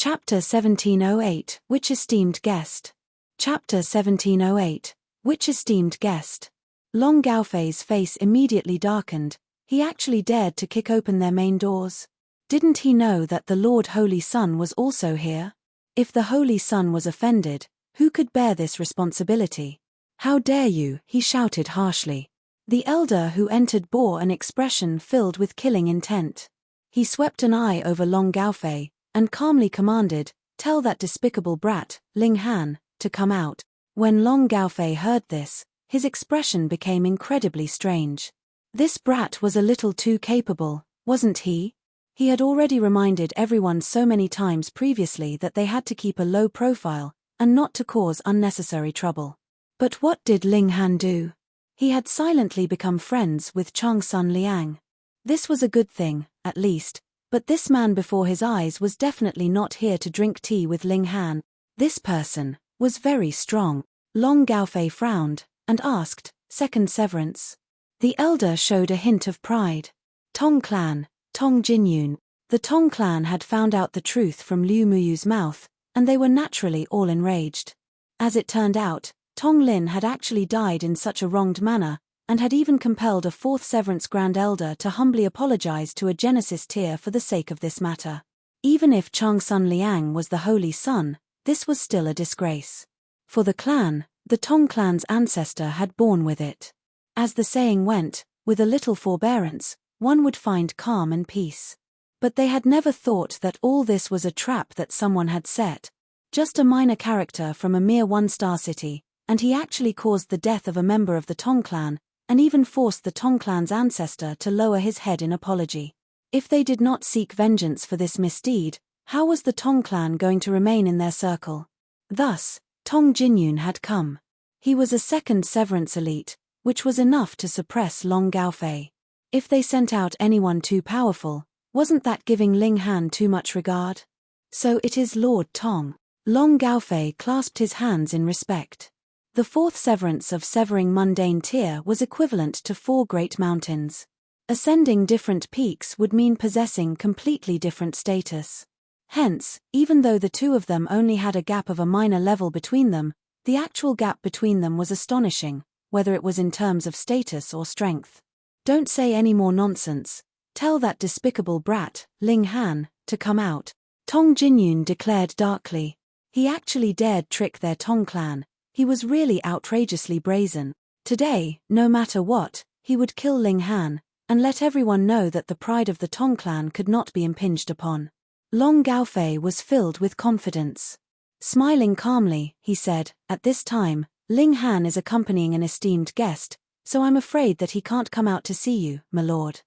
Chapter 1708, Which Esteemed Guest? Chapter 1708, Which Esteemed Guest? Long Gaofei's face immediately darkened. He actually dared to kick open their main doors. Didn't he know that the Lord Holy Sun was also here? If the Holy Sun was offended, who could bear this responsibility? How dare you, he shouted harshly. The elder who entered bore an expression filled with killing intent. He swept an eye over Long Gaofei, and calmly commanded, "Tell that despicable brat, Ling Han, to come out." When Long Gaofei heard this, his expression became incredibly strange. This brat was a little too capable, wasn't he? He had already reminded everyone so many times previously that they had to keep a low profile, and not to cause unnecessary trouble. But what did Ling Han do? He had silently become friends with Changsun Liang. This was a good thing, at least. But this man before his eyes was definitely not here to drink tea with Ling Han. This person was very strong. Long Gaofei frowned, and asked, "Second severance?" The elder showed a hint of pride. Tong clan, Tong Jinyun. The Tong clan had found out the truth from Liu Muyu's mouth, and they were naturally all enraged. As it turned out, Tong Lin had actually died in such a wronged manner, and had even compelled a fourth severance Grand Elder to humbly apologize to a Genesis tier for the sake of this matter. Even if Changsun Liang was the Holy Sun, this was still a disgrace. For the clan, the Tong clan's ancestor had borne with it. As the saying went, with a little forbearance, one would find calm and peace. But they had never thought that all this was a trap that someone had set. Just a minor character from a mere one-star city, and he actually caused the death of a member of the Tong clan, and even forced the Tong clan's ancestor to lower his head in apology. If they did not seek vengeance for this misdeed, how was the Tong clan going to remain in their circle? Thus, Tong Jinyun had come. He was a second severance elite, which was enough to suppress Long Gaofei. If they sent out anyone too powerful, wasn't that giving Ling Han too much regard? So it is Lord Tong. Long Gaofei clasped his hands in respect. The fourth severance of severing mundane tier was equivalent to 4 great mountains. Ascending different peaks would mean possessing completely different status. Hence, even though the two of them only had a gap of a minor level between them, the actual gap between them was astonishing, whether it was in terms of status or strength. Don't say any more nonsense. Tell that despicable brat, Ling Han, to come out, Tong Jinyun declared darkly. He actually dared trick their Tong clan. He was really outrageously brazen. Today, no matter what, he would kill Ling Han, and let everyone know that the pride of the Tong clan could not be impinged upon. Long Gaofei was filled with confidence. Smiling calmly, he said, "At this time, Ling Han is accompanying an esteemed guest, so I'm afraid that he can't come out to see you, my lord."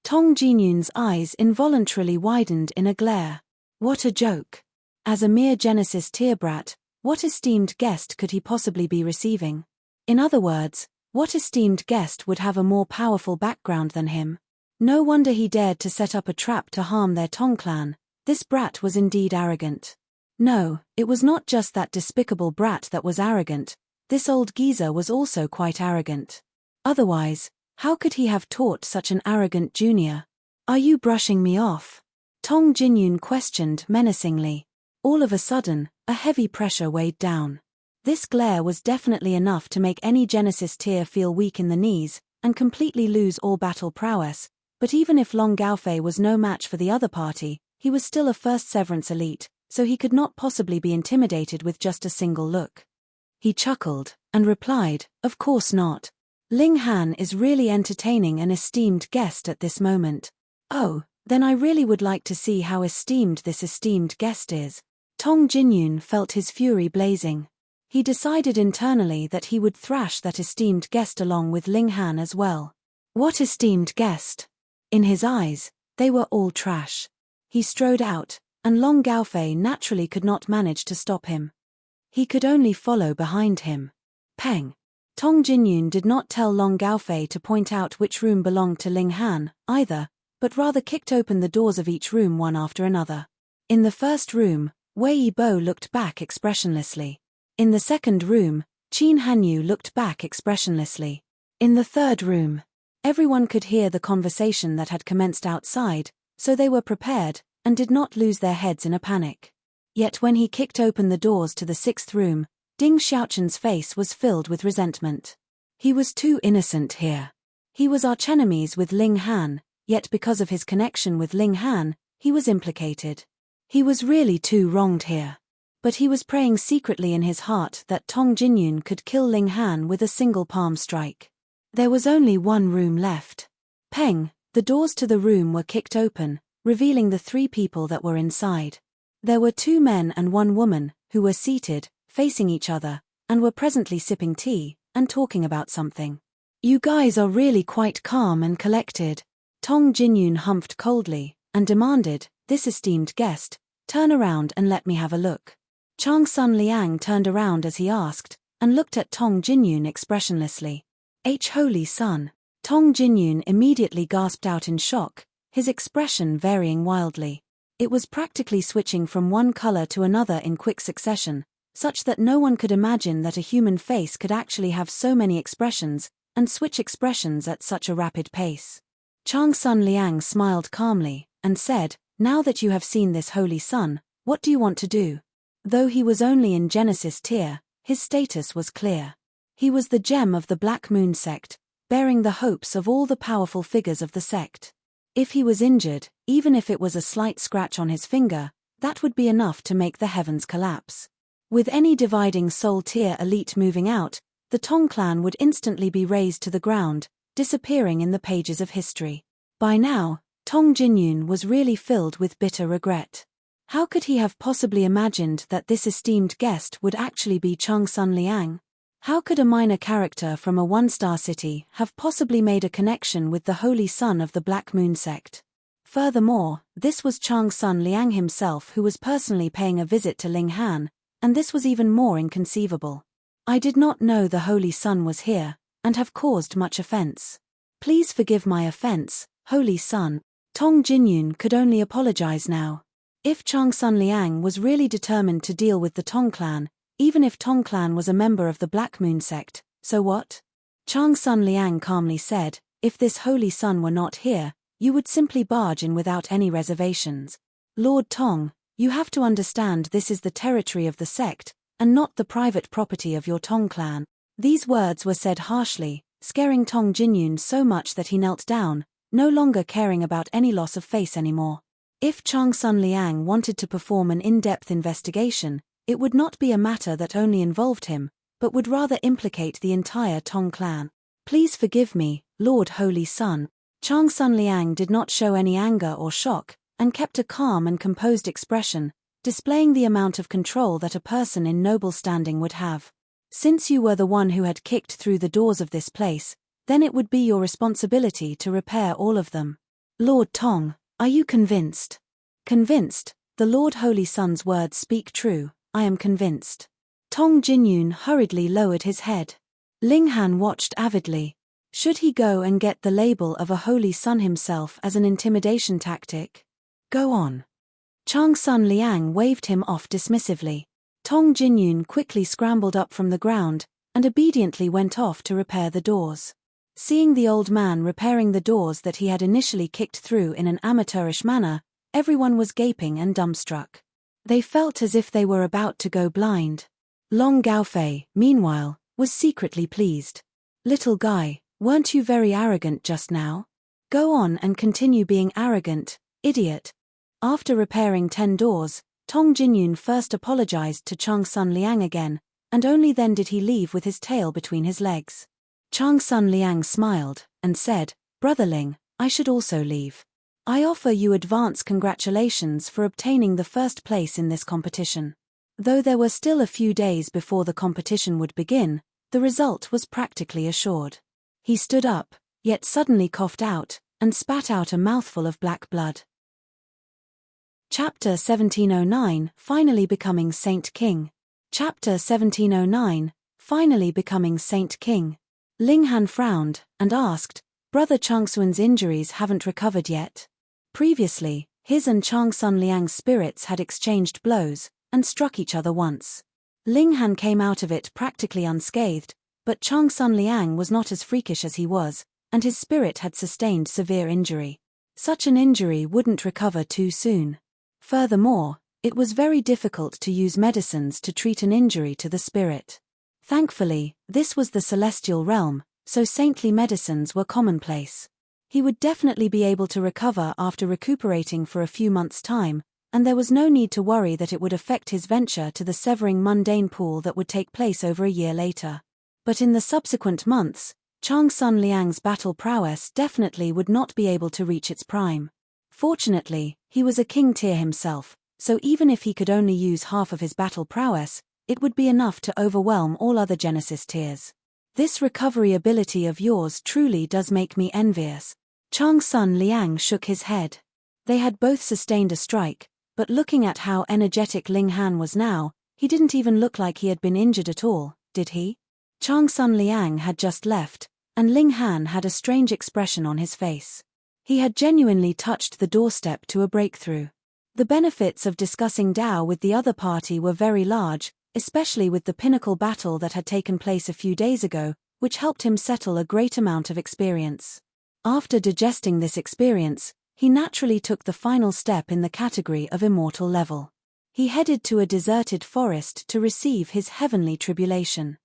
Tong Jinyun's eyes involuntarily widened in a glare. What a joke. As a mere Genesis tier brat, what esteemed guest could he possibly be receiving? In other words, what esteemed guest would have a more powerful background than him? No wonder he dared to set up a trap to harm their Tong clan. This brat was indeed arrogant. No, it was not just that despicable brat that was arrogant. This old geezer was also quite arrogant. Otherwise, how could he have taught such an arrogant junior? "Are you brushing me off?" Tong Jinyun questioned menacingly. All of a sudden, a heavy pressure weighed down. This glare was definitely enough to make any Genesis tier feel weak in the knees, and completely lose all battle prowess, but even if Long Gaofei was no match for the other party, he was still a first severance elite, so he could not possibly be intimidated with just a single look. He chuckled, and replied, "Of course not. Ling Han is really entertaining an esteemed guest at this moment. Oh, then I really would like to see how esteemed this esteemed guest is." Tong Jinyun felt his fury blazing. He decided internally that he would thrash that esteemed guest along with Ling Han as well. What esteemed guest? In his eyes, they were all trash. He strode out, and Long Gaofei naturally could not manage to stop him. He could only follow behind him. Peng. Tong Jinyun did not tell Long Gaofei to point out which room belonged to Ling Han, either, but rather kicked open the doors of each room one after another. In the first room, Wei Yibo looked back expressionlessly. In the second room, Qin Hanyu looked back expressionlessly. In the third room, everyone could hear the conversation that had commenced outside, so they were prepared, and did not lose their heads in a panic. Yet when he kicked open the doors to the 6th room, Ding Xiaochun's face was filled with resentment. He was too innocent here. He was archenemies with Ling Han, yet because of his connection with Ling Han, he was implicated. He was really too wronged here. But he was praying secretly in his heart that Tong Jinyun could kill Ling Han with a single palm strike. There was only one room left. Peng, the doors to the room were kicked open, revealing the 3 people that were inside. There were 2 men and 1 woman, who were seated, facing each other, and were presently sipping tea, and talking about something. "You guys are really quite calm and collected." Tong Jinyun humphed coldly, and demanded, "This esteemed guest, turn around and let me have a look." Chang Sun Liang turned around as he asked, and looked at Tong Jinyun expressionlessly. Holy Sun. Tong Jinyun immediately gasped out in shock, his expression varying wildly. It was practically switching from one color to another in quick succession, such that no one could imagine that a human face could actually have so many expressions, and switch expressions at such a rapid pace. Chang Sun Liang smiled calmly, and said, "Now that you have seen this holy sun, what do you want to do?" Though he was only in Genesis tier, his status was clear. He was the gem of the Black Moon sect, bearing the hopes of all the powerful figures of the sect. If he was injured, even if it was a slight scratch on his finger, that would be enough to make the heavens collapse. With any dividing soul tier elite moving out, the Tong clan would instantly be razed to the ground, disappearing in the pages of history. By now, Tong Jinyun was really filled with bitter regret. How could he have possibly imagined that this esteemed guest would actually be Chang Sun Liang? How could a minor character from a 1-star city have possibly made a connection with the holy sun of the Black Moon sect? Furthermore, this was Chang Sun Liang himself who was personally paying a visit to Ling Han, and this was even more inconceivable. "I did not know the holy sun was here, and have caused much offense. Please forgive my offense, holy sun." Tong Jinyun could only apologize now. If Chang Sun Liang was really determined to deal with the Tong clan, even if Tong clan was a member of the Black Moon sect, so what? Chang Sun Liang calmly said, "If this holy sun were not here, you would simply barge in without any reservations. Lord Tong, you have to understand this is the territory of the sect, and not the private property of your Tong clan." These words were said harshly, scaring Tong Jinyun so much that he knelt down, no longer caring about any loss of face anymore. If Chang Sun Liang wanted to perform an in-depth investigation, it would not be a matter that only involved him, but would rather implicate the entire Tong clan. "Please forgive me, Lord Holy Sun." Chang Sun Liang did not show any anger or shock, and kept a calm and composed expression, displaying the amount of control that a person in noble standing would have. "Since you were the one who had kicked through the doors of this place, then it would be your responsibility to repair all of them. Lord Tong, are you convinced?" "Convinced? The Lord Holy Sun's words speak true, I am convinced." Tong Jinyun hurriedly lowered his head. Ling Han watched avidly. Should he go and get the label of a holy sun himself as an intimidation tactic? "Go on." Chang Sun Liang waved him off dismissively. Tong Jinyun quickly scrambled up from the ground, and obediently went off to repair the doors. Seeing the old man repairing the doors that he had initially kicked through in an amateurish manner, everyone was gaping and dumbstruck. They felt as if they were about to go blind. Long Gaofei, meanwhile, was secretly pleased. "Little guy, weren't you very arrogant just now? Go on and continue being arrogant, idiot." After repairing 10 doors, Tong Jinyun first apologized to Chang Sun Liang again, and only then did he leave with his tail between his legs. Chang Sun Liang smiled, and said, "Brother Ling, I should also leave. I offer you advance congratulations for obtaining the first place in this competition." Though there were still a few days before the competition would begin, the result was practically assured. He stood up, yet suddenly coughed out, and spat out a mouthful of black blood. Chapter 1709, Finally Becoming Saint King. Chapter 1709, Finally Becoming Saint King. Ling Han frowned, and asked, "Brother Changsuan's injuries haven't recovered yet?" Previously, his and Chang Sun Liang's spirits had exchanged blows, and struck each other once. Ling Han came out of it practically unscathed, but Chang Sun Liang was not as freakish as he was, and his spirit had sustained severe injury. Such an injury wouldn't recover too soon. Furthermore, it was very difficult to use medicines to treat an injury to the spirit. Thankfully, this was the celestial realm, so saintly medicines were commonplace. He would definitely be able to recover after recuperating for a few months' time, and there was no need to worry that it would affect his venture to the severing mundane pool that would take place over a year later. But in the subsequent months, Chang Sun Liang's battle prowess definitely would not be able to reach its prime. Fortunately, he was a king tier himself, so even if he could only use half of his battle prowess, it would be enough to overwhelm all other Genesis tiers. This recovery ability of yours truly does make me envious. Chang Sun Liang shook his head. They had both sustained a strike, but looking at how energetic Ling Han was now, he didn't even look like he had been injured at all, did he? Chang Sun Liang had just left, and Ling Han had a strange expression on his face. He had genuinely touched the doorstep to a breakthrough. The benefits of discussing Dao with the other party were very large, especially with the pinnacle battle that had taken place a few days ago, which helped him settle a great amount of experience. After digesting this experience, he naturally took the final step in the category of immortal level. He headed to a deserted forest to receive his heavenly tribulation.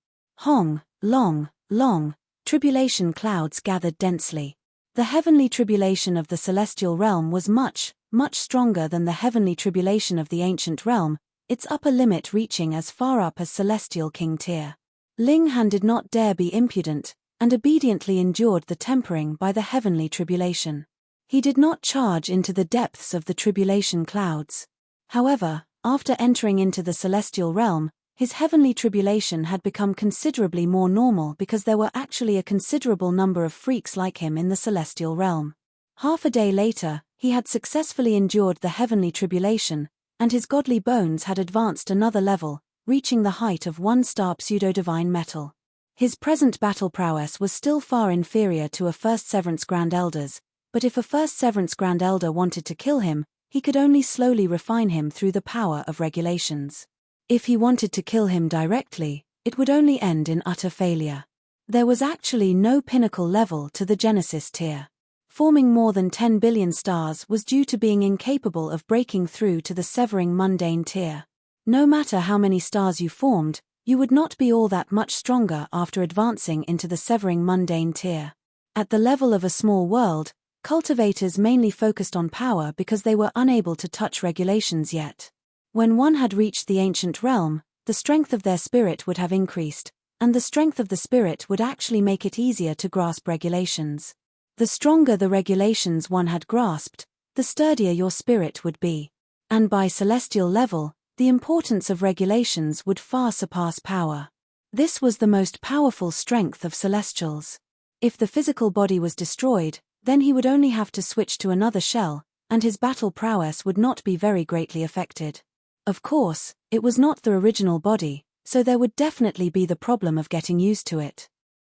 Long, tribulation clouds gathered densely. The heavenly tribulation of the celestial realm was much stronger than the heavenly tribulation of the ancient realm, its upper limit reaching as far up as celestial king tier. Ling Han did not dare be impudent, and obediently endured the tempering by the heavenly tribulation. He did not charge into the depths of the tribulation clouds. However, after entering into the celestial realm, his heavenly tribulation had become considerably more normal because there were actually a considerable number of freaks like him in the celestial realm. Half a day later, he had successfully endured the heavenly tribulation, and his godly bones had advanced another level, reaching the height of 1-star pseudo-divine metal. His present battle prowess was still far inferior to a First Severance Grand Elder's, but if a First Severance Grand Elder wanted to kill him, he could only slowly refine him through the power of regulations. If he wanted to kill him directly, it would only end in utter failure. There was actually no pinnacle level to the Genesis tier. Forming more than 10 billion stars was due to being incapable of breaking through to the severing mundane tier. No matter how many stars you formed, you would not be all that much stronger after advancing into the severing mundane tier. At the level of a small world, cultivators mainly focused on power because they were unable to touch regulations yet. When one had reached the ancient realm, the strength of their spirit would have increased, and the strength of the spirit would actually make it easier to grasp regulations. The stronger the regulations one had grasped, the sturdier your spirit would be. And by celestial level, the importance of regulations would far surpass power. This was the most powerful strength of celestials. If the physical body was destroyed, then he would only have to switch to another shell, and his battle prowess would not be very greatly affected. Of course, it was not the original body, so there would definitely be the problem of getting used to it.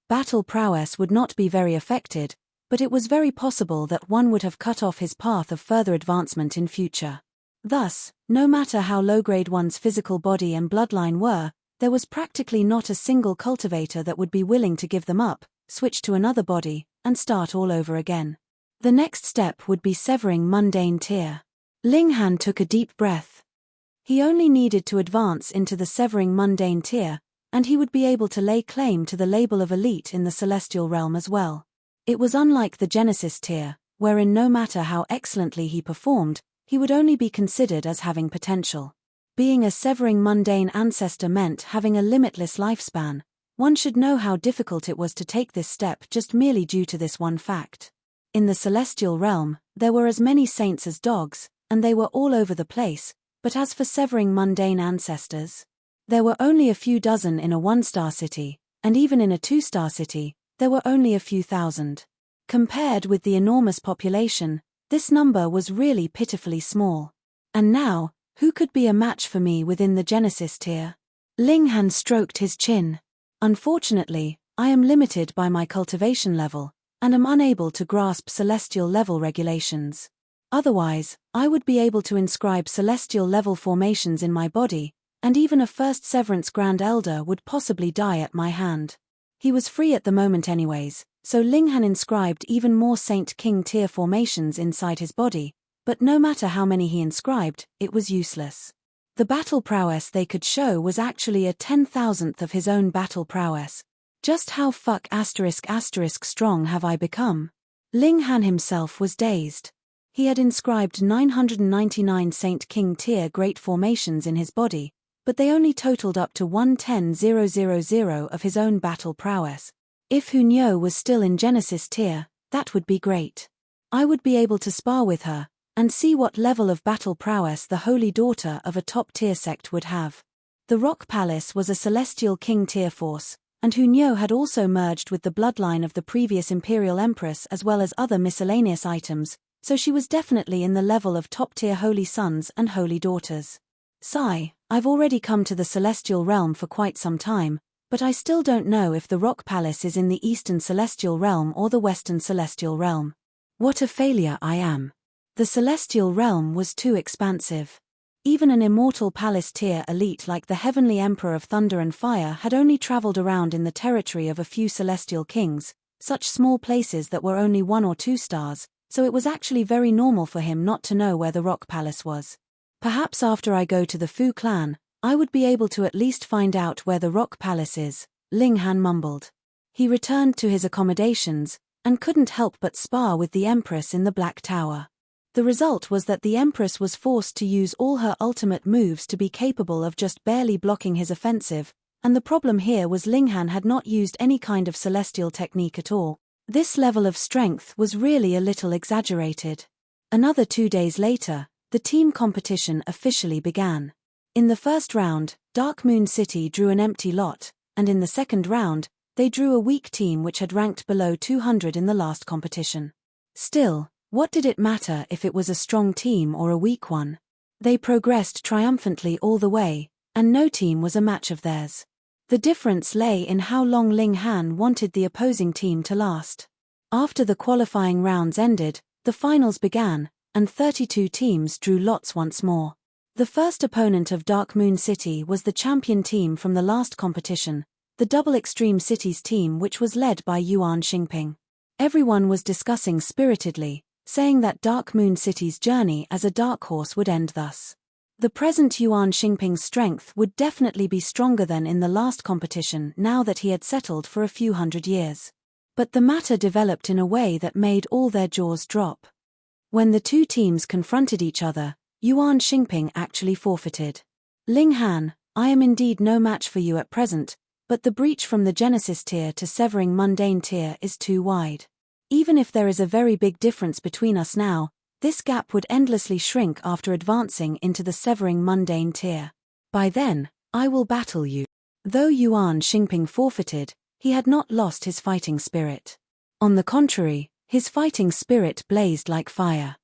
Battle prowess would not be very affected, but it was very possible that one would have cut off his path of further advancement in future. Thus, no matter how low-grade one's physical body and bloodline were, there was practically not a single cultivator that would be willing to give them up, switch to another body, and start all over again. The next step would be severing mundane tier. Ling Han took a deep breath. He only needed to advance into the severing mundane tier, and he would be able to lay claim to the label of elite in the celestial realm as well. It was unlike the Genesis tier, wherein no matter how excellently he performed, he would only be considered as having potential. Being a severing mundane ancestor meant having a limitless lifespan. One should know how difficult it was to take this step just merely due to this one fact. In the celestial realm, there were as many saints as dogs, and they were all over the place, but as for severing mundane ancestors, there were only a few dozen in a 1-star city, and even in a 2-star city, there were only a few thousand. Compared with the enormous population, this number was really pitifully small. And now, who could be a match for me within the Genesis tier? Ling Han stroked his chin. Unfortunately, I am limited by my cultivation level, and am unable to grasp celestial level regulations. Otherwise, I would be able to inscribe celestial level formations in my body, and even a First Severance Grand Elder would possibly die at my hand. He was free at the moment anyways, so Ling Han inscribed even more Saint King tier formations inside his body, but no matter how many he inscribed, it was useless. The battle prowess they could show was actually a 10,000th of his own battle prowess. Just how strong have I become? Ling Han himself was dazed. He had inscribed 999 Saint King tier great formations in his body, but they only totaled up to 110,000 of his own battle prowess. If Hunyo was still in Genesis tier, that would be great. I would be able to spar with her, and see what level of battle prowess the holy daughter of a top-tier sect would have. The Rock Palace was a Celestial King tier force, and Hunyo had also merged with the bloodline of the previous Imperial Empress as well as other miscellaneous items, so she was definitely in the level of top-tier holy sons and holy daughters. Sigh, I've already come to the Celestial Realm for quite some time, but I still don't know if the Rock Palace is in the Eastern Celestial Realm or the Western Celestial Realm. What a failure I am. The Celestial Realm was too expansive. Even an immortal palace tier elite like the Heavenly Emperor of Thunder and Fire had only traveled around in the territory of a few celestial kings, such small places that were only 1 or 2 stars, so it was actually very normal for him not to know where the Rock Palace was. Perhaps after I go to the Fu clan, I would be able to at least find out where the Rock Palace is, Ling Han mumbled. He returned to his accommodations, and couldn't help but spar with the Empress in the Black Tower. The result was that the Empress was forced to use all her ultimate moves to be capable of just barely blocking his offensive, and the problem here was Ling Han had not used any kind of celestial technique at all. This level of strength was really a little exaggerated. Another 2 days later, the team competition officially began. In the first round, Dark Moon City drew an empty lot, and in the second round, they drew a weak team which had ranked below 200 in the last competition. Still, what did it matter if it was a strong team or a weak one? They progressed triumphantly all the way, and no team was a match of theirs. The difference lay in how long Ling Han wanted the opposing team to last. After the qualifying rounds ended, the finals began, and 32 teams drew lots once more. The first opponent of Dark Moon City was the champion team from the last competition, the Double Extreme Cities team which was led by Yuan Xingping. Everyone was discussing spiritedly, saying that Dark Moon City's journey as a dark horse would end thus. The present Yuan Xingping's strength would definitely be stronger than in the last competition now that he had settled for a few hundred years. But the matter developed in a way that made all their jaws drop. When the two teams confronted each other, Yuan Xingping actually forfeited. Ling Han, I am indeed no match for you at present, but the breach from the Genesis tier to Severing Mundane tier is too wide. Even if there is a very big difference between us now, this gap would endlessly shrink after advancing into the Severing Mundane tier. By then, I will battle you. Though Yuan Xingping forfeited, he had not lost his fighting spirit. On the contrary, his fighting spirit blazed like fire.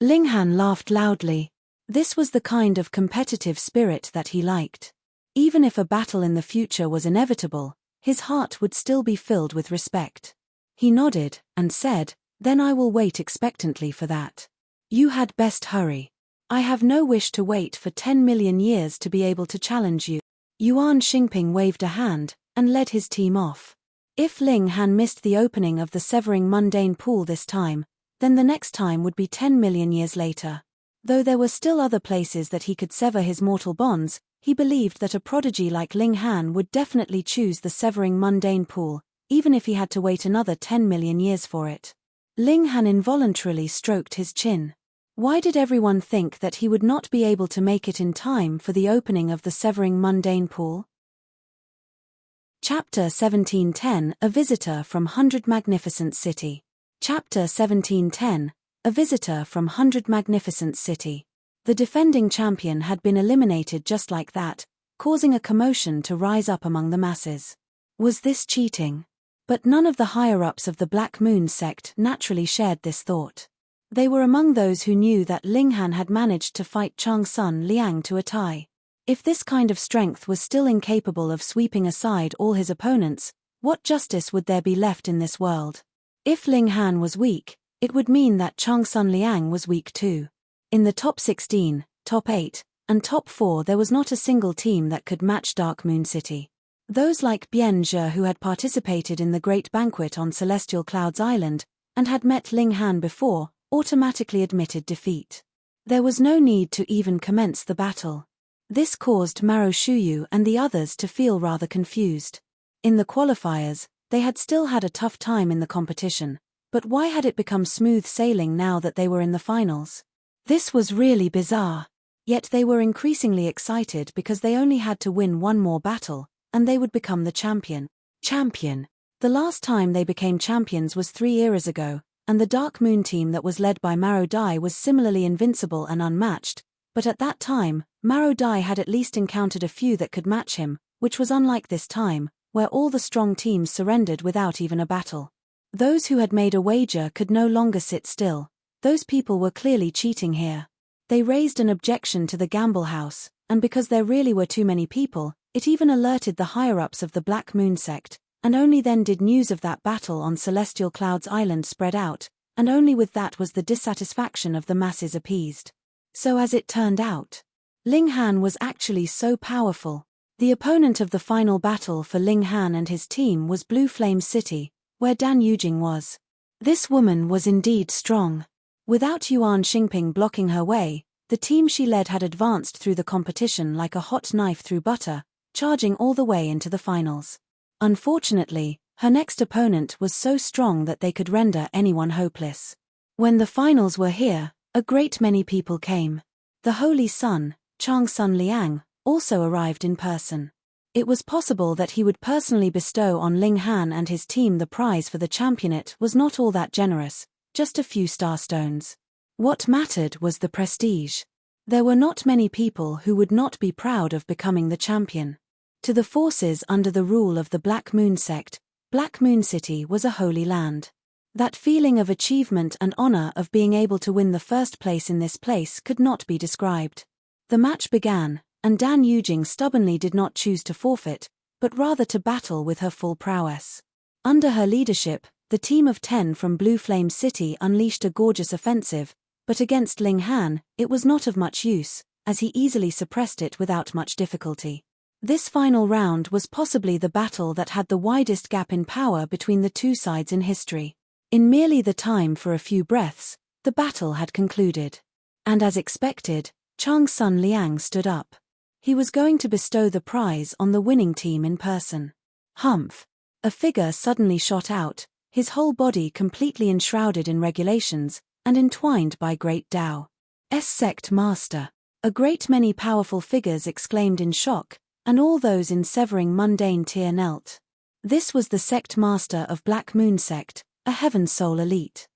Ling Han laughed loudly. This was the kind of competitive spirit that he liked. Even if a battle in the future was inevitable, his heart would still be filled with respect. He nodded, and said, "Then I will wait expectantly for that. You had best hurry. I have no wish to wait for 10 million years to be able to challenge you." Yuan Xingping waved a hand, and led his team off. If Ling Han missed the opening of the Severing Mundane pool this time, then the next time would be 10 million years later. Though there were still other places that he could sever his mortal bonds, he believed that a prodigy like Ling Han would definitely choose the Severing Mundane pool, even if he had to wait another 10 million years for it. Ling Han involuntarily stroked his chin. Why did everyone think that he would not be able to make it in time for the opening of the Severing Mundane pool? Chapter 1710, A Visitor from 100 Magnificent City. Chapter 1710, A Visitor from 100 Magnificent City. The defending champion had been eliminated just like that, causing a commotion to rise up among the masses. Was this cheating? But none of the higher-ups of the Black Moon sect naturally shared this thought. They were among those who knew that Ling Han had managed to fight Chang Sun Liang to a tie. If this kind of strength was still incapable of sweeping aside all his opponents, what justice would there be left in this world? If Ling Han was weak, it would mean that Chang Sun Liang was weak too. In the top 16, top 8, and top 4 there was not a single team that could match Dark Moon City. Those like Bian Zhe who had participated in the Great Banquet on Celestial Clouds Island, and had met Ling Han before, automatically admitted defeat. There was no need to even commence the battle. This caused Maro Shuyu and the others to feel rather confused. In the qualifiers, they had still had a tough time in the competition, but why had it become smooth sailing now that they were in the finals? This was really bizarre. Yet they were increasingly excited because they only had to win one more battle, and they would become the champion. The last time they became champions was 3 years ago, and the Dark Moon team that was led by Maro Dai was similarly invincible and unmatched, but at that time, Maro Dai had at least encountered a few that could match him, which was unlike this time, where all the strong teams surrendered without even a battle. Those who had made a wager could no longer sit still. Those people were clearly cheating here. They raised an objection to the gamble house, and because there really were too many people, it even alerted the higher-ups of the Black Moon sect, and only then did news of that battle on Celestial Clouds Island spread out, and only with that was the dissatisfaction of the masses appeased. So as it turned out, Ling Han was actually so powerful. The opponent of the final battle for Ling Han and his team was Blue Flame City, where Dan Yujing was. This woman was indeed strong. Without Yuan Xingping blocking her way, the team she led had advanced through the competition like a hot knife through butter, charging all the way into the finals. Unfortunately, her next opponent was so strong that they could render anyone hopeless. When the finals were here, a great many people came. The Holy Sun, Chang Sun Liang, also arrived in person. It was possible that he would personally bestow on Ling Han and his team the prize for the championate was not all that generous, just a few star stones. What mattered was the prestige. There were not many people who would not be proud of becoming the champion. To the forces under the rule of the Black Moon sect, Black Moon City was a holy land. That feeling of achievement and honor of being able to win the first place in this place could not be described. The match began, and Dan Yujing stubbornly did not choose to forfeit, but rather to battle with her full prowess. Under her leadership, the team of 10 from Blue Flame City unleashed a gorgeous offensive, but against Ling Han, it was not of much use, as he easily suppressed it without much difficulty. This final round was possibly the battle that had the widest gap in power between the two sides in history. In merely the time for a few breaths, the battle had concluded. And as expected, Chang Sun Liang stood up. He was going to bestow the prize on the winning team in person. Humph! A figure suddenly shot out, his whole body completely enshrouded in regulations, and entwined by Great Tao. Sect Master. A great many powerful figures exclaimed in shock, and all those in severing mundane tier knelt. This was the sect master of Black Moon sect, a Heaven Soul elite.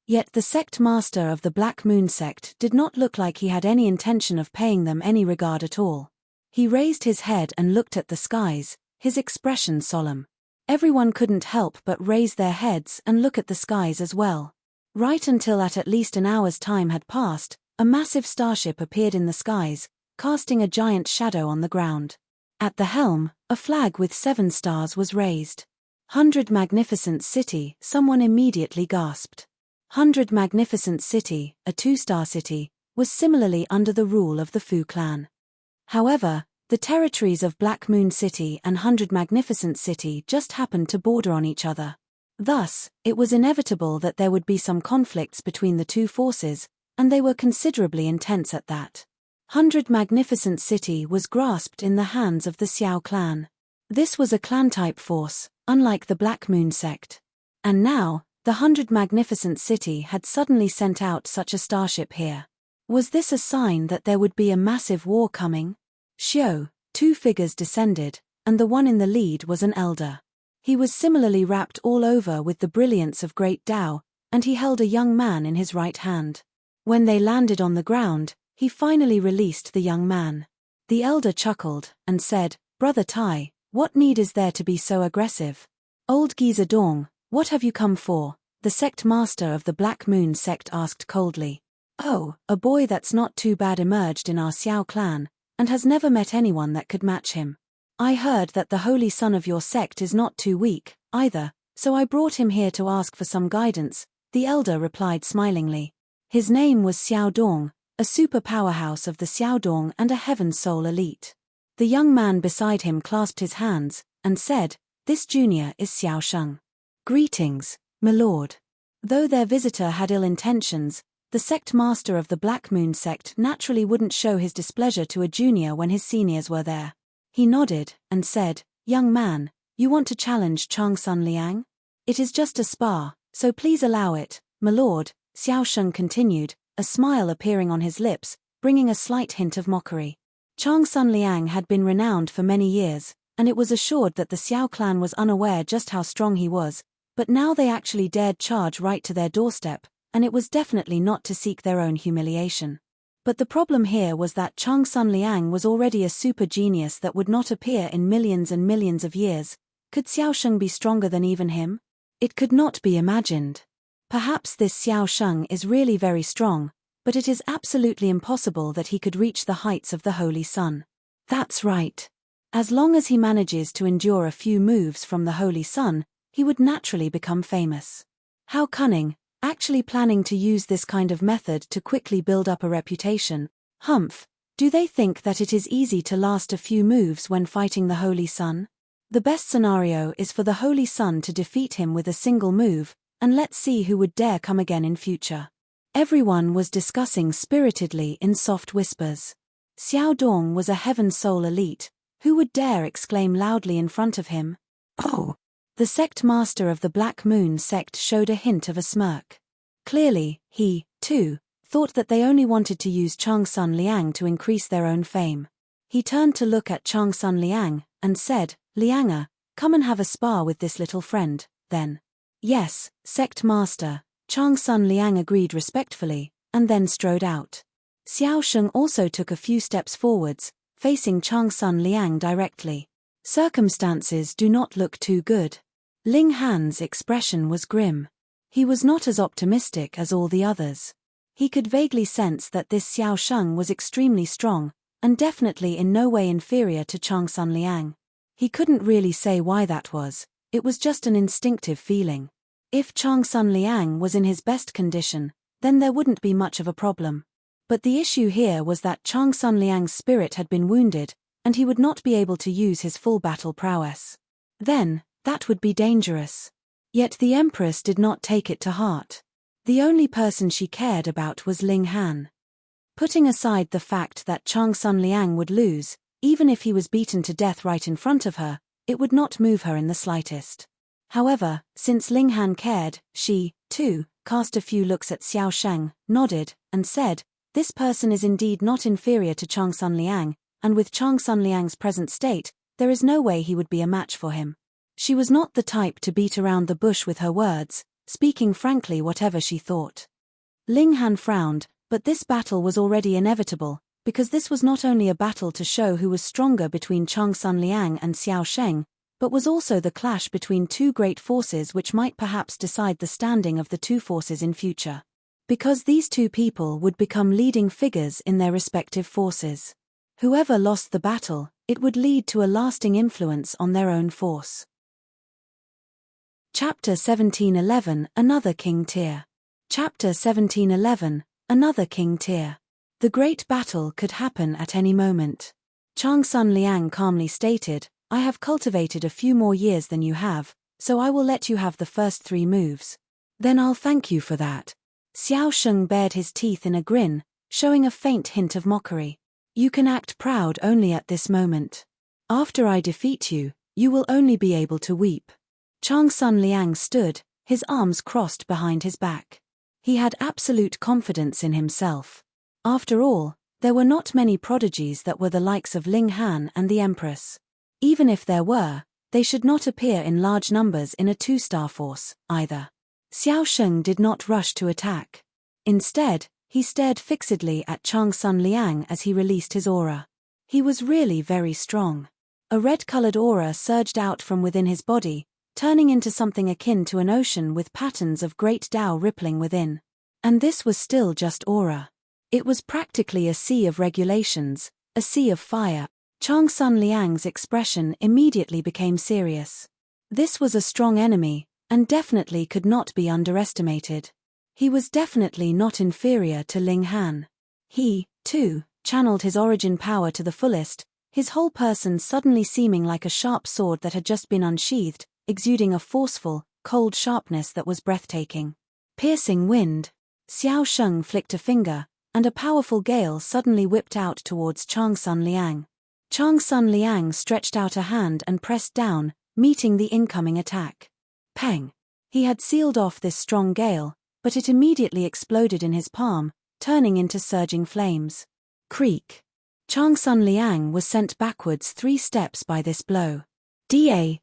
Yet the sect master of the Black Moon sect did not look like he had any intention of paying them any regard at all. He raised his head and looked at the skies, his expression solemn. Everyone couldn't help but raise their heads and look at the skies as well. Right until at least an hour's time had passed, a massive starship appeared in the skies, casting a giant shadow on the ground. At the helm, a flag with 7 stars was raised. 100 Magnificent City, someone immediately gasped. 100 Magnificent City, a 2-star city, was similarly under the rule of the Fu clan. However, the territories of Black Moon City and 100 Magnificent City just happened to border on each other. Thus, it was inevitable that there would be some conflicts between the two forces, and they were considerably intense at that. 100 Magnificent City was grasped in the hands of the Xiao clan. This was a clan-type force, unlike the Black Moon sect. And now, the 100 Magnificent City had suddenly sent out such a starship here. Was this a sign that there would be a massive war coming? Xiao, 2 figures descended, and the one in the lead was an elder. He was similarly wrapped all over with the brilliance of Great Tao, and he held a young man in his right hand. When they landed on the ground, he finally released the young man. The elder chuckled, and said, "Brother Tai, what need is there to be so aggressive? Old geezer Dong, what have you come for?" the sect master of the Black Moon sect asked coldly. "Oh, a boy that's not too bad emerged in our Xiao clan, and has never met anyone that could match him. I heard that the holy son of your sect is not too weak, either, so I brought him here to ask for some guidance," the elder replied smilingly. His name was Xiao Dong, a super powerhouse of the Xiao Dong and a Heaven Soul elite. The young man beside him clasped his hands, and said, "This junior is Xiao Sheng." "Greetings, my lord." Though their visitor had ill intentions, the sect master of the Black Moon sect naturally wouldn't show his displeasure to a junior when his seniors were there. He nodded and said, "Young man, you want to challenge Changsun Liang? It is just a spar, so please allow it, my lord," Xiao Sheng continued, a smile appearing on his lips, bringing a slight hint of mockery. Changsun Liang had been renowned for many years, and it was assured that the Xiao clan was unaware just how strong he was, but now they actually dared charge right to their doorstep, and it was definitely not to seek their own humiliation. But the problem here was that Changsun Liang was already a super genius that would not appear in millions and millions of years. Could Xiao Sheng be stronger than even him? It could not be imagined. Perhaps this Xiao Sheng is really very strong, but it is absolutely impossible that he could reach the heights of the Holy Sun. That's right. As long as he manages to endure a few moves from the Holy Sun, he would naturally become famous. How cunning, actually planning to use this kind of method to quickly build up a reputation. Humph, do they think that it is easy to last a few moves when fighting the Holy Sun? The best scenario is for the Holy Sun to defeat him with a single move, and let's see who would dare come again in future. Everyone was discussing spiritedly in soft whispers. Xiao Dong was a heaven soul elite. Who would dare exclaim loudly in front of him? Oh! The sect master of the Black Moon sect showed a hint of a smirk. Clearly, he, too, thought that they only wanted to use Changsun Liang to increase their own fame. He turned to look at Changsun Liang, and said, "Lianga, come and have a spar with this little friend, then." "Yes, sect master," Changsun Liang agreed respectfully, and then strode out. Xiao Sheng also took a few steps forwards, facing Changsun Liang directly. Circumstances do not look too good. Ling Han's expression was grim. He was not as optimistic as all the others. He could vaguely sense that this Xiao Sheng was extremely strong, and definitely in no way inferior to Changsun Liang. He couldn't really say why that was, it was just an instinctive feeling. If Changsun Liang was in his best condition, then there wouldn't be much of a problem. But the issue here was that Changsun Liang's spirit had been wounded, and he would not be able to use his full battle prowess. Then, that would be dangerous. Yet the Empress did not take it to heart. The only person she cared about was Ling Han. Putting aside the fact that Changsun Liang would lose, even if he was beaten to death right in front of her, it would not move her in the slightest. However, since Ling Han cared, she, too, cast a few looks at Xiao Sheng, nodded, and said, "This person is indeed not inferior to Changsun Liang, and with Changsun Liang's present state, there is no way he would be a match for him." She was not the type to beat around the bush with her words, speaking frankly whatever she thought. Ling Han frowned, but this battle was already inevitable, because this was not only a battle to show who was stronger between Changsun Liang and Xiao Sheng, but was also the clash between two great forces which might perhaps decide the standing of the two forces in future. Because these two people would become leading figures in their respective forces. Whoever lost the battle, it would lead to a lasting influence on their own force. Chapter 1711 Another King Tier. Chapter 1711 Another King Tier. The great battle could happen at any moment. Changsun Liang calmly stated, "I have cultivated a few more years than you have, so I will let you have the first 3 moves. Then I'll thank you for that." Xiao Sheng bared his teeth in a grin, showing a faint hint of mockery. "You can act proud only at this moment. After I defeat you, you will only be able to weep." Changsun Liang stood, his arms crossed behind his back. He had absolute confidence in himself. After all, there were not many prodigies that were the likes of Ling Han and the Empress. Even if there were, they should not appear in large numbers in a 2-star force, either. Xiao Sheng did not rush to attack. Instead, he stared fixedly at Changsun Liang as he released his aura. He was really very strong. A red-colored aura surged out from within his body, turning into something akin to an ocean with patterns of great Tao rippling within. And this was still just aura. It was practically a sea of regulations, a sea of fire. Changsun Liang's expression immediately became serious. This was a strong enemy, and definitely could not be underestimated. He was definitely not inferior to Ling Han. He, too, channeled his origin power to the fullest, his whole person suddenly seeming like a sharp sword that had just been unsheathed, exuding a forceful, cold sharpness that was breathtaking. Piercing wind. Xiao Sheng flicked a finger, and a powerful gale suddenly whipped out towards Chang Sun Liang. Chang Sun Liang stretched out a hand and pressed down, meeting the incoming attack. Peng! He had sealed off this strong gale, but it immediately exploded in his palm, turning into surging flames. Creak! Chang Sun Liang was sent backwards 3 steps by this blow. Da!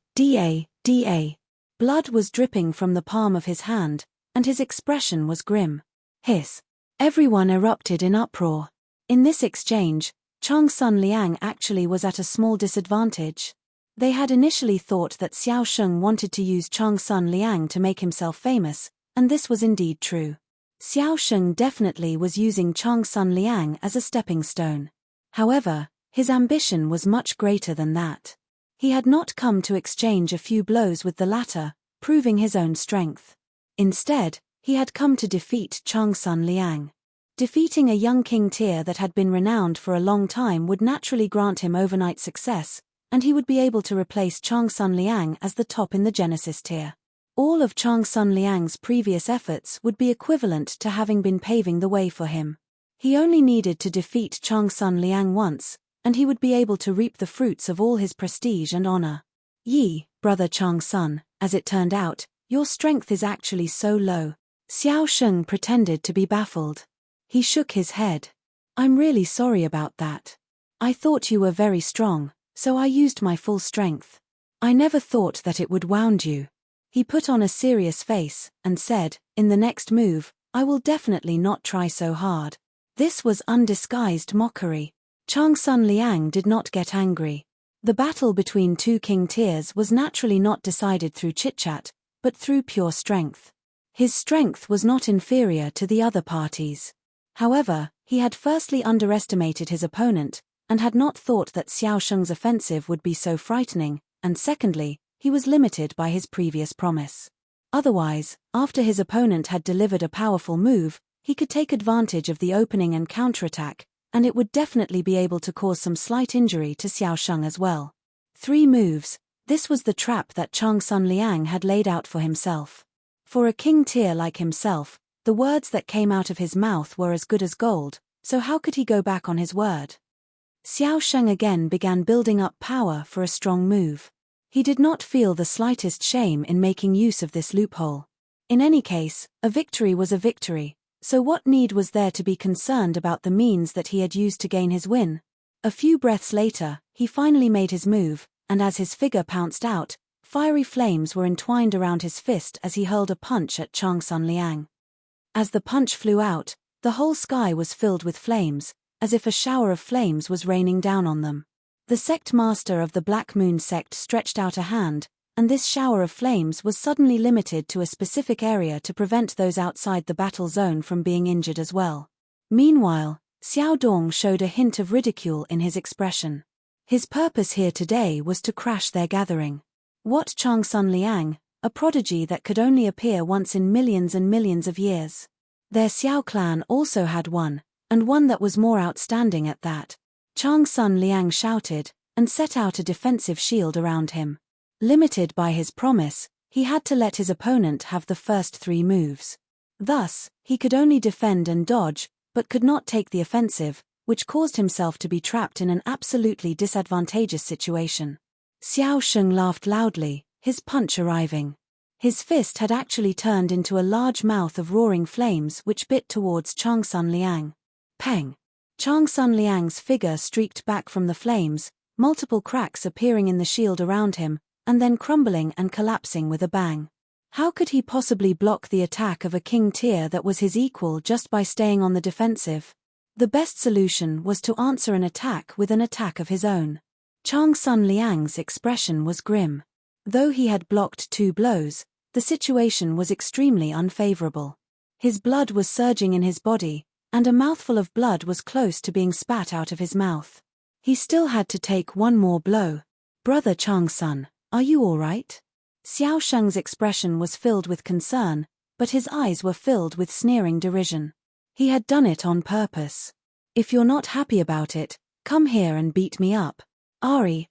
Blood was dripping from the palm of his hand, and his expression was grim. Hiss! Everyone erupted in uproar. In this exchange, Chang Sun Liang actually was at a small disadvantage. They had initially thought that Xiao Sheng wanted to use Chang Sun Liang to make himself famous, and this was indeed true. Xiao Sheng definitely was using Chang Sun Liang as a stepping stone. However, his ambition was much greater than that. He had not come to exchange a few blows with the latter, proving his own strength. Instead, he had come to defeat Chang Sun Liang. Defeating a young king tier that had been renowned for a long time would naturally grant him overnight success, and he would be able to replace Chang Sun Liang as the top in the Genesis tier. All of Chang Sun Liang's previous efforts would be equivalent to having been paving the way for him. He only needed to defeat Chang Sun Liang once, and he would be able to reap the fruits of all his prestige and honor. Yi, brother Chang Sun, as it turned out, your strength is actually so low. Xiao Sheng pretended to be baffled. He shook his head. I'm really sorry about that. I thought you were very strong, so I used my full strength. I never thought that it would wound you. He put on a serious face, and said, in the next move, I will definitely not try so hard. This was undisguised mockery. Chang Sun Liang did not get angry. The battle between 2 king tiers was naturally not decided through chit-chat, but through pure strength. His strength was not inferior to the other parties. However, he had firstly underestimated his opponent, and had not thought that Xiao Sheng's offensive would be so frightening, and secondly, he was limited by his previous promise. Otherwise, after his opponent had delivered a powerful move, he could take advantage of the opening and counterattack, and it would definitely be able to cause some slight injury to Xiao Sheng as well. 3 moves. This was the trap that Chang Sun Liang had laid out for himself. For a king tier like himself, the words that came out of his mouth were as good as gold, so how could he go back on his word? Xiao Sheng again began building up power for a strong move. He did not feel the slightest shame in making use of this loophole. In any case, a victory was a victory, so what need was there to be concerned about the means that he had used to gain his win? A few breaths later, he finally made his move, and as his figure pounced out, fiery flames were entwined around his fist as he hurled a punch at Chang Sun Liang. As the punch flew out, the whole sky was filled with flames, as if a shower of flames was raining down on them. The sect master of the Black Moon sect stretched out a hand, and this shower of flames was suddenly limited to a specific area to prevent those outside the battle zone from being injured as well. Meanwhile, Xiao Dong showed a hint of ridicule in his expression. His purpose here today was to crash their gathering. What Chang Sun Liang, a prodigy that could only appear once in millions and millions of years. Their Xiao clan also had one, and one that was more outstanding at that. Chang Sun Liang shouted, and set out a defensive shield around him. Limited by his promise, he had to let his opponent have the first 3 moves. Thus, he could only defend and dodge, but could not take the offensive, which caused himself to be trapped in an absolutely disadvantageous situation. Xiao Sheng laughed loudly, his punch arriving. His fist had actually turned into a large mouth of roaring flames which bit towards Chang Sun Liang. Peng! Chang Sun Liang's figure streaked back from the flames, multiple cracks appearing in the shield around him, and then crumbling and collapsing with a bang. How could he possibly block the attack of a king tier that was his equal just by staying on the defensive? The best solution was to answer an attack with an attack of his own. Chang Sun Liang's expression was grim. Though he had blocked 2 blows, the situation was extremely unfavorable. His blood was surging in his body, and a mouthful of blood was close to being spat out of his mouth. He still had to take 1 more blow. Brother Chang Sun, are you all right? Xiao Sheng's expression was filled with concern, but his eyes were filled with sneering derision. He had done it on purpose. If you're not happy about it, come here and beat me up. Ari,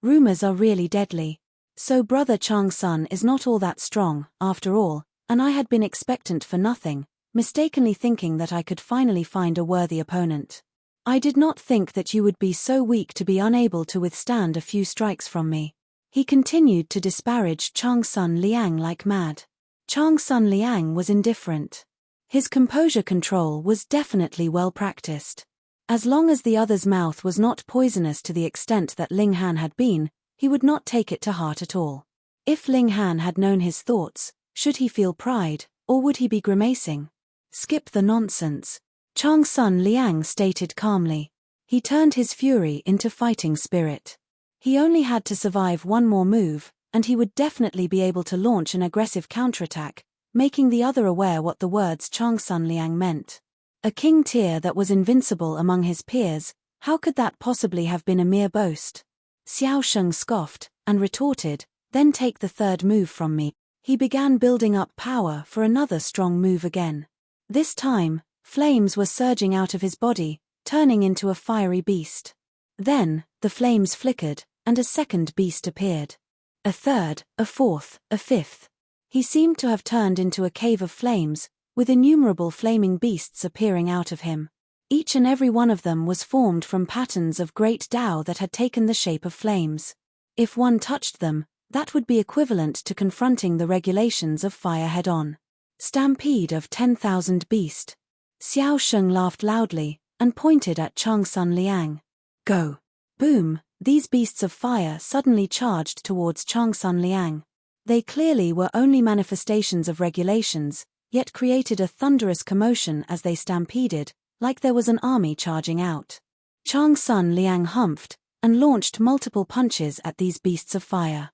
rumors are really deadly. So brother Chang Sun is not all that strong, after all, and I had been expectant for nothing, mistakenly thinking that I could finally find a worthy opponent. I did not think that you would be so weak to be unable to withstand a few strikes from me. He continued to disparage Chang Sun Liang like mad. Chang Sun Liang was indifferent. His composure control was definitely well practiced. As long as the other's mouth was not poisonous to the extent that Ling Han had been, he would not take it to heart at all. If Ling Han had known his thoughts, should he feel pride, or would he be grimacing? Skip the nonsense, Chang Sun Liang stated calmly. He turned his fury into fighting spirit. He only had to survive one more move, and he would definitely be able to launch an aggressive counterattack, making the other aware what the words Chang Sun Liang meant. A king tier that was invincible among his peers, how could that possibly have been a mere boast? Xiao Sheng scoffed, and retorted, "Then take the third move from me." He began building up power for another strong move again. This time, flames were surging out of his body, turning into a fiery beast. Then, the flames flickered, and a second beast appeared. A third, a fourth, a fifth. He seemed to have turned into a cave of flames, with innumerable flaming beasts appearing out of him. Each and every one of them was formed from patterns of great Tao that had taken the shape of flames. If one touched them, that would be equivalent to confronting the regulations of fire head-on. Stampede of 10,000 beast. Xiao Sheng laughed loudly, and pointed at Chang Sun Liang. Go! Boom! These beasts of fire suddenly charged towards Chang Sun Liang. They clearly were only manifestations of regulations, yet created a thunderous commotion as they stampeded, like there was an army charging out. Chang Sun Liang humphed, and launched multiple punches at these beasts of fire.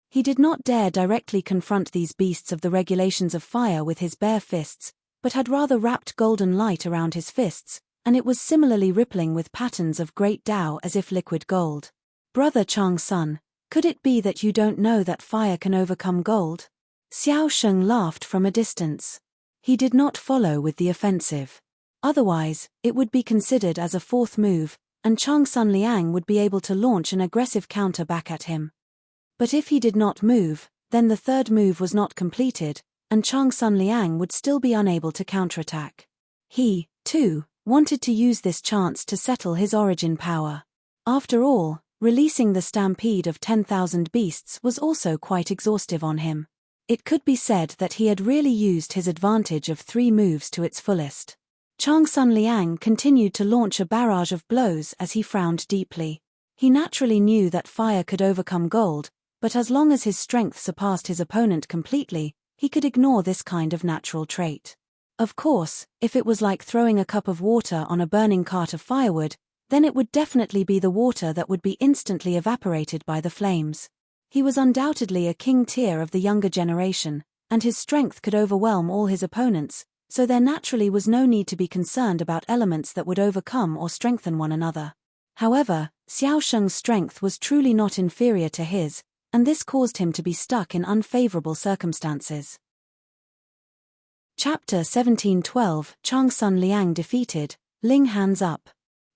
He did not dare directly confront these beasts of the regulations of fire with his bare fists, but had rather wrapped golden light around his fists, and it was similarly rippling with patterns of great Tao as if liquid gold. Brother Chang Sun, could it be that you don't know that fire can overcome gold? Xiao Sheng laughed from a distance. He did not follow with the offensive. Otherwise, it would be considered as a fourth move, and Chang Sun Liang would be able to launch an aggressive counter back at him. But if he did not move, then the third move was not completed, and Chang Sun Liang would still be unable to counterattack. He, too, wanted to use this chance to settle his origin power. After all, releasing the stampede of 10,000 beasts was also quite exhaustive on him. It could be said that he had really used his advantage of 3 moves to its fullest. Chang Sun Liang continued to launch a barrage of blows as he frowned deeply. He naturally knew that fire could overcome gold, but as long as his strength surpassed his opponent completely, he could ignore this kind of natural trait. Of course, if it was like throwing a cup of water on a burning cart of firewood, then it would definitely be the water that would be instantly evaporated by the flames. He was undoubtedly a king tier of the younger generation, and his strength could overwhelm all his opponents, so there naturally was no need to be concerned about elements that would overcome or strengthen one another. However, Xiao Sheng's strength was truly not inferior to his, and this caused him to be stuck in unfavorable circumstances. Chapter 1712, Chang Sun Liang defeated, Ling Hands up.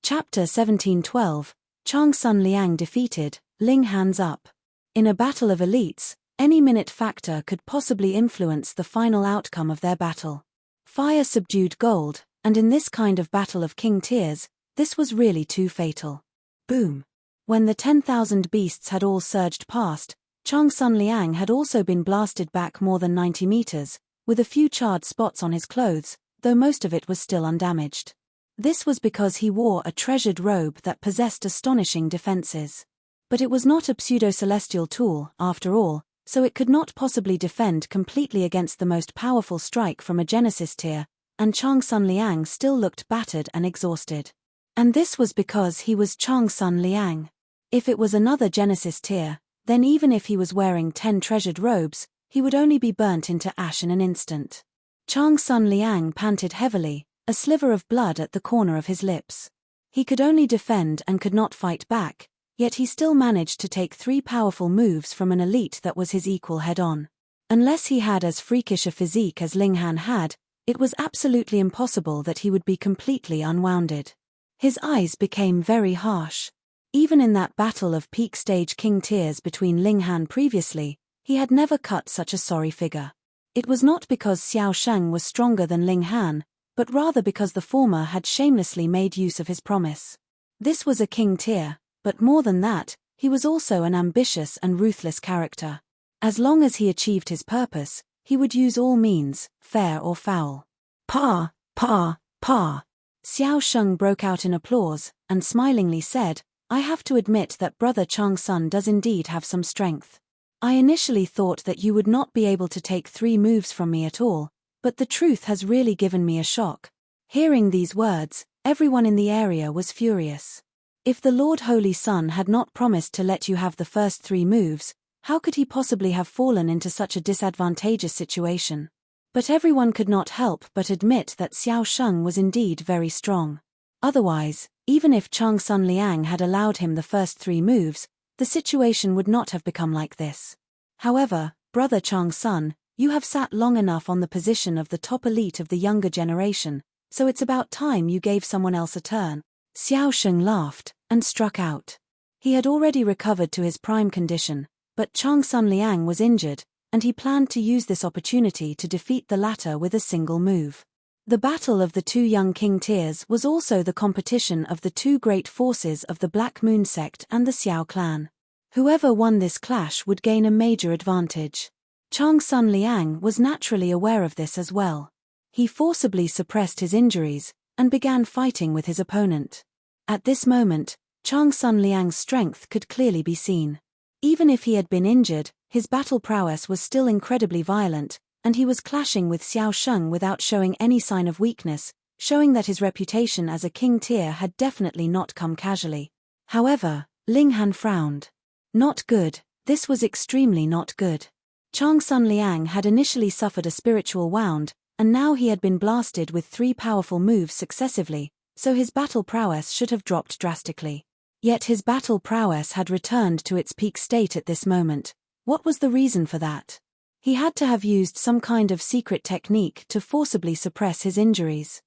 Chapter 1712, Chang Sun Liang defeated, Ling Hands up. In a battle of elites, any minute factor could possibly influence the final outcome of their battle. Fire subdued gold, and in this kind of battle of king tiers, this was really too fatal. Boom! When the 10,000 beasts had all surged past, Chang Sun Liang had also been blasted back more than 90 meters, with a few charred spots on his clothes, though most of it was still undamaged. This was because he wore a treasured robe that possessed astonishing defenses. But it was not a pseudo-celestial tool, after all, so it could not possibly defend completely against the most powerful strike from a Genesis tier, and Chang Sun Liang still looked battered and exhausted. And this was because he was Chang Sun Liang. If it was another Genesis tier, then even if he was wearing 10 treasured robes, he would only be burnt into ash in an instant. Chang Sun Liang panted heavily, a sliver of blood at the corner of his lips. He could only defend and could not fight back, yet he still managed to take 3 powerful moves from an elite that was his equal head-on. Unless he had as freakish a physique as Ling Han had, it was absolutely impossible that he would be completely unwounded. His eyes became very harsh. Even in that battle of peak stage king tiers between Ling Han previously, he had never cut such a sorry figure. It was not because Xiao Sheng was stronger than Ling Han, but rather because the former had shamelessly made use of his promise. This was a king tier, but more than that, he was also an ambitious and ruthless character. As long as he achieved his purpose, he would use all means, fair or foul. Pa, pa, pa. Xiao Sheng broke out in applause, and smilingly said, I have to admit that Brother Chang Sun does indeed have some strength. I initially thought that you would not be able to take 3 moves from me at all, but the truth has really given me a shock. Hearing these words, everyone in the area was furious. If the Lord Holy Sun had not promised to let you have the first 3 moves, how could he possibly have fallen into such a disadvantageous situation? But everyone could not help but admit that Xiao Sheng was indeed very strong. Otherwise, even if Chang Sun Liang had allowed him the first 3 moves, the situation would not have become like this. However, Brother Chang Sun, you have sat long enough on the position of the top elite of the younger generation, so it's about time you gave someone else a turn. Xiao Sheng laughed, and struck out. He had already recovered to his prime condition, but Chang Sun Liang was injured, and he planned to use this opportunity to defeat the latter with a single move. The battle of the 2 young king tiers was also the competition of the 2 great forces of the Black Moon sect and the Xiao clan. Whoever won this clash would gain a major advantage. Chang Sun Liang was naturally aware of this as well. He forcibly suppressed his injuries, and began fighting with his opponent. At this moment, Chang Sun Liang's strength could clearly be seen. Even if he had been injured, his battle prowess was still incredibly violent, and he was clashing with Xiao Sheng without showing any sign of weakness, showing that his reputation as a king tier had definitely not come casually. However, Ling Han frowned. Not good, this was extremely not good. Chang Sun Liang had initially suffered a spiritual wound, and now he had been blasted with 3 powerful moves successively, so his battle prowess should have dropped drastically. Yet his battle prowess had returned to its peak state at this moment. What was the reason for that? He had to have used some kind of secret technique to forcibly suppress his injuries.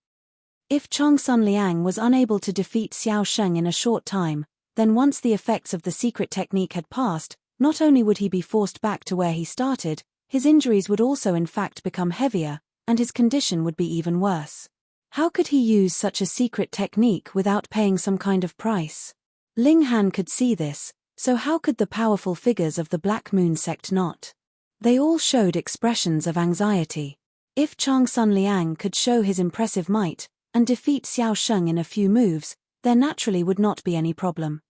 If Chang Sun Liang was unable to defeat Xiao Sheng in a short time, then once the effects of the secret technique had passed, not only would he be forced back to where he started, his injuries would also in fact become heavier, and his condition would be even worse. How could he use such a secret technique without paying some kind of price? Ling Han could see this, so how could the powerful figures of the Black Moon sect not? They all showed expressions of anxiety. If Chang Sun Liang could show his impressive might, and defeat Xiao Sheng in a few moves, there naturally would not be any problem.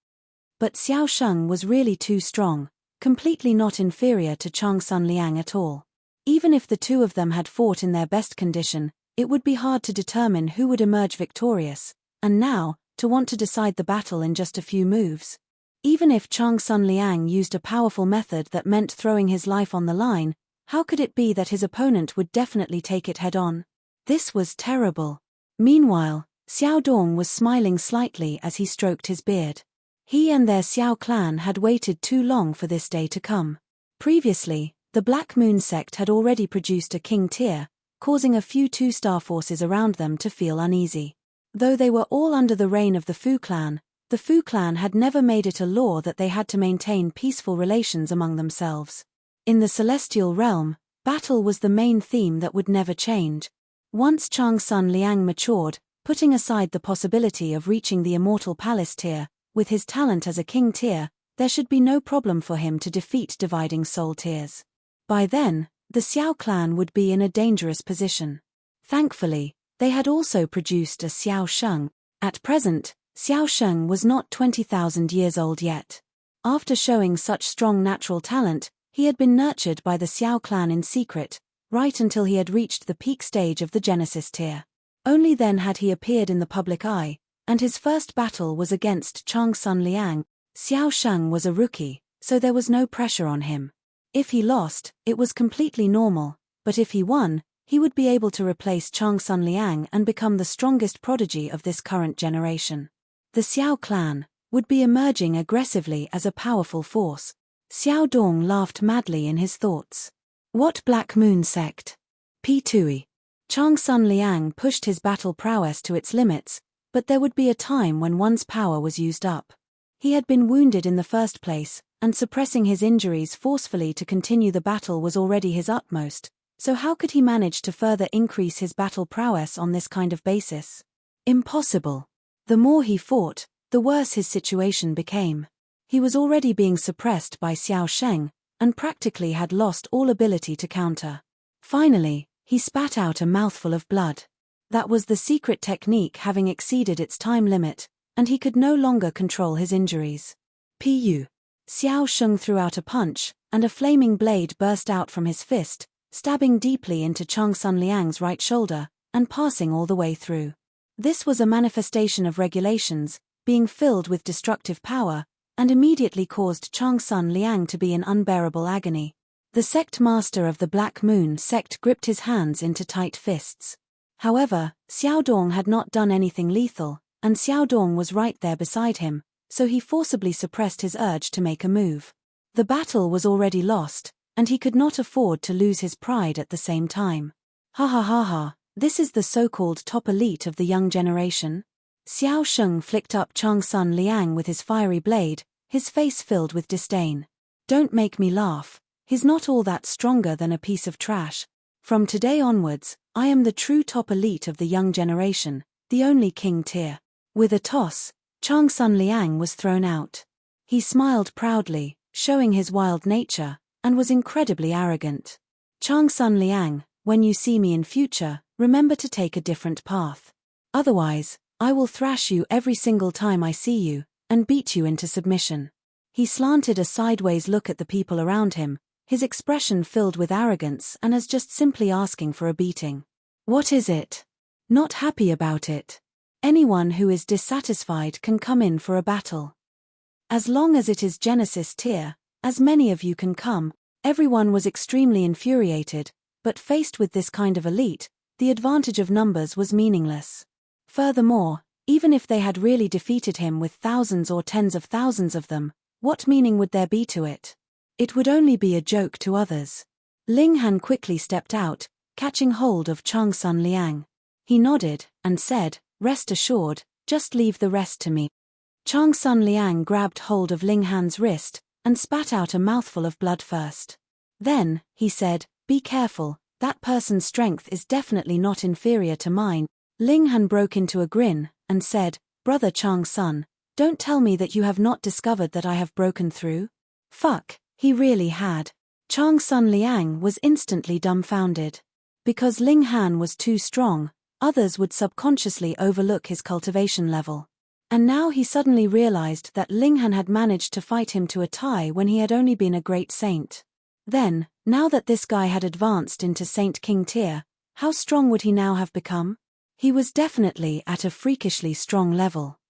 But Xiao Sheng was really too strong, completely not inferior to Chang Sun Liang at all. Even if the 2 of them had fought in their best condition, it would be hard to determine who would emerge victorious, and now, to want to decide the battle in just a few moves. Even if Chang Sun Liang used a powerful method that meant throwing his life on the line, how could it be that his opponent would definitely take it head-on? This was terrible. Meanwhile, Xiao Dong was smiling slightly as he stroked his beard. He and their Xiao clan had waited too long for this day to come. Previously, the Black Moon sect had already produced a king tier, causing a few 2-star forces around them to feel uneasy. Though they were all under the reign of the Fu clan, the Fu clan had never made it a law that they had to maintain peaceful relations among themselves. In the celestial realm, battle was the main theme that would never change. Once Chang Sun Liang matured, putting aside the possibility of reaching the immortal palace tier, with his talent as a king tier, there should be no problem for him to defeat dividing soul tiers. By then, the Xiao clan would be in a dangerous position. Thankfully, they had also produced a Xiao Sheng. At present, Xiao Sheng was not 20,000 years old yet. After showing such strong natural talent, he had been nurtured by the Xiao clan in secret, right until he had reached the peak stage of the Genesis tier. Only then had he appeared in the public eye, and his first battle was against Chang Sun Liang. Xiao Sheng was a rookie, so there was no pressure on him. If he lost, it was completely normal, but if he won, he would be able to replace Chang Sun Liang and become the strongest prodigy of this current generation. The Xiao clan would be emerging aggressively as a powerful force. Xiao Dong laughed madly in his thoughts. What Black Moon sect? P2E. Chang Sun Liang pushed his battle prowess to its limits, but there would be a time when one's power was used up. He had been wounded in the first place, and suppressing his injuries forcefully to continue the battle was already his utmost, So how could he manage to further increase his battle prowess on this kind of basis? Impossible. The more he fought, the worse his situation became. He was already being suppressed by Xiao Sheng, and practically had lost all ability to counter. Finally, he spat out a mouthful of blood. That was the secret technique having exceeded its time limit, and he could no longer control his injuries. Pu. Xiao Sheng threw out a punch, and a flaming blade burst out from his fist, stabbing deeply into Chang Sun Liang's right shoulder, and passing all the way through. This was a manifestation of regulations, being filled with destructive power, and immediately caused Chang Sun Liang to be in unbearable agony. The sect master of the Black Moon sect gripped his hands into tight fists. However, Xiao Dong had not done anything lethal, and Xiao Dong was right there beside him, so he forcibly suppressed his urge to make a move. The battle was already lost, and he could not afford to lose his pride at the same time. Ha ha ha ha, this is the so-called top elite of the young generation? Xiao Sheng flicked up Chang Sun Liang with his fiery blade, his face filled with disdain. Don't make me laugh, he's not all that stronger than a piece of trash. From today onwards, I am the true top elite of the young generation, the only king tier. With a toss, Chang Sun Liang was thrown out. He smiled proudly, showing his wild nature, and was incredibly arrogant. Chang Sun Liang, when you see me in future, remember to take a different path. Otherwise, I will thrash you every single time I see you, and beat you into submission. He slanted a sideways look at the people around him, his expression filled with arrogance and as just simply asking for a beating. What is it? Not happy about it? Anyone who is dissatisfied can come in for a battle. As long as it is Genesis tier, as many of you can come. Everyone was extremely infuriated, but faced with this kind of elite, the advantage of numbers was meaningless. Furthermore, even if they had really defeated him with thousands or tens of thousands of them, what meaning would there be to it? It would only be a joke to others. Ling Han quickly stepped out, catching hold of Chang Sun Liang. He nodded, and said, "Rest assured, just leave the rest to me." Chang Sun Liang grabbed hold of Ling Han's wrist, and spat out a mouthful of blood first. Then, he said, "Be careful, that person's strength is definitely not inferior to mine." Ling Han broke into a grin, and said, "Brother Chang Sun, don't tell me that you have not discovered that I have broken through." Fuck, he really had. Chang Sun Liang was instantly dumbfounded. Because Ling Han was too strong, others would subconsciously overlook his cultivation level. And now he suddenly realized that Ling Han had managed to fight him to a tie when he had only been a great saint. Then, now that this guy had advanced into Saint King tier, how strong would he now have become? He was definitely at a freakishly strong level.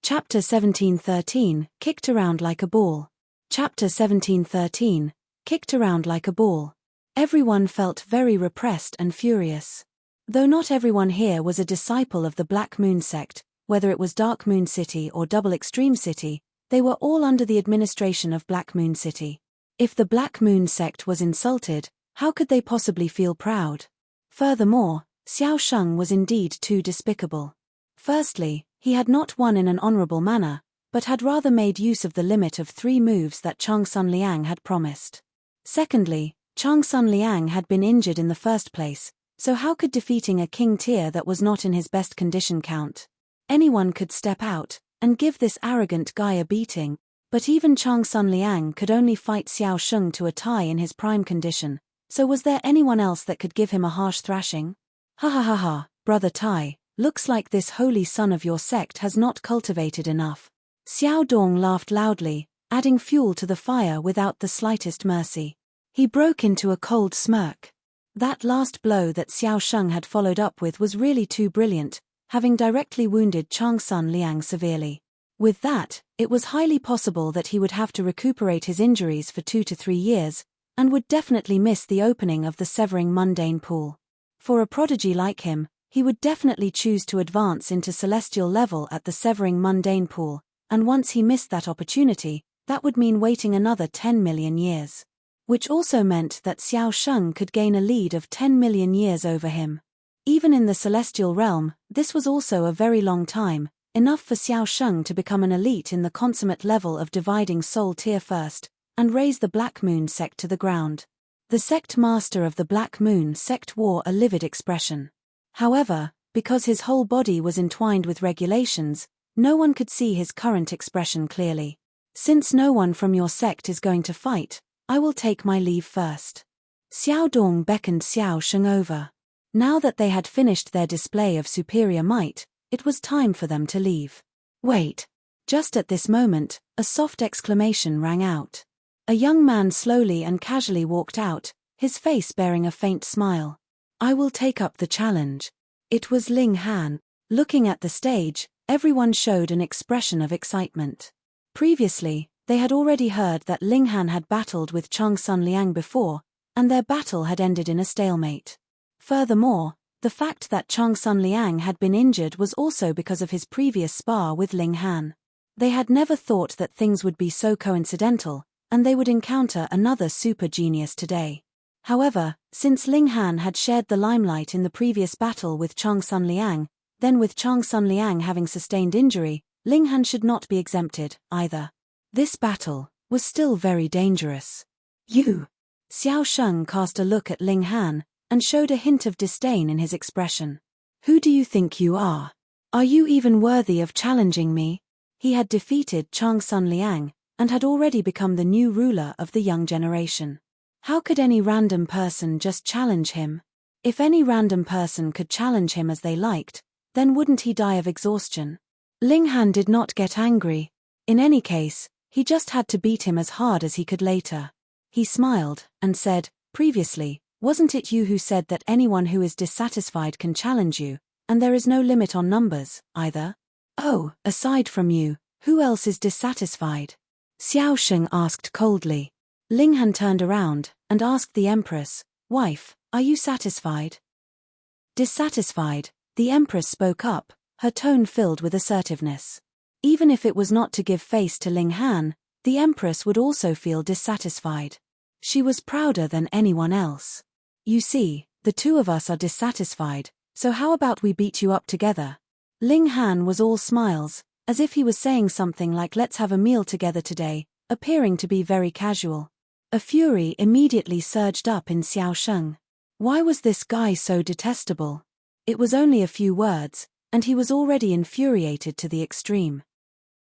Chapter 1713, Kicked Around Like a Ball. Chapter 1713, Kicked Around Like a Ball. Everyone felt very repressed and furious. Though not everyone here was a disciple of the Black Moon sect, whether it was Dark Moon City or Double Extreme City, they were all under the administration of Black Moon City. If the Black Moon sect was insulted, how could they possibly feel proud? Furthermore, Xiao Sheng was indeed too despicable. Firstly, he had not won in an honorable manner, but had rather made use of the limit of 3 moves that Chang Sun Liang had promised. Secondly, Chang Sun Liang had been injured in the first place, so how could defeating a king tier that was not in his best condition count? Anyone could step out and give this arrogant guy a beating, but even Chang Sun Liang could only fight Xiao Sheng to a tie in his prime condition, so was there anyone else that could give him a harsh thrashing? Ha ha ha ha, brother Tai, looks like this holy son of your sect has not cultivated enough. Xiao Dong laughed loudly, adding fuel to the fire without the slightest mercy. He broke into a cold smirk. That last blow that Xiao Sheng had followed up with was really too brilliant, having directly wounded Chang Sun Liang severely. With that, it was highly possible that he would have to recuperate his injuries for 2 to 3 years, and would definitely miss the opening of the Severing Mundane Pool. For a prodigy like him, he would definitely choose to advance into celestial level at the Severing Mundane Pool, and once he missed that opportunity, that would mean waiting another 10 million years. Which also meant that Xiao Sheng could gain a lead of 10 million years over him. Even in the celestial realm, this was also a very long time, enough for Xiao Sheng to become an elite in the consummate level of dividing soul tier first, and raise the Black Moon sect to the ground. The sect master of the Black Moon sect wore a livid expression. However, because his whole body was entwined with regulations, no one could see his current expression clearly. Since no one from your sect is going to fight, I will take my leave first. Xiao Dong beckoned Xiao Sheng over. Now that they had finished their display of superior might, it was time for them to leave. Wait. Just at this moment, a soft exclamation rang out. A young man slowly and casually walked out, his face bearing a faint smile. I will take up the challenge. It was Ling Han. Looking at the stage, everyone showed an expression of excitement. Previously, they had already heard that Ling Han had battled with Chang Sun Liang before, and their battle had ended in a stalemate. Furthermore, the fact that Chang Sun Liang had been injured was also because of his previous spar with Ling Han. They had never thought that things would be so coincidental, and they would encounter another super genius today. However, since Ling Han had shared the limelight in the previous battle with Chang Sun Liang, then with Chang Sun Liang having sustained injury, Ling Han should not be exempted, either. This battle was still very dangerous. You! Xiao Sheng cast a look at Ling Han, and showed a hint of disdain in his expression. Who do you think you are? Are you even worthy of challenging me? He had defeated Chang Sun Liang, and had already become the new ruler of the young generation. How could any random person just challenge him? If any random person could challenge him as they liked, then wouldn't he die of exhaustion? Ling Han did not get angry. In any case, he just had to beat him as hard as he could later. He smiled, and said, previously, wasn't it you who said that anyone who is dissatisfied can challenge you, and there is no limit on numbers, either? Oh, aside from you, who else is dissatisfied? Xiao Sheng asked coldly. Ling Han turned around, and asked the Empress, Wife, are you satisfied? Dissatisfied, the Empress spoke up, her tone filled with assertiveness. Even if it was not to give face to Ling Han, the Empress would also feel dissatisfied. She was prouder than anyone else. You see, the two of us are dissatisfied, so how about we beat you up together? Ling Han was all smiles, as if he was saying something like let's have a meal together today, appearing to be very casual. A fury immediately surged up in Xiao Sheng. Why was this guy so detestable? It was only a few words, and he was already infuriated to the extreme.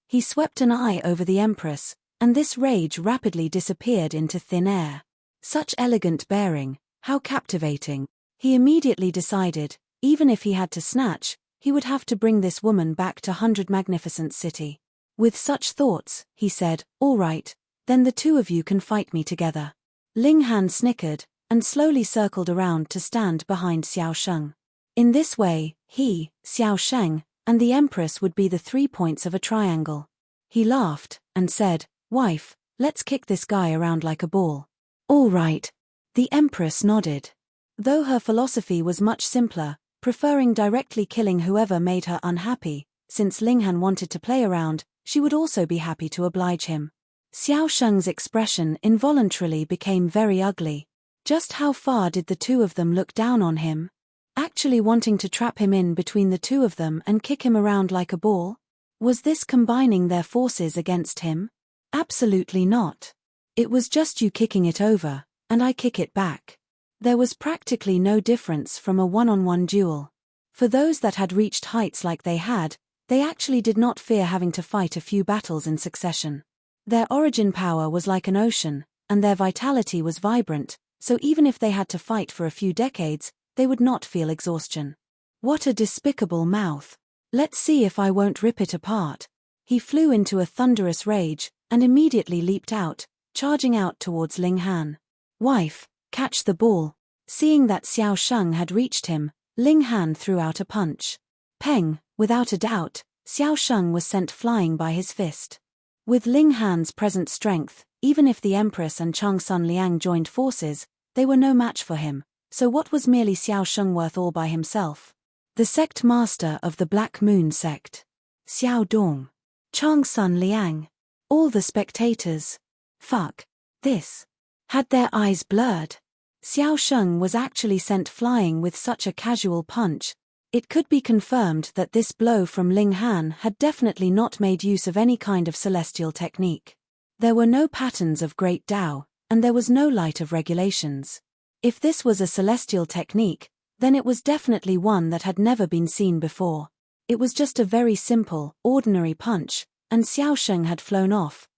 He swept an eye over the Empress, and this rage rapidly disappeared into thin air. Such elegant bearing, how captivating. He immediately decided, even if he had to snatch, he would have to bring this woman back to 100 Magnificent City. With such thoughts, he said, all right, then the two of you can fight me together. Ling Han snickered, and slowly circled around to stand behind Xiao Sheng. In this way, he, Xiao Sheng, and the Empress would be the 3 points of a triangle. He laughed, and said, Wife, let's kick this guy around like a ball. All right. The Empress nodded. Though her philosophy was much simpler, preferring directly killing whoever made her unhappy, since Ling Han wanted to play around, she would also be happy to oblige him. Xiao Sheng's expression involuntarily became very ugly. Just how far did the two of them look down on him? Actually wanting to trap him in between the two of them and kick him around like a ball? Was this combining their forces against him? Absolutely not. It was just you kicking it over, and I kick it back. There was practically no difference from a one-on-one duel. For those that had reached heights like they had, they actually did not fear having to fight a few battles in succession. Their origin power was like an ocean, and their vitality was vibrant, so even if they had to fight for a few decades, they would not feel exhaustion. What a despicable mouth. Let's see if I won't rip it apart. He flew into a thunderous rage, and immediately leaped out, charging out towards Ling Han. Wife, catch the ball. Seeing that Xiao Sheng had reached him, Ling Han threw out a punch. Peng, without a doubt, Xiao Sheng was sent flying by his fist. With Ling Han's present strength, even if the Empress and Chang Sun Liang joined forces, they were no match for him, so what was merely Xiao Sheng worth all by himself? The sect master of the Black Moon sect. Xiao Dong. Chang Sun Liang. All the spectators. Fuck. This. Had their eyes blurred. Xiao Sheng was actually sent flying with such a casual punch. It could be confirmed that this blow from Ling Han had definitely not made use of any kind of celestial technique. There were no patterns of great Tao, and there was no light of regulations. If this was a celestial technique, then it was definitely one that had never been seen before. It was just a very simple, ordinary punch, and Xiao Sheng had flown off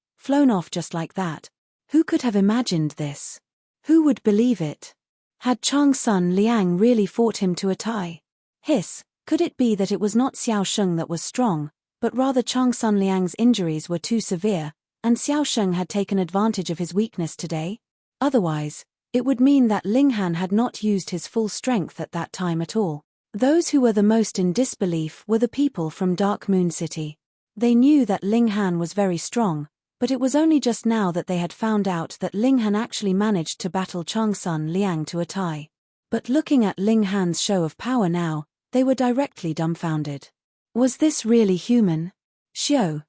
just like that. Who could have imagined this? Who would believe it? Had Chang Sun Liang really fought him to a tie? Hiss, could it be that it was not Xiao Sheng that was strong, but rather Chang Sun Liang's injuries were too severe, and Xiao Sheng had taken advantage of his weakness today? Otherwise, it would mean that Ling Han had not used his full strength at that time at all. Those who were the most in disbelief were the people from Dark Moon City. They knew that Ling Han was very strong, but it was only just now that they had found out that Ling Han actually managed to battle Chang Sun Liang to a tie. But looking at Ling Han's show of power now, they were directly dumbfounded. Was this really human? Xiao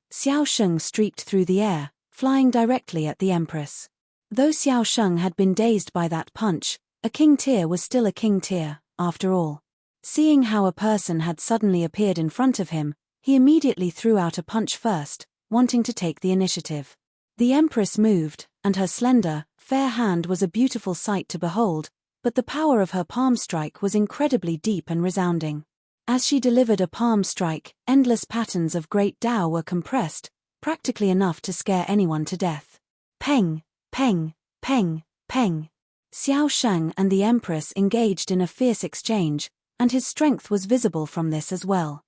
Sheng streaked through the air, flying directly at the Empress. Though Xiao Sheng had been dazed by that punch, a king tier was still a king tier, after all. Seeing how a person had suddenly appeared in front of him, he immediately threw out a punch first, wanting to take the initiative. The Empress moved, and her slender, fair hand was a beautiful sight to behold, but the power of her palm strike was incredibly deep and resounding. As she delivered a palm strike, endless patterns of great Tao were compressed, practically enough to scare anyone to death. Peng, peng, peng, peng. Xiao Sheng and the Empress engaged in a fierce exchange, and his strength was visible from this as well.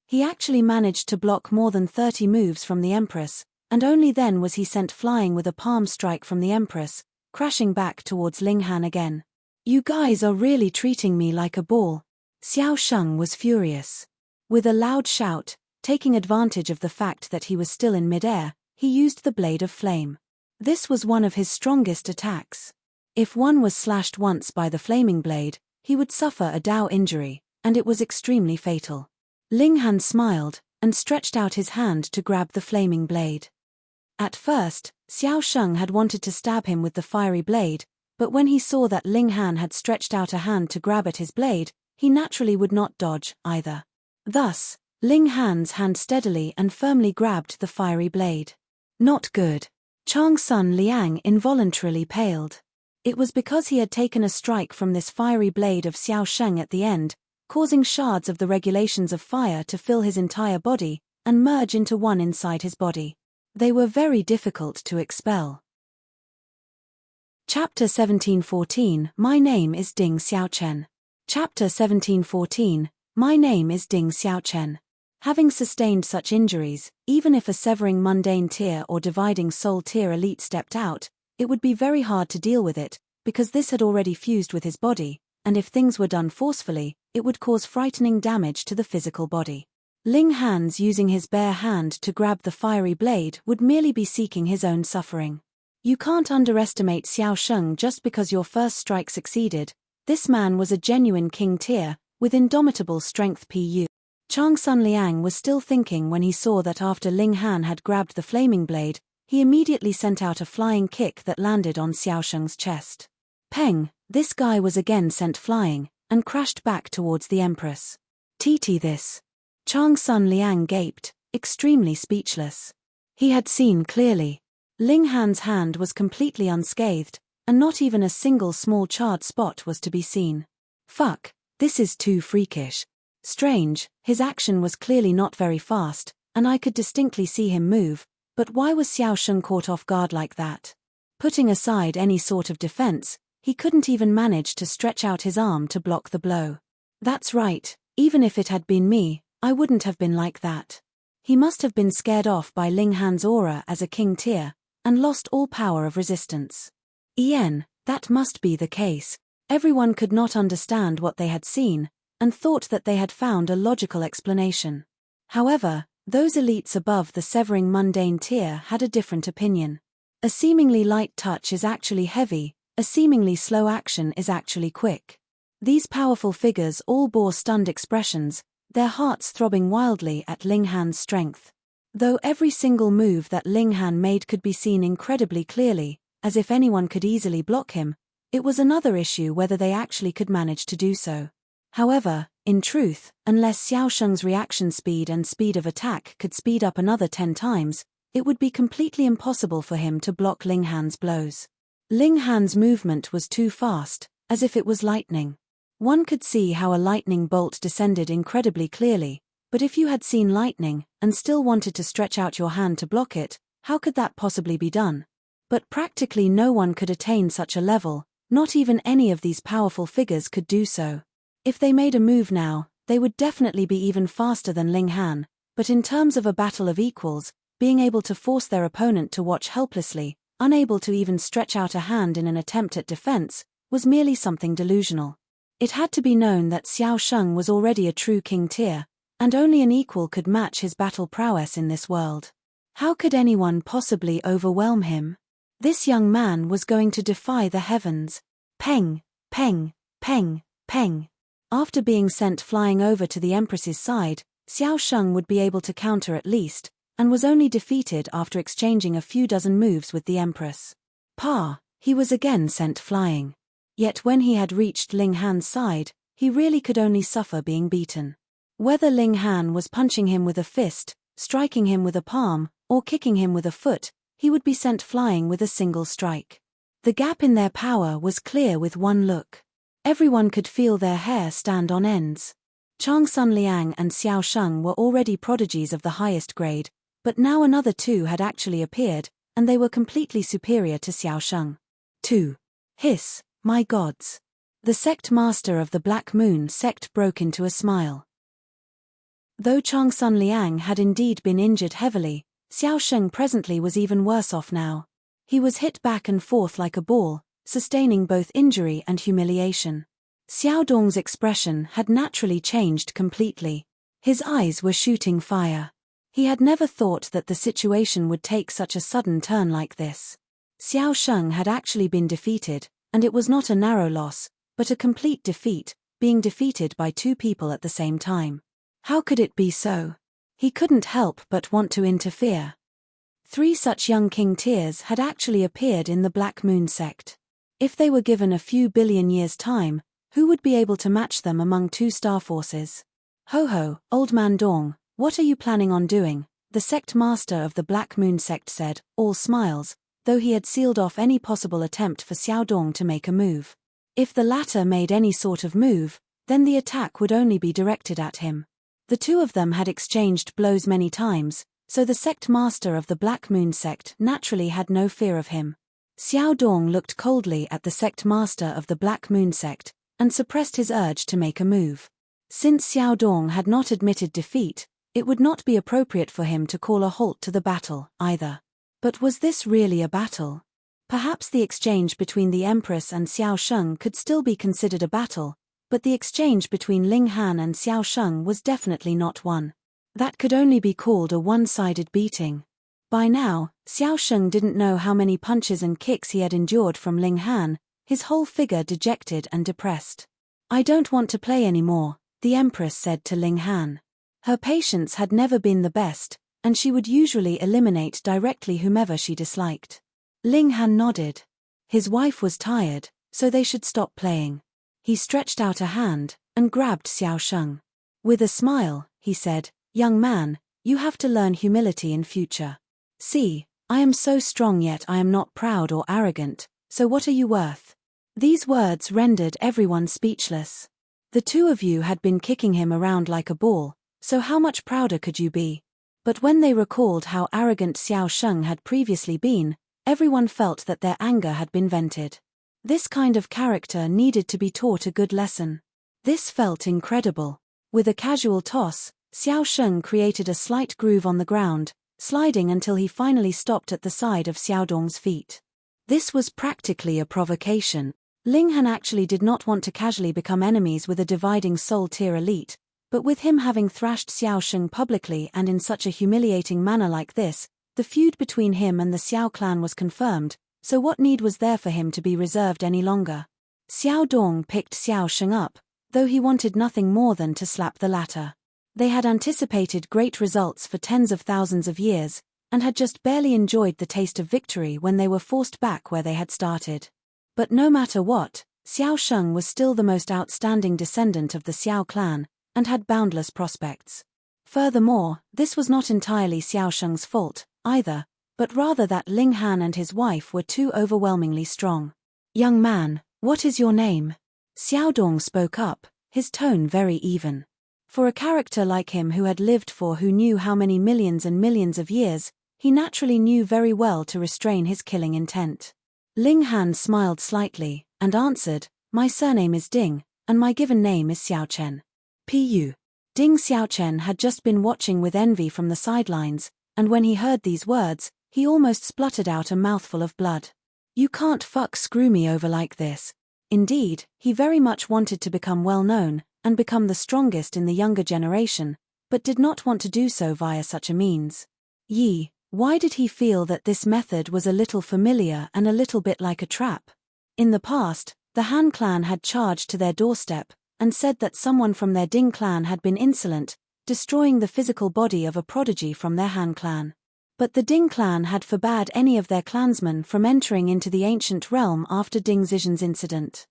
He actually managed to block more than 30 moves from the Empress, and only then was he sent flying with a palm strike from the Empress, crashing back towards Ling Han again. You guys are really treating me like a ball. Xiao Sheng was furious. With a loud shout, taking advantage of the fact that he was still in midair, he used the blade of flame. This was one of his strongest attacks. If one was slashed once by the flaming blade, he would suffer a Dao injury, and it was extremely fatal. Ling Han smiled, and stretched out his hand to grab the flaming blade. At first, Xiao Sheng had wanted to stab him with the fiery blade, but when he saw that Ling Han had stretched out a hand to grab at his blade, he naturally would not dodge, either. Thus, Ling Han's hand steadily and firmly grabbed the fiery blade. Not good. Chang Sun Liang involuntarily paled. It was because he had taken a strike from this fiery blade of Xiao Sheng at the end, causing shards of the regulations of fire to fill his entire body, and merge into one inside his body. They were very difficult to expel. Chapter 1714 My name is Ding Xiaochen. Chapter 1714 My name is Ding Xiaochen. Having sustained such injuries, even if a severing mundane tier or dividing soul tier elite stepped out, it would be very hard to deal with it, because this had already fused with his body, and if things were done forcefully, it would cause frightening damage to the physical body. Ling Han's using his bare hand to grab the fiery blade would merely be seeking his own suffering. You can't underestimate Xiao Sheng just because your first strike succeeded. This man was a genuine king tier, with indomitable strength pu. Chang Sun Liang was still thinking when he saw that after Ling Han had grabbed the flaming blade, he immediately sent out a flying kick that landed on Xiao Sheng's chest. Peng, this guy was again sent flying, and crashed back towards the Empress. TT this. Chang Sun Liang gaped, extremely speechless. He had seen clearly. Ling Han's hand was completely unscathed, and not even a single small charred spot was to be seen. Fuck, this is too freakish. Strange, his action was clearly not very fast, and I could distinctly see him move, but why was Xiao Sheng caught off guard like that? Putting aside any sort of defense, he couldn't even manage to stretch out his arm to block the blow. That's right, even if it had been me, I wouldn't have been like that. He must have been scared off by Ling Han's aura as a king tier, and lost all power of resistance. That must be the case. Everyone could not understand what they had seen, and thought that they had found a logical explanation. However, those elites above the severing mundane tier had a different opinion. A seemingly light touch is actually heavy, a seemingly slow action is actually quick. These powerful figures all bore stunned expressions, their hearts throbbing wildly at Ling Han's strength. Though every single move that Ling Han made could be seen incredibly clearly, as if anyone could easily block him, it was another issue whether they actually could manage to do so. However, in truth, unless Xiao Sheng's reaction speed and speed of attack could speed up another 10 times, it would be completely impossible for him to block Ling Han's blows. Ling Han's movement was too fast, as if it was lightning. One could see how a lightning bolt descended incredibly clearly, but if you had seen lightning, and still wanted to stretch out your hand to block it, how could that possibly be done? But practically no one could attain such a level, not even any of these powerful figures could do so. If they made a move now, they would definitely be even faster than Ling Han, but in terms of a battle of equals, being able to force their opponent to watch helplessly, unable to even stretch out a hand in an attempt at defense, was merely something delusional. It had to be known that Xiao Sheng was already a true king tier, and only an equal could match his battle prowess in this world. How could anyone possibly overwhelm him? This young man was going to defy the heavens. Peng, peng, peng, peng. After being sent flying over to the Empress's side, Xiao Sheng would be able to counter at least, and was only defeated after exchanging a few dozen moves with the Empress. He was again sent flying. Yet when he had reached Ling Han's side, he really could only suffer being beaten. Whether Ling Han was punching him with a fist, striking him with a palm, or kicking him with a foot, he would be sent flying with a single strike. The gap in their power was clear with one look. Everyone could feel their hair stand on ends. Chang Sun Liang and Xiao Sheng were already prodigies of the highest grade, but now another two had actually appeared, and they were completely superior to Xiao Sheng. 2. Hiss, my gods. The sect master of the Black Moon sect broke into a smile. Though Chang Sun Liang had indeed been injured heavily, Xiao Sheng presently was even worse off now. He was hit back and forth like a ball, sustaining both injury and humiliation. Xiao Dong's expression had naturally changed completely. His eyes were shooting fire. He had never thought that the situation would take such a sudden turn like this. Xiao Sheng had actually been defeated, and it was not a narrow loss, but a complete defeat, being defeated by two people at the same time. How could it be so? He couldn't help but want to interfere. 3 such young king tiers had actually appeared in the Black Moon sect. If they were given a few billion years' time, who would be able to match them among 2 star forces? Ho, old man Dong, what are you planning on doing? The sect master of the Black Moon sect said, all smiles, though he had sealed off any possible attempt for Xiao Dong to make a move. If the latter made any sort of move, then the attack would only be directed at him. The two of them had exchanged blows many times, so the sect master of the Black Moon sect naturally had no fear of him. Xiao Dong looked coldly at the sect master of the Black Moon sect, and suppressed his urge to make a move. Since Xiao Dong had not admitted defeat, it would not be appropriate for him to call a halt to the battle, either. But was this really a battle? Perhaps the exchange between the Empress and Xiao Sheng could still be considered a battle, but the exchange between Ling Han and Xiao Sheng was definitely not one. That could only be called a one-sided beating. By now, Xiao Sheng didn't know how many punches and kicks he had endured from Ling Han, his whole figure dejected and depressed. I don't want to play anymore, the Empress said to Ling Han. Her patience had never been the best, and she would usually eliminate directly whomever she disliked. Ling Han nodded. His wife was tired, so they should stop playing. He stretched out a hand, and grabbed Xiao Sheng. With a smile, he said, young man, you have to learn humility in future. See, I am so strong yet I am not proud or arrogant, so what are you worth? These words rendered everyone speechless. The two of you had been kicking him around like a ball, so how much prouder could you be? But when they recalled how arrogant Xiao Sheng had previously been, everyone felt that their anger had been vented. This kind of character needed to be taught a good lesson. This felt incredible. With a casual toss, Xiao Sheng created a slight groove on the ground, sliding until he finally stopped at the side of Xiao Dong's feet. This was practically a provocation. Ling Han actually did not want to casually become enemies with a dividing soul tier elite, but with him having thrashed Xiao Sheng publicly and in such a humiliating manner like this, the feud between him and the Xiao clan was confirmed, so what need was there for him to be reserved any longer? Xiao Dong picked Xiao Sheng up, though he wanted nothing more than to slap the latter. They had anticipated great results for tens of thousands of years, and had just barely enjoyed the taste of victory when they were forced back where they had started. But no matter what, Xiao Sheng was still the most outstanding descendant of the Xiao clan, and had boundless prospects. Furthermore, this was not entirely Xiao Sheng's fault, either, but rather that Ling Han and his wife were too overwhelmingly strong. "Young man, what is your name?" Xiaodong spoke up, his tone very even. For a character like him who had lived for who knew how many millions and millions of years, he naturally knew very well to restrain his killing intent. Ling Han smiled slightly, and answered, "My surname is Ding, and my given name is Xiaochen." Pu. Ding Xiaochen had just been watching with envy from the sidelines, and when he heard these words, he almost spluttered out a mouthful of blood. "You can't screw me over like this." Indeed, he very much wanted to become well known, and become the strongest in the younger generation, but did not want to do so via such a means. Why did he feel that this method was a little familiar and a little bit like a trap? In the past, the Han clan had charged to their doorstep, and said that someone from their Ding clan had been insolent, destroying the physical body of a prodigy from their Han clan. But the Ding clan had forbade any of their clansmen from entering into the ancient realm after Ding Zizhen's incident.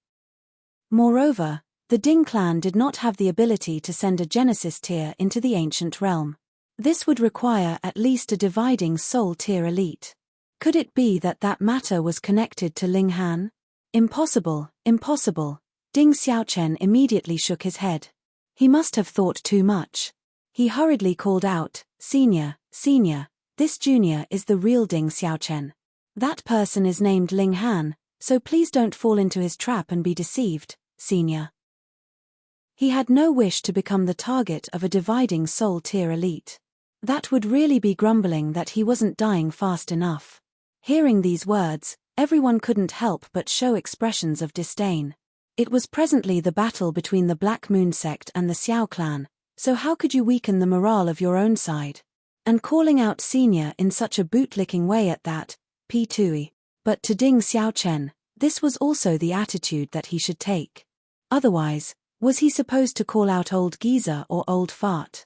Moreover, the Ding clan did not have the ability to send a Genesis tier into the ancient realm. This would require at least a dividing soul tier elite. Could it be that that matter was connected to Ling Han? Impossible, impossible. Ding Xiaochen immediately shook his head. He must have thought too much. He hurriedly called out, "Senior, senior, this junior is the real Ding Xiaochen. That person is named Ling Han, so please don't fall into his trap and be deceived, senior." He had no wish to become the target of a dividing soul tier elite. That would really be grumbling that he wasn't dying fast enough. Hearing these words, everyone couldn't help but show expressions of disdain. It was presently the battle between the Black Moon sect and the Xiao clan, so how could you weaken the morale of your own side? And calling out senior in such a bootlicking way at that, P2E. But to Ding Xiaochen, this was also the attitude that he should take. Otherwise, was he supposed to call out old geezer or old fart?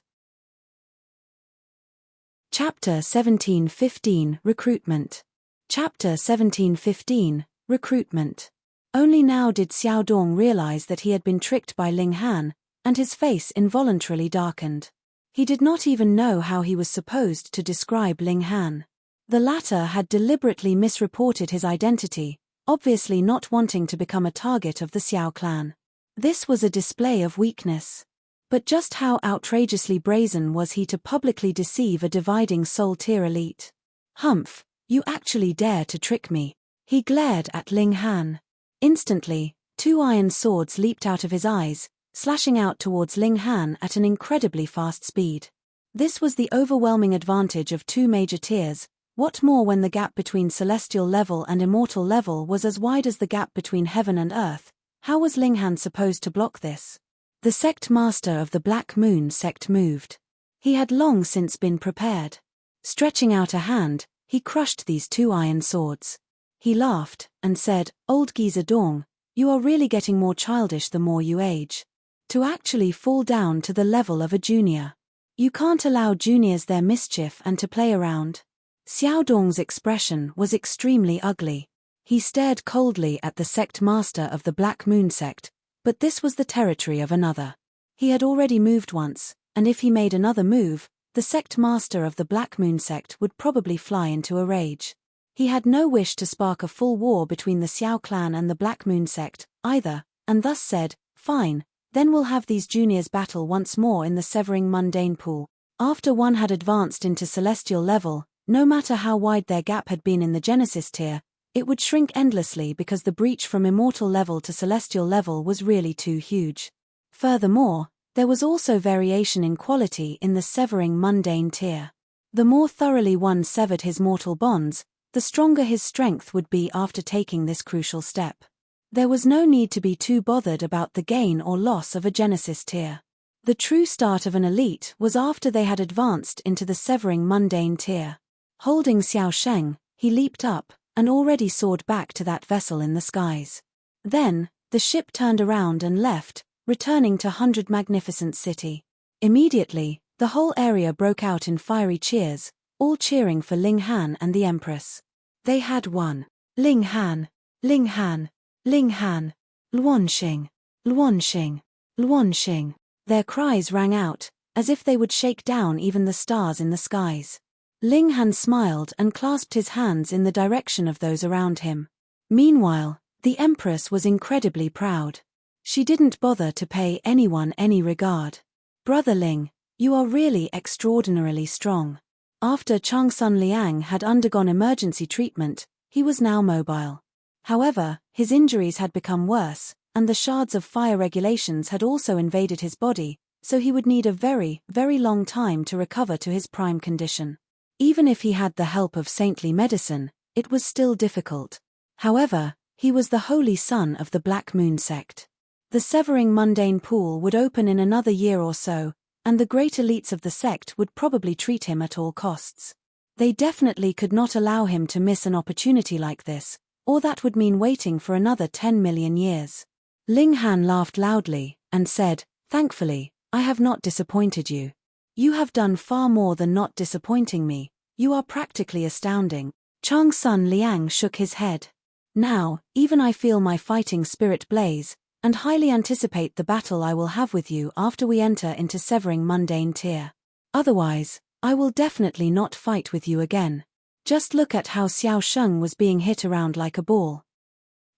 Chapter 17:15 Recruitment. Chapter 17:15 Recruitment. Only now did Xiaodong realize that he had been tricked by Ling Han, and his face involuntarily darkened. He did not even know how he was supposed to describe Ling Han. The latter had deliberately misreported his identity, obviously not wanting to become a target of the Xiao clan. This was a display of weakness. But just how outrageously brazen was he to publicly deceive a dividing soul tier elite? "Humph, you actually dare to trick me." He glared at Ling Han. Instantly, two iron swords leaped out of his eyes, slashing out towards Ling Han at an incredibly fast speed. This was the overwhelming advantage of two major tiers. What more when the gap between celestial level and immortal level was as wide as the gap between heaven and earth? How was Ling Han supposed to block this? The sect master of the Black Moon sect moved. He had long since been prepared. Stretching out a hand, he crushed these two iron swords. He laughed, and said, "Old geezer Dong, you are really getting more childish the more you age. To actually fall down to the level of a junior. You can't allow juniors their mischief and to play around." Xiaodong's expression was extremely ugly. He stared coldly at the sect master of the Black Moon sect, but this was the territory of another. He had already moved once, and if he made another move, the sect master of the Black Moon sect would probably fly into a rage. He had no wish to spark a full war between the Xiao clan and the Black Moon sect, either, and thus said, "Fine, then we'll have these juniors battle once more in the severing mundane pool." After one had advanced into celestial level, no matter how wide their gap had been in the Genesis tier, it would shrink endlessly because the breach from immortal level to celestial level was really too huge. Furthermore, there was also variation in quality in the severing mundane tier. The more thoroughly one severed his mortal bonds, the stronger his strength would be after taking this crucial step. There was no need to be too bothered about the gain or loss of a Genesis tier. The true start of an elite was after they had advanced into the severing mundane tier. Holding Xiao Sheng, he leaped up, and already soared back to that vessel in the skies. Then, the ship turned around and left, returning to 100 Magnificent City. Immediately, the whole area broke out in fiery cheers, all cheering for Ling Han and the Empress. They had won. Ling Han, Ling Han, Ling Han, Luanxing, Luanxing, Luanxing. Their cries rang out, as if they would shake down even the stars in the skies. Ling Han smiled and clasped his hands in the direction of those around him. Meanwhile, the Empress was incredibly proud. She didn't bother to pay anyone any regard. Brother Ling, you are really extraordinarily strong. After Changsun Liang had undergone emergency treatment, he was now mobile. However, his injuries had become worse, and the shards of fire regulations had also invaded his body, so he would need a very, very long time to recover to his prime condition. Even if he had the help of saintly medicine, it was still difficult. However, he was the holy son of the Black Moon sect. The Severing Mundane Pool would open in another year or so, and the great elites of the sect would probably treat him at all costs. They definitely could not allow him to miss an opportunity like this, or that would mean waiting for another 10 million years. Ling Han laughed loudly, and said, "Thankfully, I have not disappointed you. You have done far more than not disappointing me, you are practically astounding." Changsun Liang shook his head. "Now, even I feel my fighting spirit blaze, and highly anticipate the battle I will have with you after we enter into Severing Mundane Tier. Otherwise, I will definitely not fight with you again. Just look at how Xiao Sheng was being hit around like a ball."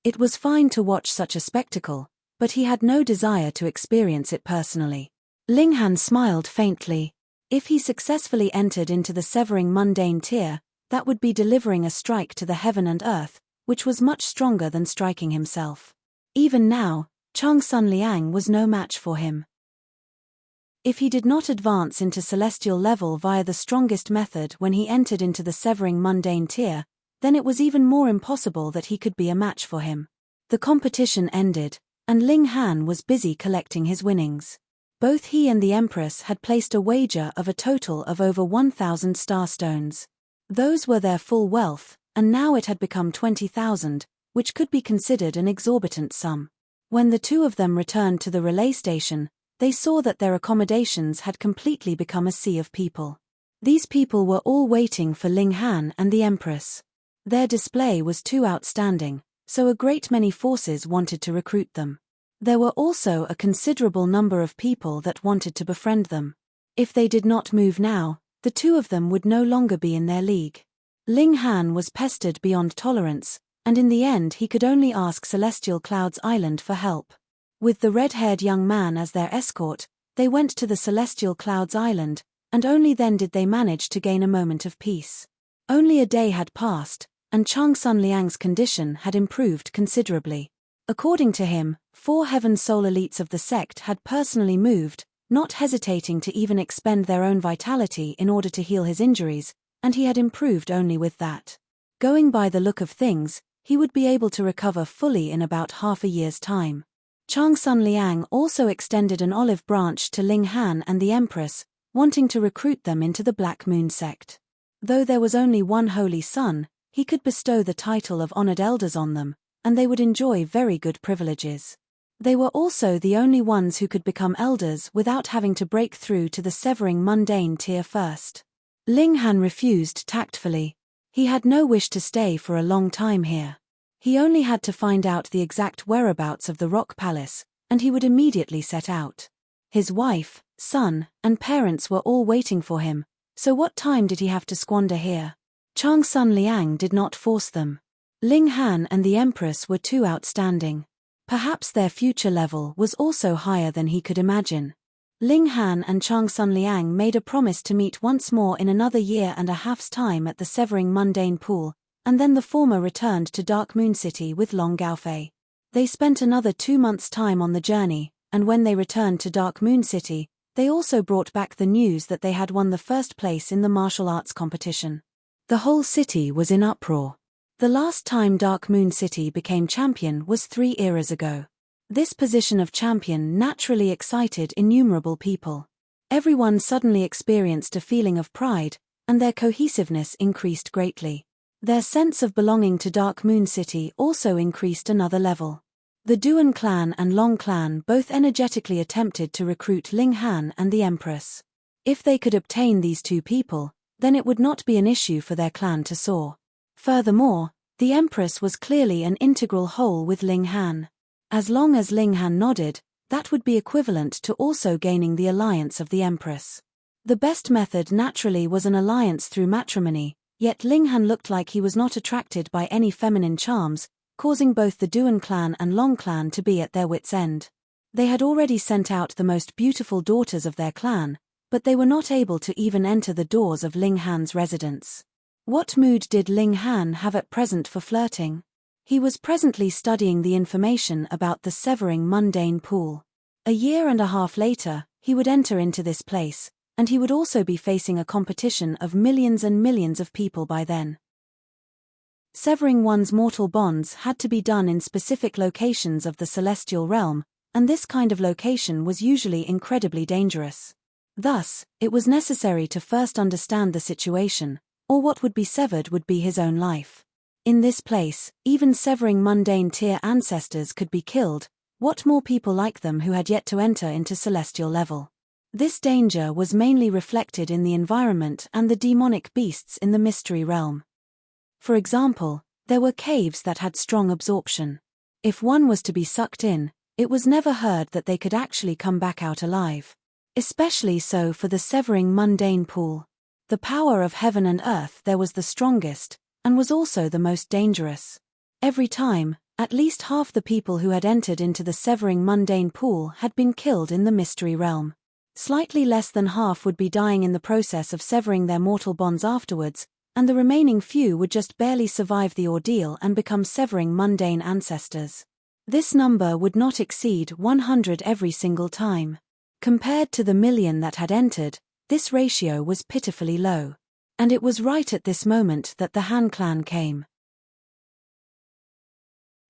It was fine to watch such a spectacle, but he had no desire to experience it personally. Ling Han smiled faintly. If he successfully entered into the Severing Mundane Tier, that would be delivering a strike to the heaven and earth, which was much stronger than striking himself. Even now, Changsun Liang was no match for him. If he did not advance into celestial level via the strongest method when he entered into the Severing Mundane Tier, then it was even more impossible that he could be a match for him. The competition ended, and Ling Han was busy collecting his winnings. Both he and the Empress had placed a wager of a total of over 1,000 starstones. Those were their full wealth, and now it had become 20,000, which could be considered an exorbitant sum. When the two of them returned to the relay station, they saw that their accommodations had completely become a sea of people. These people were all waiting for Ling Han and the Empress. Their display was too outstanding, so a great many forces wanted to recruit them. There were also a considerable number of people that wanted to befriend them. If they did not move now, the two of them would no longer be in their league. Ling Han was pestered beyond tolerance, and in the end he could only ask Celestial Clouds Island for help. With the red-haired young man as their escort, they went to the Celestial Clouds Island, and only then did they manage to gain a moment of peace. Only a day had passed, and Changsun Liang's condition had improved considerably. According to him, 4 Heaven Soul elites of the sect had personally moved, not hesitating to even expend their own vitality in order to heal his injuries, and he had improved only with that. Going by the look of things, he would be able to recover fully in about half a year's time. Changsun Liang also extended an olive branch to Ling Han and the Empress, wanting to recruit them into the Black Moon sect. Though there was only one holy son, he could bestow the title of honored elders on them, and they would enjoy very good privileges. They were also the only ones who could become elders without having to break through to the Severing Mundane Tier first. Ling Han refused tactfully. He had no wish to stay for a long time here. He only had to find out the exact whereabouts of the Rock Palace, and he would immediately set out. His wife, son, and parents were all waiting for him, so what time did he have to squander here? Changsun Liang did not force them. Ling Han and the Empress were too outstanding. Perhaps their future level was also higher than he could imagine. Ling Han and Changsun Liang made a promise to meet once more in another year and a half's time at the Severing Mundane Pool, and then the former returned to Dark Moon City with Long Gaofei. They spent another 2 months' time on the journey, and when they returned to Dark Moon City, they also brought back the news that they had won the first place in the martial arts competition. The whole city was in uproar. The last time Dark Moon City became champion was 3 eras ago. This position of champion naturally excited innumerable people. Everyone suddenly experienced a feeling of pride, and their cohesiveness increased greatly. Their sense of belonging to Dark Moon City also increased another level. The Duan clan and Long clan both energetically attempted to recruit Ling Han and the Empress. If they could obtain these 2 people, then it would not be an issue for their clan to soar. Furthermore, the Empress was clearly an integral whole with Ling Han. As long as Ling Han nodded, that would be equivalent to also gaining the alliance of the Empress. The best method naturally was an alliance through matrimony, yet Ling Han looked like he was not attracted by any feminine charms, causing both the Duan clan and Long clan to be at their wits' end. They had already sent out the most beautiful daughters of their clan, but they were not able to even enter the doors of Ling Han's residence. What mood did Ling Han have at present for flirting? He was presently studying the information about the severing mundane pool. A year and a half later, he would enter into this place, and he would also be facing a competition of millions and millions of people by then. Severing one's mortal bonds had to be done in specific locations of the celestial realm, and this kind of location was usually incredibly dangerous. Thus, it was necessary to first understand the situation, or what would be severed would be his own life. In this place, even severing mundane tier ancestors could be killed. What more people like them who had yet to enter into celestial level? This danger was mainly reflected in the environment and the demonic beasts in the mystery realm. For example, there were caves that had strong absorption. If one was to be sucked in, it was never heard that they could actually come back out alive. Especially so for the severing mundane pool. The power of heaven and earth there was the strongest, and was also the most dangerous. Every time, at least half the people who had entered into the severing mundane pool had been killed in the mystery realm. Slightly less than half would be dying in the process of severing their mortal bonds afterwards, and the remaining few would just barely survive the ordeal and become severing mundane ancestors. This number would not exceed 100 every single time. Compared to the million that had entered, this ratio was pitifully low. And it was right at this moment that the Han clan came.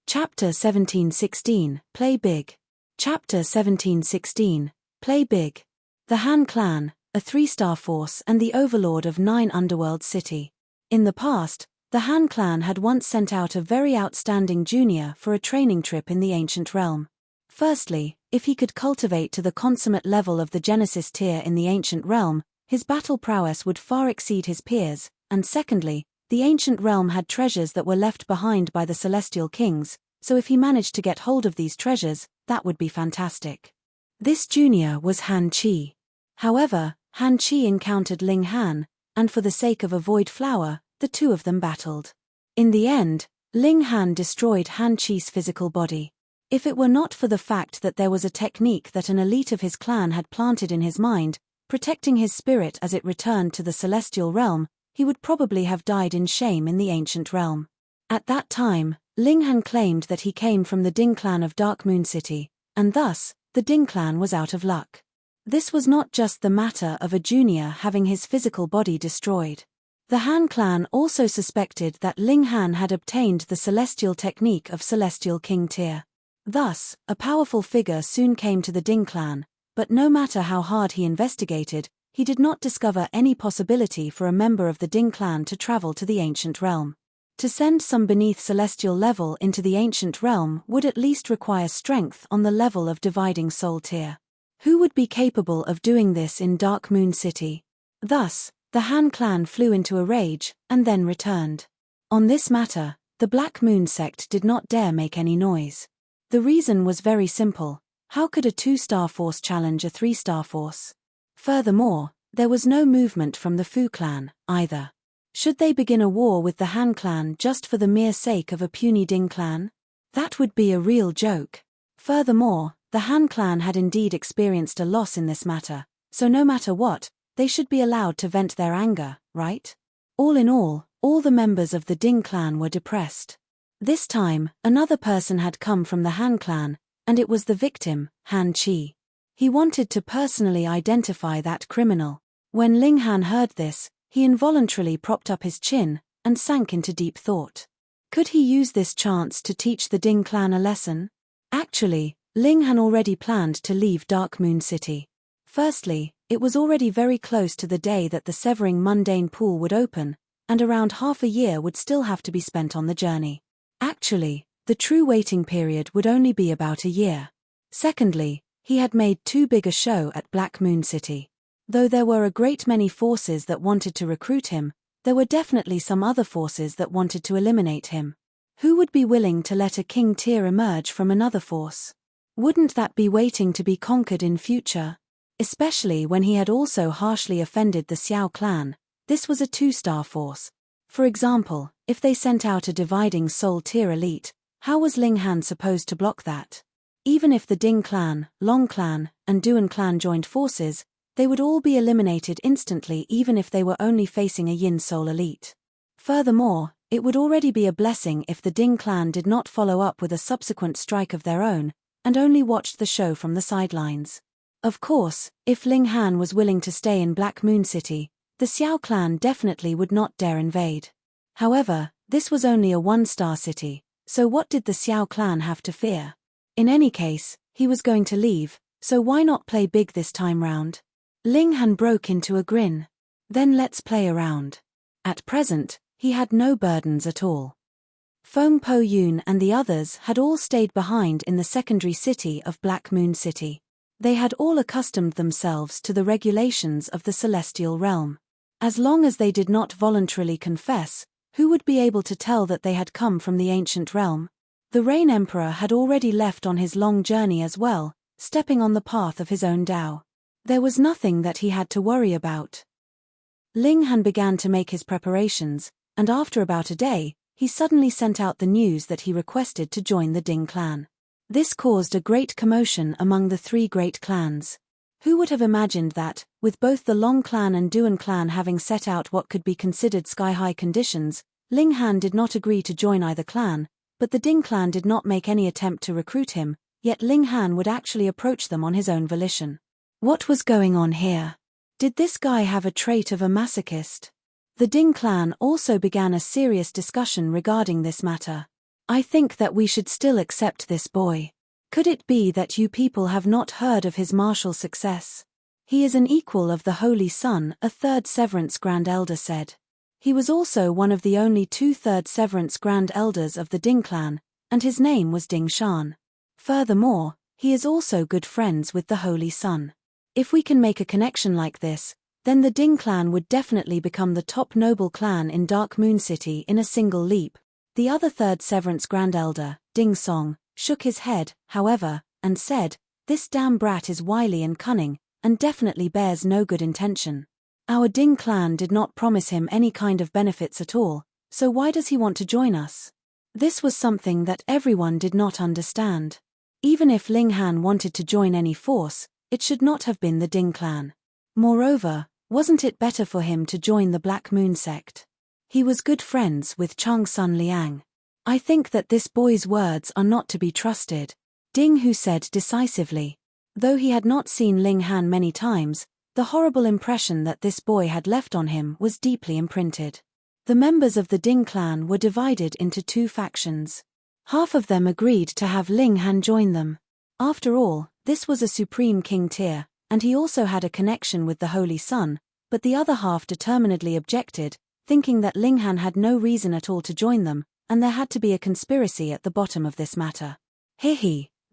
Chapter 1716, Play Big. Chapter 1716, Play Big. The Han clan, a 3-star force and the overlord of 9 underworld city. In the past, the Han clan had once sent out a very outstanding junior for a training trip in the ancient realm. Firstly, if he could cultivate to the consummate level of the Genesis tier in the ancient realm, his battle prowess would far exceed his peers, and secondly, the ancient realm had treasures that were left behind by the celestial kings, so if he managed to get hold of these treasures, that would be fantastic. This junior was Han Chi. However, Han Chi encountered Ling Han, and for the sake of a void flower, the two of them battled. In the end, Ling Han destroyed Han Chi's physical body. If it were not for the fact that there was a technique that an elite of his clan had planted in his mind, protecting his spirit as it returned to the celestial realm, he would probably have died in shame in the ancient realm. At that time, Ling Han claimed that he came from the Ding clan of Dark Moon City, and thus, the Ding clan was out of luck. This was not just the matter of a junior having his physical body destroyed. The Han clan also suspected that Ling Han had obtained the celestial technique of Celestial King tier. Thus, a powerful figure soon came to the Ding clan, but no matter how hard he investigated, he did not discover any possibility for a member of the Ding clan to travel to the ancient realm. To send some beneath celestial level into the ancient realm would at least require strength on the level of dividing soul tier. Who would be capable of doing this in Dark Moon City? Thus, the Han clan flew into a rage, and then returned. On this matter, the Black Moon sect did not dare make any noise. The reason was very simple. How could a 2-star force challenge a 3-star force? Furthermore, there was no movement from the Fu clan, either. Should they begin a war with the Han clan just for the mere sake of a puny Ding clan? That would be a real joke. Furthermore, the Han clan had indeed experienced a loss in this matter, so no matter what, they should be allowed to vent their anger, right? All in all the members of the Ding clan were depressed. This time, another person had come from the Han clan, and it was the victim, Han Chi. He wanted to personally identify that criminal. When Ling Han heard this, he involuntarily propped up his chin, and sank into deep thought. Could he use this chance to teach the Ding clan a lesson? Actually, Ling Han already planned to leave Dark Moon City. Firstly, it was already very close to the day that the severing mundane pool would open, and around half a year would still have to be spent on the journey. Actually, the true waiting period would only be about a year. Secondly, he had made too big a show at Black Moon City. Though there were a great many forces that wanted to recruit him, there were definitely some other forces that wanted to eliminate him. Who would be willing to let a king tier emerge from another force? Wouldn't that be waiting to be conquered in future? Especially when he had also harshly offended the Xiao clan. This was a 2-star force. For example, if they sent out a dividing soul tier elite, how was Ling Han supposed to block that? Even if the Ding clan, Long clan, and Duan clan joined forces, they would all be eliminated instantly even if they were only facing a Yin soul elite. Furthermore, it would already be a blessing if the Ding clan did not follow up with a subsequent strike of their own, and only watched the show from the sidelines. Of course, if Ling Han was willing to stay in Black Moon City, the Xiao clan definitely would not dare invade. However, this was only a 1-star city, so what did the Xiao clan have to fear? In any case, he was going to leave, so why not play big this time round? Ling Han broke into a grin. Then let's play around. At present, he had no burdens at all. Feng Po Yun and the others had all stayed behind in the secondary city of Black Moon City. They had all accustomed themselves to the regulations of the celestial realm. As long as they did not voluntarily confess, who would be able to tell that they had come from the ancient realm? The Rain Emperor had already left on his long journey as well, stepping on the path of his own Tao. There was nothing that he had to worry about. Ling Han began to make his preparations, and after about a day, he suddenly sent out the news that he requested to join the Ding clan. This caused a great commotion among the 3 great clans. Who would have imagined that, with both the Long clan and Duan clan having set out what could be considered sky-high conditions, Ling Han did not agree to join either clan, but the Ding clan did not make any attempt to recruit him, yet Ling Han would actually approach them on his own volition. What was going on here? Did this guy have a trait of a masochist? The Ding clan also began a serious discussion regarding this matter. I think that we should still accept this boy. Could it be that you people have not heard of his martial success? He is an equal of the Holy Sun, a 3rd Severance Grand Elder said. He was also one of the only 2/3 Severance Grand Elders of the Ding clan, and his name was Ding Shan. Furthermore, he is also good friends with the Holy Sun. If we can make a connection like this, then the Ding clan would definitely become the top noble clan in Dark Moon City in a single leap. The other 3rd Severance Grand Elder, Ding Song, shook his head, however, and said, "This damn brat is wily and cunning, and definitely bears no good intention. Our Ding clan did not promise him any kind of benefits at all, so why does he want to join us?" This was something that everyone did not understand. Even if Ling Han wanted to join any force, it should not have been the Ding clan. Moreover, wasn't it better for him to join the Black Moon sect? He was good friends with Chang Sun Liang. I think that this boy's words are not to be trusted, Ding Hu said decisively. Though he had not seen Ling Han many times, the horrible impression that this boy had left on him was deeply imprinted. The members of the Ding clan were divided into 2 factions. Half of them agreed to have Ling Han join them. After all, this was a supreme king tier, and he also had a connection with the Holy Sun, but the other half determinedly objected, thinking that Ling Han had no reason at all to join them, and there had to be a conspiracy at the bottom of this matter.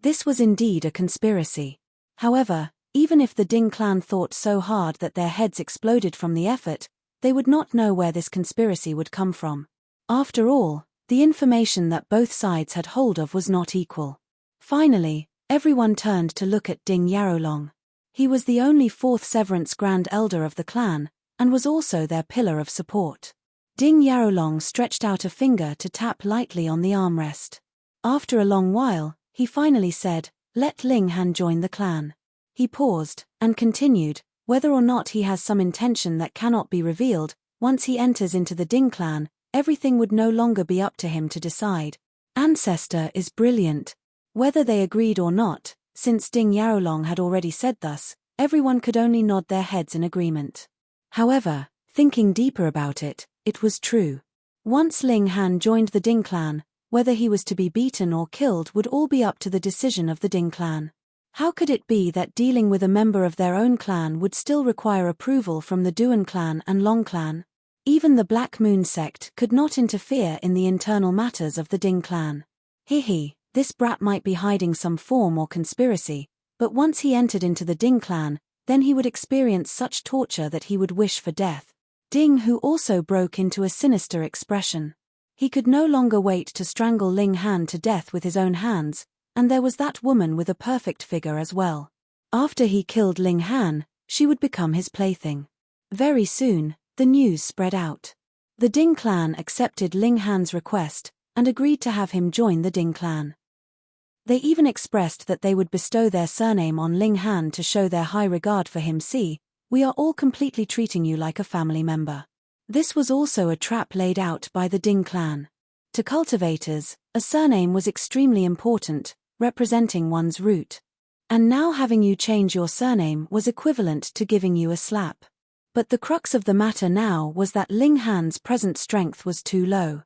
This was indeed a conspiracy. However, even if the Ding clan thought so hard that their heads exploded from the effort, they would not know where this conspiracy would come from. After all, the information that both sides had hold of was not equal. Finally, everyone turned to look at Ding Yarolong. He was the only 4th Severance Grand Elder of the clan, and was also their pillar of support. Ding Yarolong stretched out a finger to tap lightly on the armrest. After a long while, he finally said, "Let Ling Han join the clan." He paused, and continued, "Whether or not he has some intention that cannot be revealed, once he enters into the Ding clan, everything would no longer be up to him to decide. Ancestor is brilliant." Whether they agreed or not, since Ding Yarolong had already said thus, everyone could only nod their heads in agreement. However, thinking deeper about it, it was true. Once Ling Han joined the Ding clan, whether he was to be beaten or killed would all be up to the decision of the Ding clan. How could it be that dealing with a member of their own clan would still require approval from the Duan clan and Long clan? Even the Black Moon sect could not interfere in the internal matters of the Ding clan. This brat might be hiding some form or conspiracy, but once he entered into the Ding clan, then he would experience such torture that he would wish for death. Ding Hu also broke into a sinister expression. He could no longer wait to strangle Ling Han to death with his own hands, and there was that woman with a perfect figure as well. After he killed Ling Han, she would become his plaything. Very soon, the news spread out. The Ding clan accepted Ling Han's request and agreed to have him join the Ding clan. They even expressed that they would bestow their surname on Ling Han to show their high regard for him. See, we are all completely treating you like a family member. This was also a trap laid out by the Ding clan. To cultivators, a surname was extremely important, representing one's root. And now having you change your surname was equivalent to giving you a slap. But the crux of the matter now was that Ling Han's present strength was too low.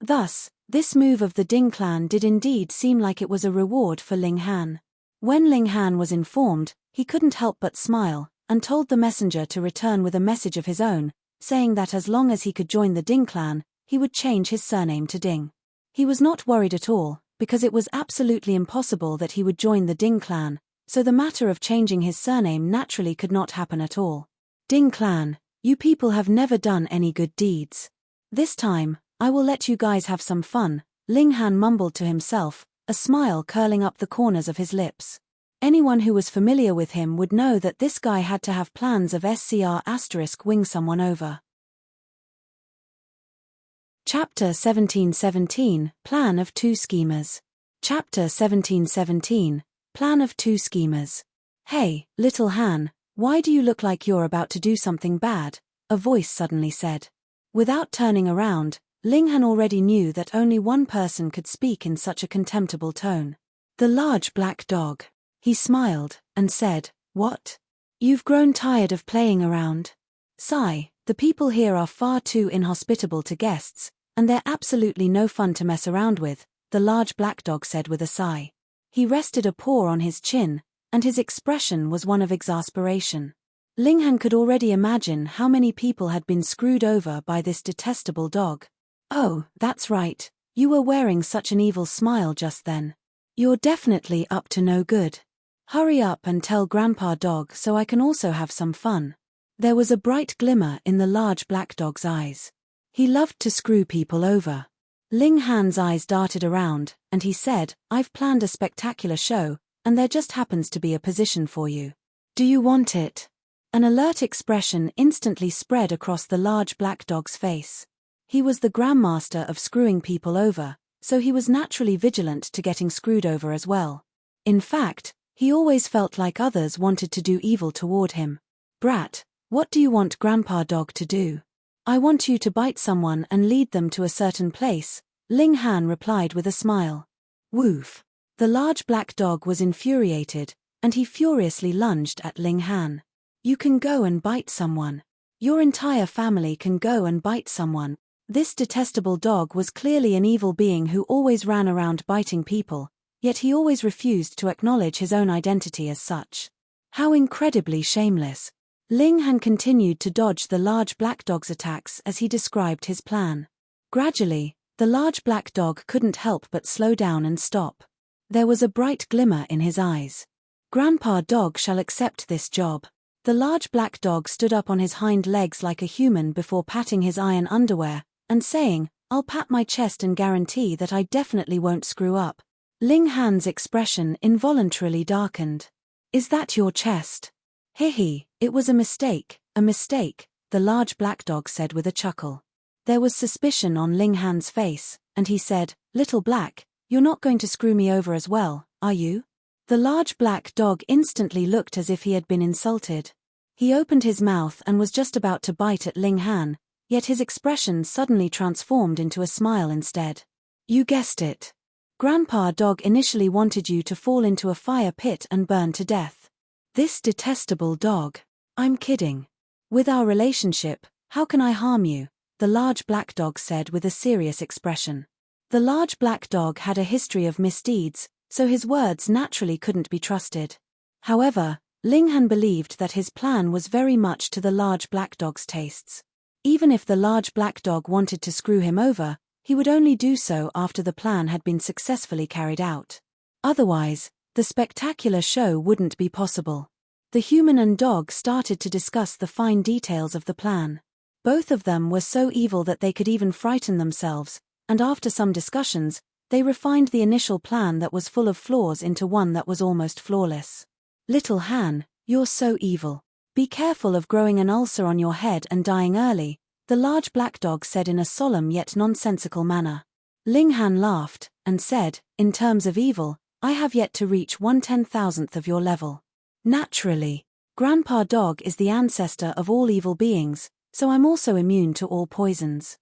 Thus, this move of the Ding clan did indeed seem like it was a reward for Ling Han. When Ling Han was informed, he couldn't help but smile, and told the messenger to return with a message of his own, saying that as long as he could join the Ding clan, he would change his surname to Ding. He was not worried at all, because it was absolutely impossible that he would join the Ding clan, so the matter of changing his surname naturally could not happen at all. Ding clan, you people have never done any good deeds. This time, I will let you guys have some fun, Ling Han mumbled to himself, a smile curling up the corners of his lips. Anyone who was familiar with him would know that this guy had to have plans of wing someone over. Chapter 1717, Plan of Two Schemers. Chapter 1717, Plan of Two Schemers. Hey, little Han, why do you look like you're about to do something bad? A voice suddenly said. Without turning around, Ling Han already knew that only one person could speak in such a contemptible tone. The large black dog. He smiled, and said, "What? You've grown tired of playing around? Sigh, the people here are far too inhospitable to guests, and they're absolutely no fun to mess around with," the large black dog said with a sigh. He rested a paw on his chin, and his expression was one of exasperation. Ling Han could already imagine how many people had been screwed over by this detestable dog. "Oh, that's right, you were wearing such an evil smile just then. You're definitely up to no good. Hurry up and tell Grandpa Dog so I can also have some fun." There was a bright glimmer in the large black dog's eyes. He loved to screw people over. Ling Han's eyes darted around, and he said, "I've planned a spectacular show, and there just happens to be a position for you. Do you want it?" An alert expression instantly spread across the large black dog's face. He was the grandmaster of screwing people over, so he was naturally vigilant to getting screwed over as well. In fact, he always felt like others wanted to do evil toward him. "Brat, what do you want Grandpa Dog to do?" "I want you to bite someone and lead them to a certain place," Ling Han replied with a smile. Woof. The large black dog was infuriated, and he furiously lunged at Ling Han. "You can go and bite someone. Your entire family can go and bite someone." This detestable dog was clearly an evil being who always ran around biting people, yet he always refused to acknowledge his own identity as such. How incredibly shameless. Ling Han continued to dodge the large black dog's attacks as he described his plan. Gradually, the large black dog couldn't help but slow down and stop. There was a bright glimmer in his eyes. "Grandpa Dog shall accept this job." The large black dog stood up on his hind legs like a human before patting his iron underwear, and saying, "I'll pat my chest and guarantee that I definitely won't screw up." Ling Han's expression involuntarily darkened. "Is that your chest?" "Hehe, it was a mistake, the large black dog said with a chuckle. There was suspicion on Ling Han's face, and he said, "Little Black, you're not going to screw me over as well, are you?" The large black dog instantly looked as if he had been insulted. He opened his mouth and was just about to bite at Ling Han, yet his expression suddenly transformed into a smile instead. "You guessed it. Grandpa Dog initially wanted you to fall into a fire pit and burn to death. This detestable dog. I'm kidding. With our relationship, how can I harm you?" the large black dog said with a serious expression. The large black dog had a history of misdeeds, so his words naturally couldn't be trusted. However, Ling Han believed that his plan was very much to the large black dog's tastes. Even if the large black dog wanted to screw him over, he would only do so after the plan had been successfully carried out. Otherwise, the spectacular show wouldn't be possible. The human and dog started to discuss the fine details of the plan. Both of them were so evil that they could even frighten themselves, and after some discussions, they refined the initial plan that was full of flaws into one that was almost flawless. "Little Han, you're so evil. Be careful of growing an ulcer on your head and dying early," the large black dog said in a solemn yet nonsensical manner. Ling Han laughed, and said, "In terms of evil, I have yet to reach 1/10,000th of your level. Naturally. Grandpa Dog is the ancestor of all evil beings, so I'm also immune to all poisons."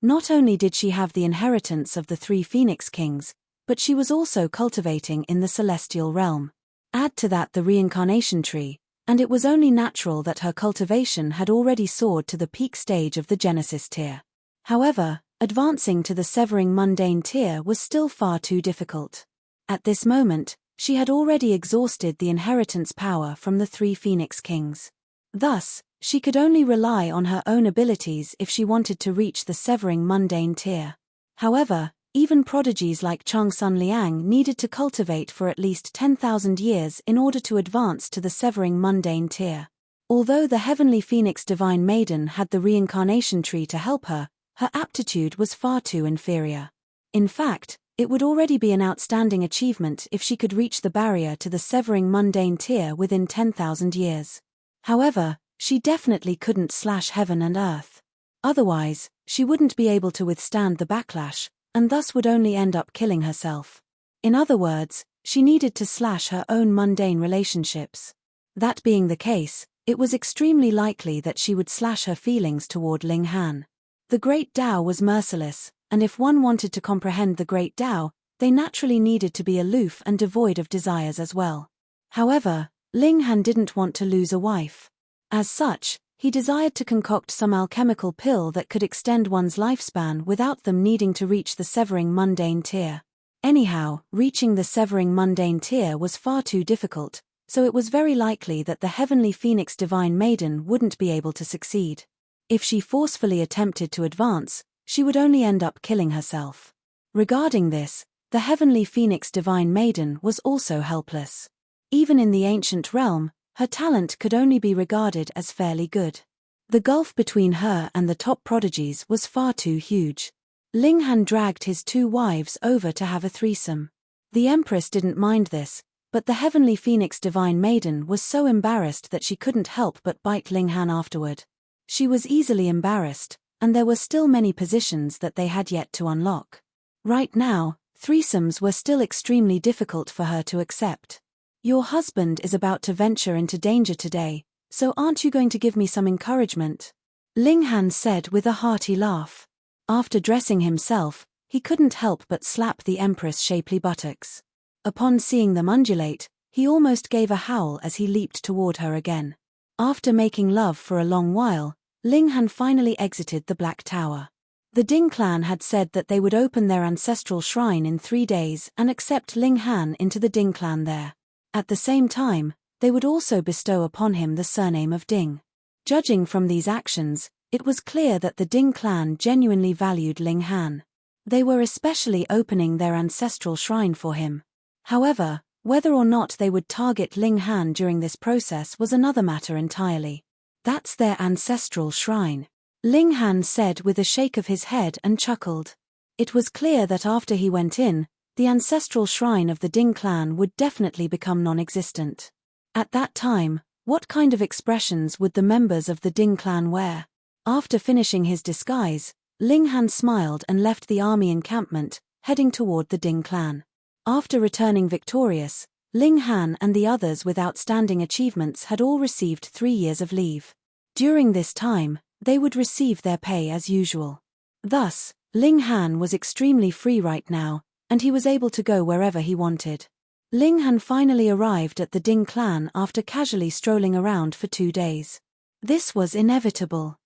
Not only did she have the inheritance of the 3 Phoenix Kings, but she was also cultivating in the celestial realm. Add to that the reincarnation tree, and it was only natural that her cultivation had already soared to the peak stage of the Genesis tier. However, advancing to the severing mundane tier was still far too difficult. At this moment, she had already exhausted the inheritance power from the 3 Phoenix Kings. Thus, she could only rely on her own abilities if she wanted to reach the severing mundane tier. However, even prodigies like Changsun Liang needed to cultivate for at least 10,000 years in order to advance to the severing mundane tier. Although the heavenly Phoenix Divine Maiden had the reincarnation tree to help her, her aptitude was far too inferior. In fact, it would already be an outstanding achievement if she could reach the barrier to the severing mundane tier within 10,000 years. However, she definitely couldn't slash heaven and earth. Otherwise, she wouldn't be able to withstand the backlash, and thus would only end up killing herself. In other words, she needed to slash her own mundane relationships. That being the case, it was extremely likely that she would slash her feelings toward Ling Han. The Great Tao was merciless, and if one wanted to comprehend the Great Tao, they naturally needed to be aloof and devoid of desires as well. However, Ling Han didn't want to lose a wife. As such, he desired to concoct some alchemical pill that could extend one's lifespan without them needing to reach the severing mundane tier. Anyhow, reaching the severing mundane tier was far too difficult, so it was very likely that the heavenly Phoenix Divine Maiden wouldn't be able to succeed. If she forcefully attempted to advance, she would only end up killing herself. Regarding this, the heavenly Phoenix Divine Maiden was also helpless. Even in the ancient realm, her talent could only be regarded as fairly good. The gulf between her and the top prodigies was far too huge. Ling Han dragged his 2 wives over to have a threesome. The Empress didn't mind this, but the heavenly Phoenix Divine Maiden was so embarrassed that she couldn't help but bite Ling Han afterward. She was easily embarrassed, and there were still many positions that they had yet to unlock. Right now, threesomes were still extremely difficult for her to accept. "Your husband is about to venture into danger today, so aren't you going to give me some encouragement?" Ling Han said with a hearty laugh. After dressing himself, he couldn't help but slap the Empress' shapely buttocks. Upon seeing them undulate, he almost gave a howl as he leaped toward her again. After making love for a long while, Ling Han finally exited the Black Tower. The Ding clan had said that they would open their ancestral shrine in 3 days and accept Ling Han into the Ding clan there. At the same time, they would also bestow upon him the surname of Ding. Judging from these actions, it was clear that the Ding clan genuinely valued Ling Han. They were especially opening their ancestral shrine for him. However, whether or not they would target Ling Han during this process was another matter entirely. "That's their ancestral shrine," Ling Han said with a shake of his head and chuckled. It was clear that after he went in, the ancestral shrine of the Ding clan would definitely become non-existent. At that time, what kind of expressions would the members of the Ding clan wear? After finishing his disguise, Ling Han smiled and left the army encampment, heading toward the Ding clan. After returning victorious, Ling Han and the others with outstanding achievements had all received 3 years of leave. During this time, they would receive their pay as usual. Thus, Ling Han was extremely free right now, and he was able to go wherever he wanted. Ling Han finally arrived at the Ding clan after casually strolling around for 2 days. This was inevitable.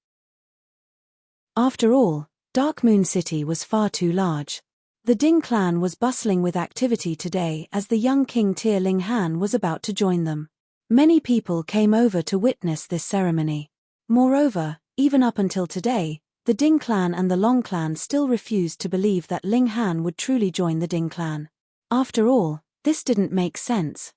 After all, Dark Moon City was far too large. The Ding clan was bustling with activity today as the young King Tier Ling Han was about to join them. Many people came over to witness this ceremony. Moreover, even up until today, the Ding clan and the Long clan still refused to believe that Ling Han would truly join the Ding clan. After all, this didn't make sense.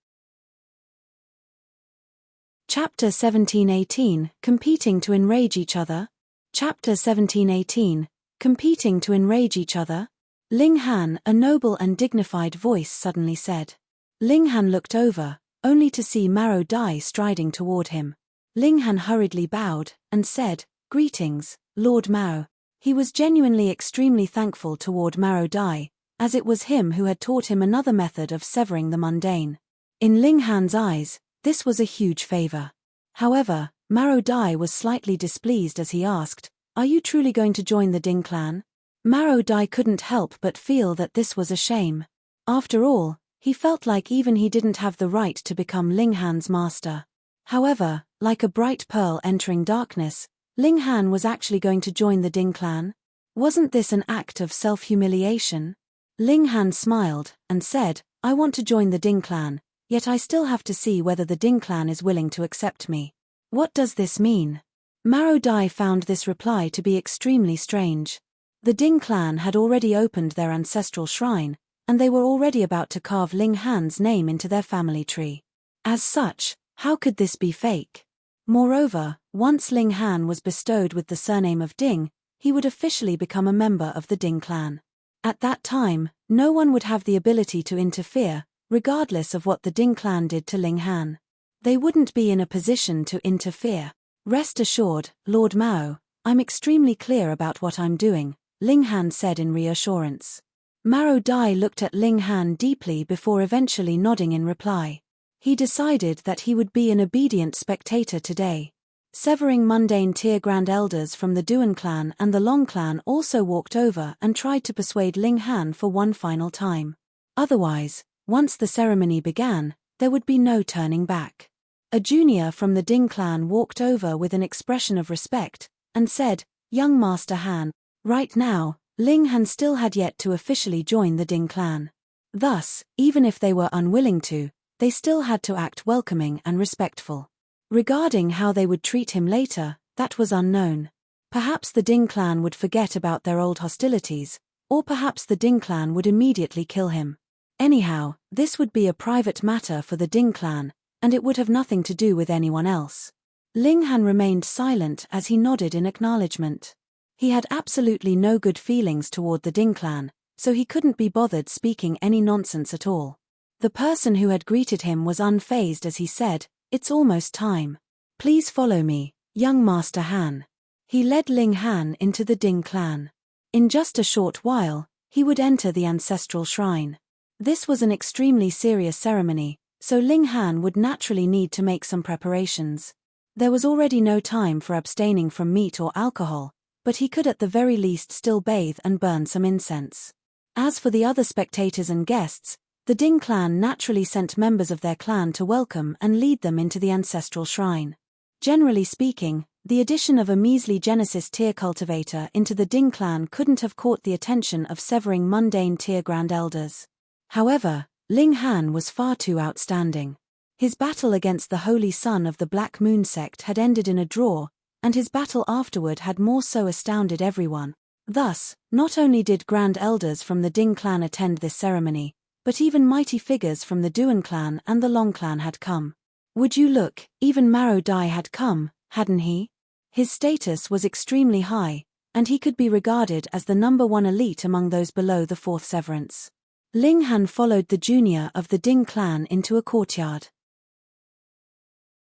Chapter 1718, Competing to Enrage Each Other. Chapter 1718, Competing to Enrage Each Other. Ling Han, a noble and dignified voice suddenly said. Ling Han looked over, only to see Maro Dai striding toward him. Ling Han hurriedly bowed, and said, "Greetings, Lord Mao." He was genuinely extremely thankful toward Maro Dai, as it was him who had taught him another method of severing the mundane. In Ling Han's eyes, this was a huge favor. However, Maro Dai was slightly displeased as he asked, "Are you truly going to join the Ding clan?" Maro Dai couldn't help but feel that this was a shame. After all, he felt like even he didn't have the right to become Ling Han's master. However, like a bright pearl entering darkness, Ling Han was actually going to join the Ding clan? Wasn't this an act of self-humiliation? Ling Han smiled, and said, "I want to join the Ding clan, yet I still have to see whether the Ding clan is willing to accept me." What does this mean? Maro Dai found this reply to be extremely strange. The Ding clan had already opened their ancestral shrine, and they were already about to carve Ling Han's name into their family tree. As such, how could this be fake? Moreover, once Ling Han was bestowed with the surname of Ding, he would officially become a member of the Ding clan. At that time, no one would have the ability to interfere, regardless of what the Ding clan did to Ling Han. They wouldn't be in a position to interfere. "Rest assured, Lord Mao, I'm extremely clear about what I'm doing," Ling Han said in reassurance. Maro Dai looked at Ling Han deeply before eventually nodding in reply. He decided that he would be an obedient spectator today. Severing mundane tier grand elders from the Duan clan and the Long clan also walked over and tried to persuade Ling Han for one final time. Otherwise, once the ceremony began, there would be no turning back. A junior from the Ding clan walked over with an expression of respect, and said, "Young Master Han." Right now, Ling Han still had yet to officially join the Ding clan. Thus, even if they were unwilling to, they still had to act welcoming and respectful. Regarding how they would treat him later, that was unknown. Perhaps the Ding clan would forget about their old hostilities, or perhaps the Ding clan would immediately kill him. Anyhow, this would be a private matter for the Ding clan, and it would have nothing to do with anyone else. Ling Han remained silent as he nodded in acknowledgement. He had absolutely no good feelings toward the Ding clan, so he couldn't be bothered speaking any nonsense at all. The person who had greeted him was unfazed as he said, "It's almost time. Please follow me, young Master Han." He led Ling Han into the Ding clan. In just a short while, he would enter the ancestral shrine. This was an extremely serious ceremony, so Ling Han would naturally need to make some preparations. There was already no time for abstaining from meat or alcohol, but he could at the very least still bathe and burn some incense. As for the other spectators and guests, the Ding clan naturally sent members of their clan to welcome and lead them into the ancestral shrine. Generally speaking, the addition of a measly Genesis tier cultivator into the Ding clan couldn't have caught the attention of severing mundane tier grand elders. However, Ling Han was far too outstanding. His battle against the holy son of the Black Moon sect had ended in a draw, and his battle afterward had more so astounded everyone. Thus, not only did grand elders from the Ding clan attend this ceremony, but even mighty figures from the Duan clan and the Long clan had come. Would you look, even Maro Dai had come, hadn't he? His status was extremely high, and he could be regarded as the #1 elite among those below the fourth severance. Ling Han followed the junior of the Ding clan into a courtyard.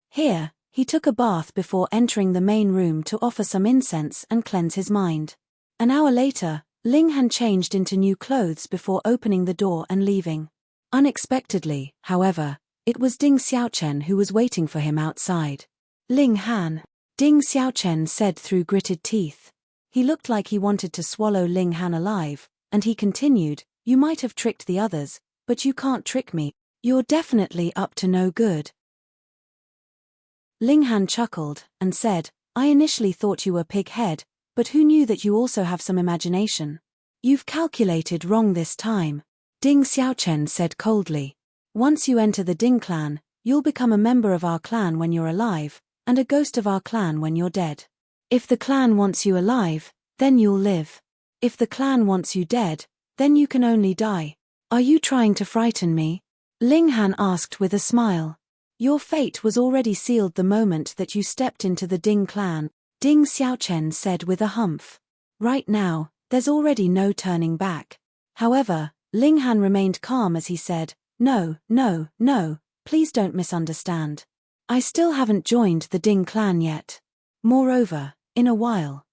Here, he took a bath before entering the main room to offer some incense and cleanse his mind. An hour later, Ling Han changed into new clothes before opening the door and leaving. Unexpectedly, however, it was Ding Xiaochen who was waiting for him outside. "Ling Han," Ding Xiaochen said through gritted teeth. He looked like he wanted to swallow Ling Han alive, and he continued, "You might have tricked the others, but you can't trick me. You're definitely up to no good." Ling Han chuckled, and said, "I initially thought you were pig-head, but who knew that you also have some imagination? You've calculated wrong this time," Ding Xiaochen said coldly. "Once you enter the Ding clan, you'll become a member of our clan when you're alive, and a ghost of our clan when you're dead. If the clan wants you alive, then you'll live. If the clan wants you dead, then you can only die. Are you trying to frighten me?" Ling Han asked with a smile. "Your fate was already sealed the moment that you stepped into the Ding clan," Ding Xiaochen said with a humph. "Right now, there's already no turning back." However, Ling Han remained calm as he said, No, no, no, please don't misunderstand. I still haven't joined the Ding clan yet. Moreover, in a while.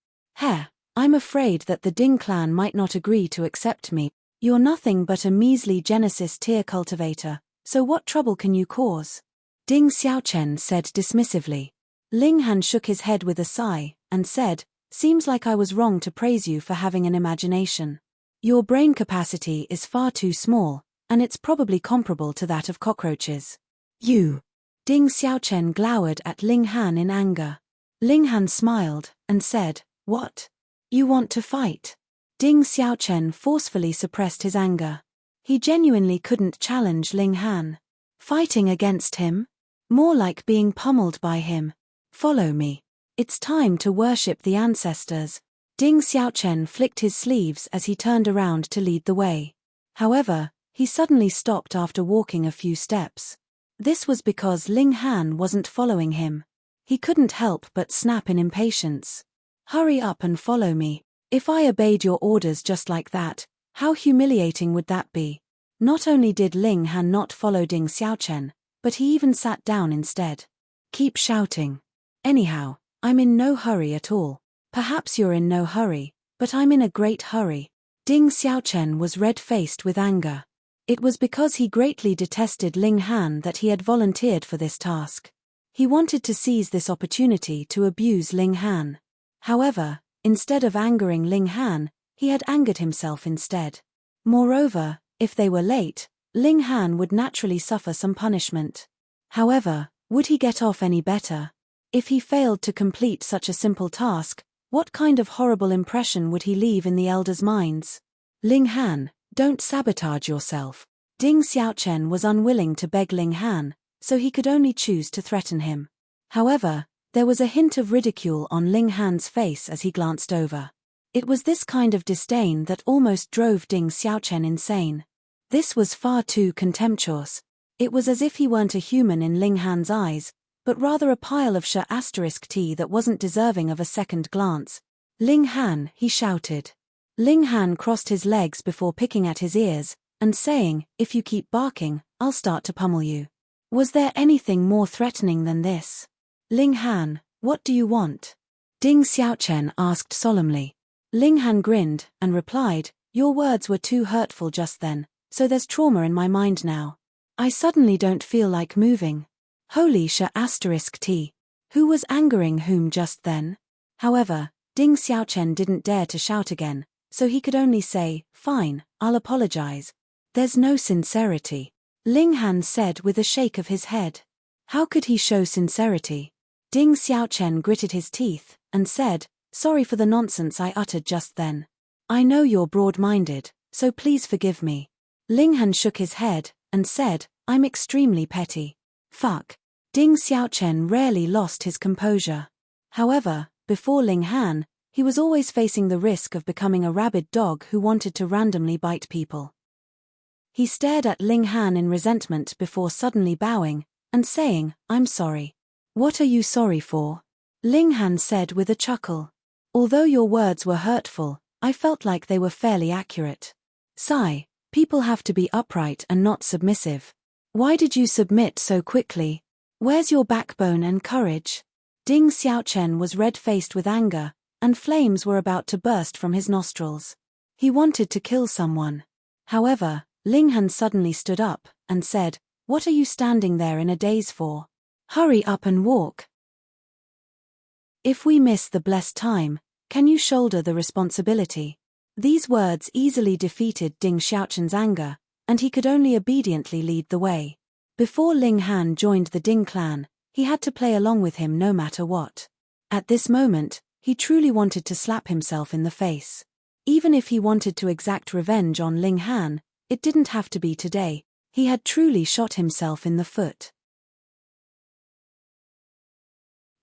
I'm afraid that the Ding clan might not agree to accept me. You're nothing but a measly Genesis tier cultivator, so what trouble can you cause? Ding Xiaochen said dismissively. Ling Han shook his head with a sigh, and said, seems like I was wrong to praise you for having an imagination. Your brain capacity is far too small, and it's probably comparable to that of cockroaches. You. Ding Xiaochen glowered at Ling Han in anger. Ling Han smiled, and said, what? You want to fight? Ding Xiaochen forcefully suppressed his anger. He genuinely couldn't challenge Ling Han. Fighting against him? More like being pummeled by him. Follow me. It's time to worship the ancestors. Ding Xiaochen flicked his sleeves as he turned around to lead the way. However, he suddenly stopped after walking a few steps. This was because Ling Han wasn't following him. He couldn't help but snap in impatience. Hurry up and follow me. If I obeyed your orders just like that, how humiliating would that be? Not only did Ling Han not follow Ding Xiaochen, but he even sat down instead. Keep shouting. Anyhow, I'm in no hurry at all. Perhaps you're in no hurry, but I'm in a great hurry. Ding Xiaochen was red-faced with anger. It was because he greatly detested Ling Han that he had volunteered for this task. He wanted to seize this opportunity to abuse Ling Han. However, instead of angering Ling Han, he had angered himself instead. Moreover, if they were late, Ling Han would naturally suffer some punishment. However, would he get off any better? If he failed to complete such a simple task, what kind of horrible impression would he leave in the elders' minds? Ling Han, don't sabotage yourself. Ding Xiaochen was unwilling to beg Ling Han, so he could only choose to threaten him. However, there was a hint of ridicule on Ling Han's face as he glanced over. It was this kind of disdain that almost drove Ding Xiaochen insane. This was far too contemptuous. It was as if he weren't a human in Ling Han's eyes, but rather a pile of *T that wasn't deserving of a second glance. Ling Han, he shouted. Ling Han crossed his legs before picking at his ears, and saying, if you keep barking, I'll start to pummel you. Was there anything more threatening than this? Ling Han, what do you want? Ding Xiaochen asked solemnly. Ling Han grinned, and replied, your words were too hurtful just then, so there's trauma in my mind now. I suddenly don't feel like moving. Holy *T. Who was angering whom just then? However, Ding Xiaochen didn't dare to shout again, so he could only say, fine, I'll apologize. There's no sincerity. Ling Han said with a shake of his head. How could he show sincerity? Ding Xiaochen gritted his teeth, and said, sorry for the nonsense I uttered just then. I know you're broad-minded, so please forgive me. Ling Han shook his head, and said, I'm extremely petty. Fuck. Ding Xiaochen rarely lost his composure. However, before Ling Han, he was always facing the risk of becoming a rabid dog who wanted to randomly bite people. He stared at Ling Han in resentment before suddenly bowing, and saying, I'm sorry. What are you sorry for? Ling Han said with a chuckle. Although your words were hurtful, I felt like they were fairly accurate. Sigh, people have to be upright and not submissive. Why did you submit so quickly? Where's your backbone and courage? Ding Xiaochen was red-faced with anger, and flames were about to burst from his nostrils. He wanted to kill someone. However, Ling Han suddenly stood up, and said, what are you standing there in a daze for? Hurry up and walk. If we miss the blessed time, can you shoulder the responsibility? These words easily defeated Ding Xiaochen's anger, and he could only obediently lead the way. Before Ling Han joined the Ding clan, he had to play along with him no matter what. At this moment, he truly wanted to slap himself in the face. Even if he wanted to exact revenge on Ling Han, it didn't have to be today. He had truly shot himself in the foot.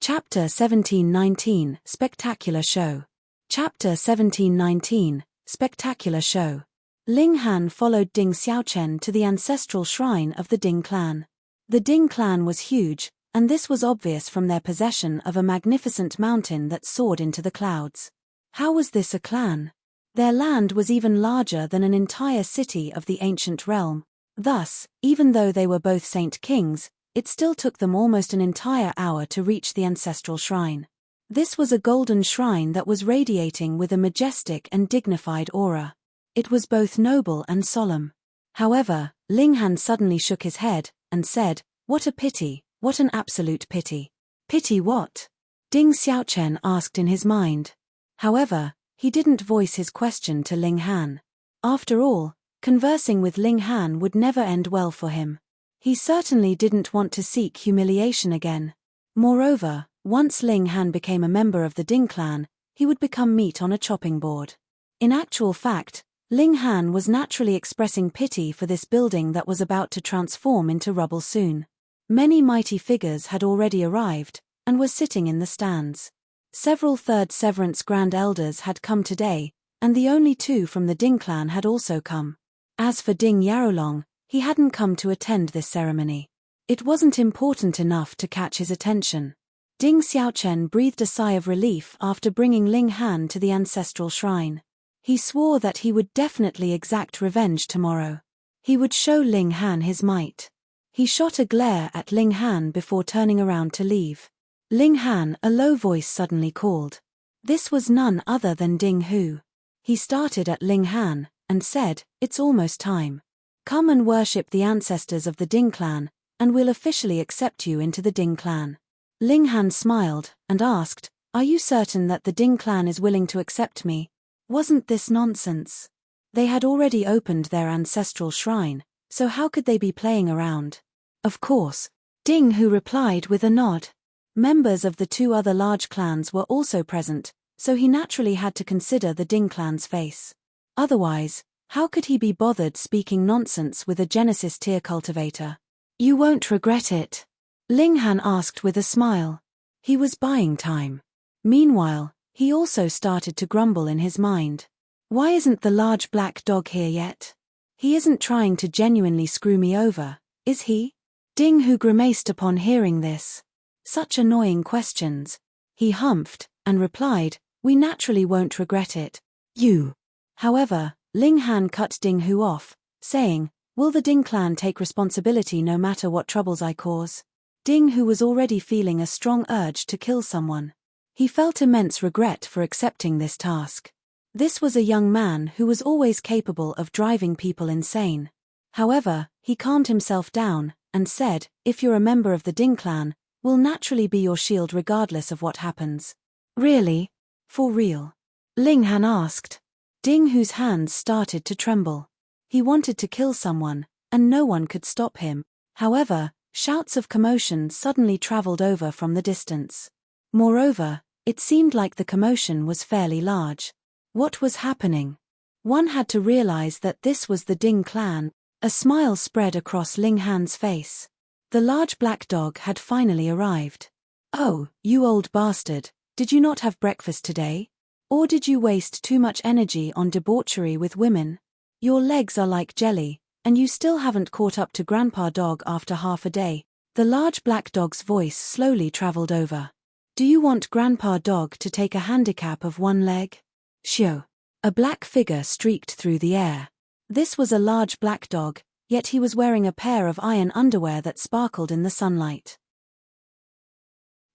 Chapter 1719, Spectacular Show. Chapter 1719, Spectacular Show. Ling Han followed Ding Xiaochen to the ancestral shrine of the Ding clan. The Ding clan was huge, and this was obvious from their possession of a magnificent mountain that soared into the clouds. How was this a clan? Their land was even larger than an entire city of the ancient realm. Thus, even though they were both Saint Kings, it still took them almost an entire hour to reach the ancestral shrine. This was a golden shrine that was radiating with a majestic and dignified aura. It was both noble and solemn. However, Ling Han suddenly shook his head and said, "What a pity, what an absolute pity." "Pity what?" Ding Xiaochen asked in his mind. However, he didn't voice his question to Ling Han. After all, conversing with Ling Han would never end well for him. He certainly didn't want to seek humiliation again. Moreover, once Ling Han became a member of the Ding clan, he would become meat on a chopping board. In actual fact, Ling Han was naturally expressing pity for this building that was about to transform into rubble soon. Many mighty figures had already arrived, and were sitting in the stands. Several Third Severance Grand Elders had come today, and the only two from the Ding clan had also come. As for Ding Yarolong, he hadn't come to attend this ceremony. It wasn't important enough to catch his attention. Ding Xiaochen breathed a sigh of relief after bringing Ling Han to the ancestral shrine. He swore that he would definitely exact revenge tomorrow. He would show Ling Han his might. He shot a glare at Ling Han before turning around to leave. "Ling Han," a low voice suddenly called. This was none other than Ding Hu. He started at Ling Han and said, "It's almost time. Come and worship the ancestors of the Ding clan, and we'll officially accept you into the Ding clan." Ling Han smiled and asked, "Are you certain that the Ding clan is willing to accept me?" Wasn't this nonsense? They had already opened their ancestral shrine, so how could they be playing around? "Of course," Ding Hu replied with a nod. Members of the two other large clans were also present, so he naturally had to consider the Ding clan's face. Otherwise, how could he be bothered speaking nonsense with a Genesis tier cultivator? "You won't regret it?" Ling Han asked with a smile. He was buying time. Meanwhile, he also started to grumble in his mind. "Why isn't the large black dog here yet? He isn't trying to genuinely screw me over, is he?" Ding Hu grimaced upon hearing this. Such annoying questions. He humphed and replied, "We naturally won't regret it. You." However, Ling Han cut Ding Hu off, saying, "Will the Ding clan take responsibility no matter what troubles I cause?" Ding Hu was already feeling a strong urge to kill someone. He felt immense regret for accepting this task. This was a young man who was always capable of driving people insane. However, he calmed himself down and said, "If you're a member of the Ding clan, we'll naturally be your shield regardless of what happens." "Really? For real?" Ling Han asked. Ding Hu's hands started to tremble. He wanted to kill someone, and no one could stop him. However, shouts of commotion suddenly traveled over from the distance. Moreover, it seemed like the commotion was fairly large. What was happening? One had to realize that this was the Ding clan. A smile spread across Ling Han's face. The large black dog had finally arrived. "Oh, you old bastard, did you not have breakfast today? Or did you waste too much energy on debauchery with women? Your legs are like jelly, and you still haven't caught up to Grandpa Dog after half a day." The large black dog's voice slowly traveled over. "Do you want Grandpa Dog to take a handicap of one leg?" Shoo! A black figure streaked through the air. This was a large black dog, yet he was wearing a pair of iron underwear that sparkled in the sunlight.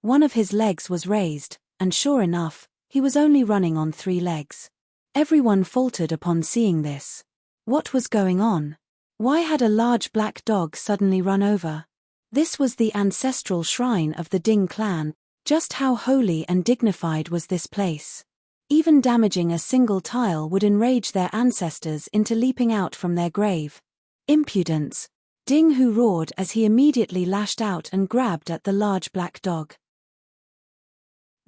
One of his legs was raised, and sure enough, he was only running on 3 legs. Everyone faltered upon seeing this. What was going on? Why had a large black dog suddenly run over? This was the ancestral shrine of the Ding clan. Just how holy and dignified was this place? Even damaging a single tile would enrage their ancestors into leaping out from their grave. Impudence! Ding Hu roared as he immediately lashed out and grabbed at the large black dog.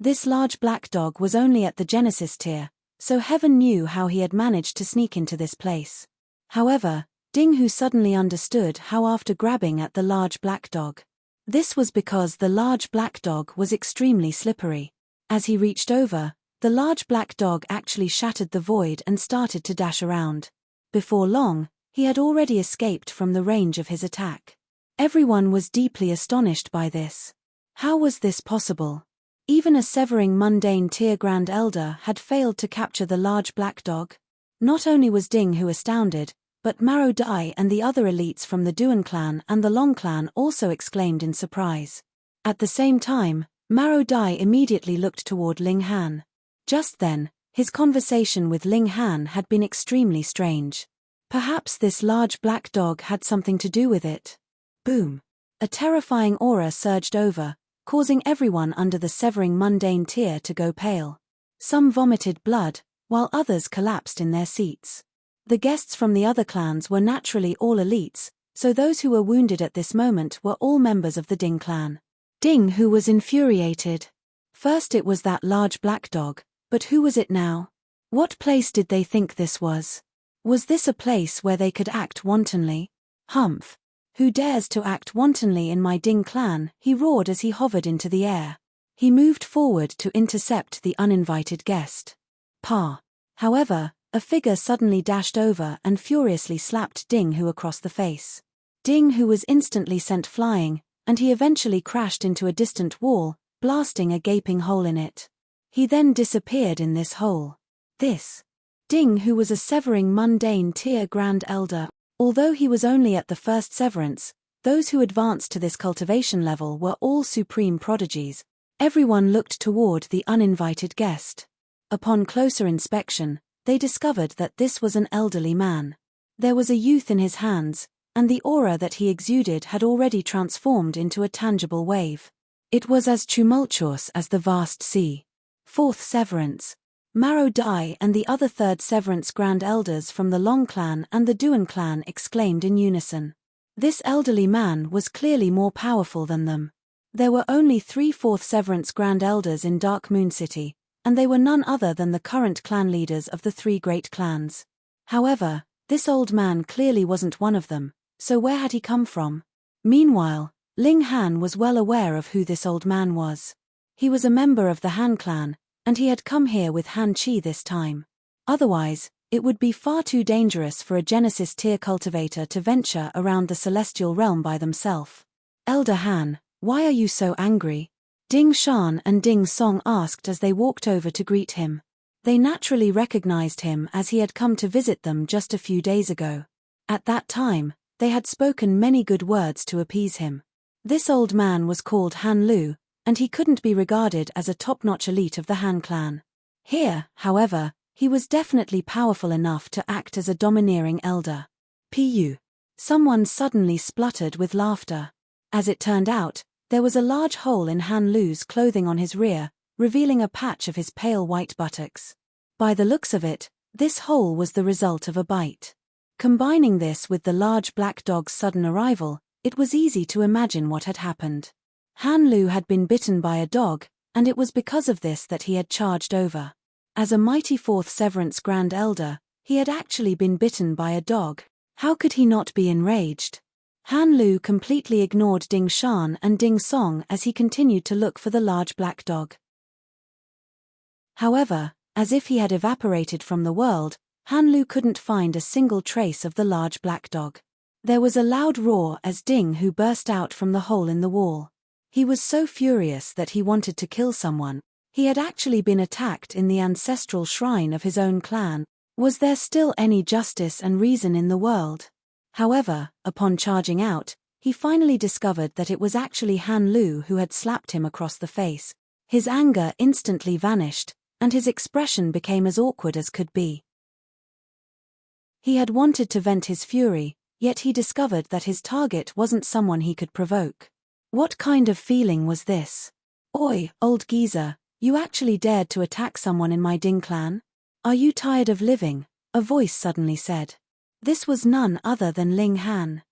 This large black dog was only at the Genesis tier, so heaven knew how he had managed to sneak into this place. However, Ding Hu suddenly understood how after grabbing at the large black dog. This was because the large black dog was extremely slippery. As he reached over, the large black dog actually shattered the void and started to dash around. Before long, he had already escaped from the range of his attack. Everyone was deeply astonished by this. How was this possible? Even a severing mundane tier Grand Elder had failed to capture the large black dog. Not only was Ding Hu astounded, but Maro Dai and the other elites from the Duan clan and the Long clan also exclaimed in surprise. At the same time, Maro Dai immediately looked toward Ling Han. Just then, his conversation with Ling Han had been extremely strange. Perhaps this large black dog had something to do with it. Boom! A terrifying aura surged over, causing everyone under the severing mundane tier to go pale. Some vomited blood, while others collapsed in their seats. The guests from the other clans were naturally all elites, so those who were wounded at this moment were all members of the Ding clan. Ding, who was infuriated. First it was that large black dog, but who was it now? What place did they think this was? Was this a place where they could act wantonly? Humph! Who dares to act wantonly in my Ding clan? He roared as he hovered into the air. He moved forward to intercept the uninvited guest. Pa! However, a figure suddenly dashed over and furiously slapped Ding Hu across the face. Ding Hu was instantly sent flying, and he eventually crashed into a distant wall, blasting a gaping hole in it. He then disappeared in this hole. Ding Hu was a severing mundane tier Grand Elder. Although he was only at the first severance, those who advanced to this cultivation level were all supreme prodigies. Everyone looked toward the uninvited guest. Upon closer inspection, they discovered that this was an elderly man. There was a youth in his hands, and the aura that he exuded had already transformed into a tangible wave. It was as tumultuous as the vast sea. Fourth severance. Maro Dai and the other third severance Grand Elders from the Long clan and the Duan clan exclaimed in unison. This elderly man was clearly more powerful than them. There were only 3 fourth severance Grand Elders in Dark Moon City, and they were none other than the current clan leaders of the 3 great clans. However, this old man clearly wasn't one of them, so where had he come from? Meanwhile, Ling Han was well aware of who this old man was. He was a member of the Han clan, and he had come here with Han Chi this time. Otherwise, it would be far too dangerous for a Genesis tier cultivator to venture around the celestial realm by themselves. Elder Han, why are you so angry? Ding Shan and Ding Song asked as they walked over to greet him. They naturally recognized him as he had come to visit them just a few days ago. At that time, they had spoken many good words to appease him. This old man was called Han Lu, and he couldn't be regarded as a top-notch elite of the Han clan. Here, however, he was definitely powerful enough to act as a domineering elder. Pu. Someone suddenly spluttered with laughter. As it turned out, there was a large hole in Han Lu's clothing on his rear, revealing a patch of his pale white buttocks. By the looks of it, this hole was the result of a bite. Combining this with the large black dog's sudden arrival, it was easy to imagine what had happened. Han Lu had been bitten by a dog, and it was because of this that he had charged over. As a mighty 4th Severance Grand Elder, he had actually been bitten by a dog. How could he not be enraged? Han Lu completely ignored Ding Shan and Ding Song as he continued to look for the large black dog. However, as if he had evaporated from the world, Han Lu couldn't find a single trace of the large black dog. There was a loud roar as Ding Hu burst out from the hole in the wall. He was so furious that he wanted to kill someone. He had actually been attacked in the ancestral shrine of his own clan. Was there still any justice and reason in the world? However, upon charging out, he finally discovered that it was actually Han Lu who had slapped him across the face. His anger instantly vanished, and his expression became as awkward as could be. He had wanted to vent his fury, yet he discovered that his target wasn't someone he could provoke. What kind of feeling was this? Oi, old geezer, you actually dared to attack someone in my Ding clan? Are you tired of living? A voice suddenly said. This was none other than Ling Han.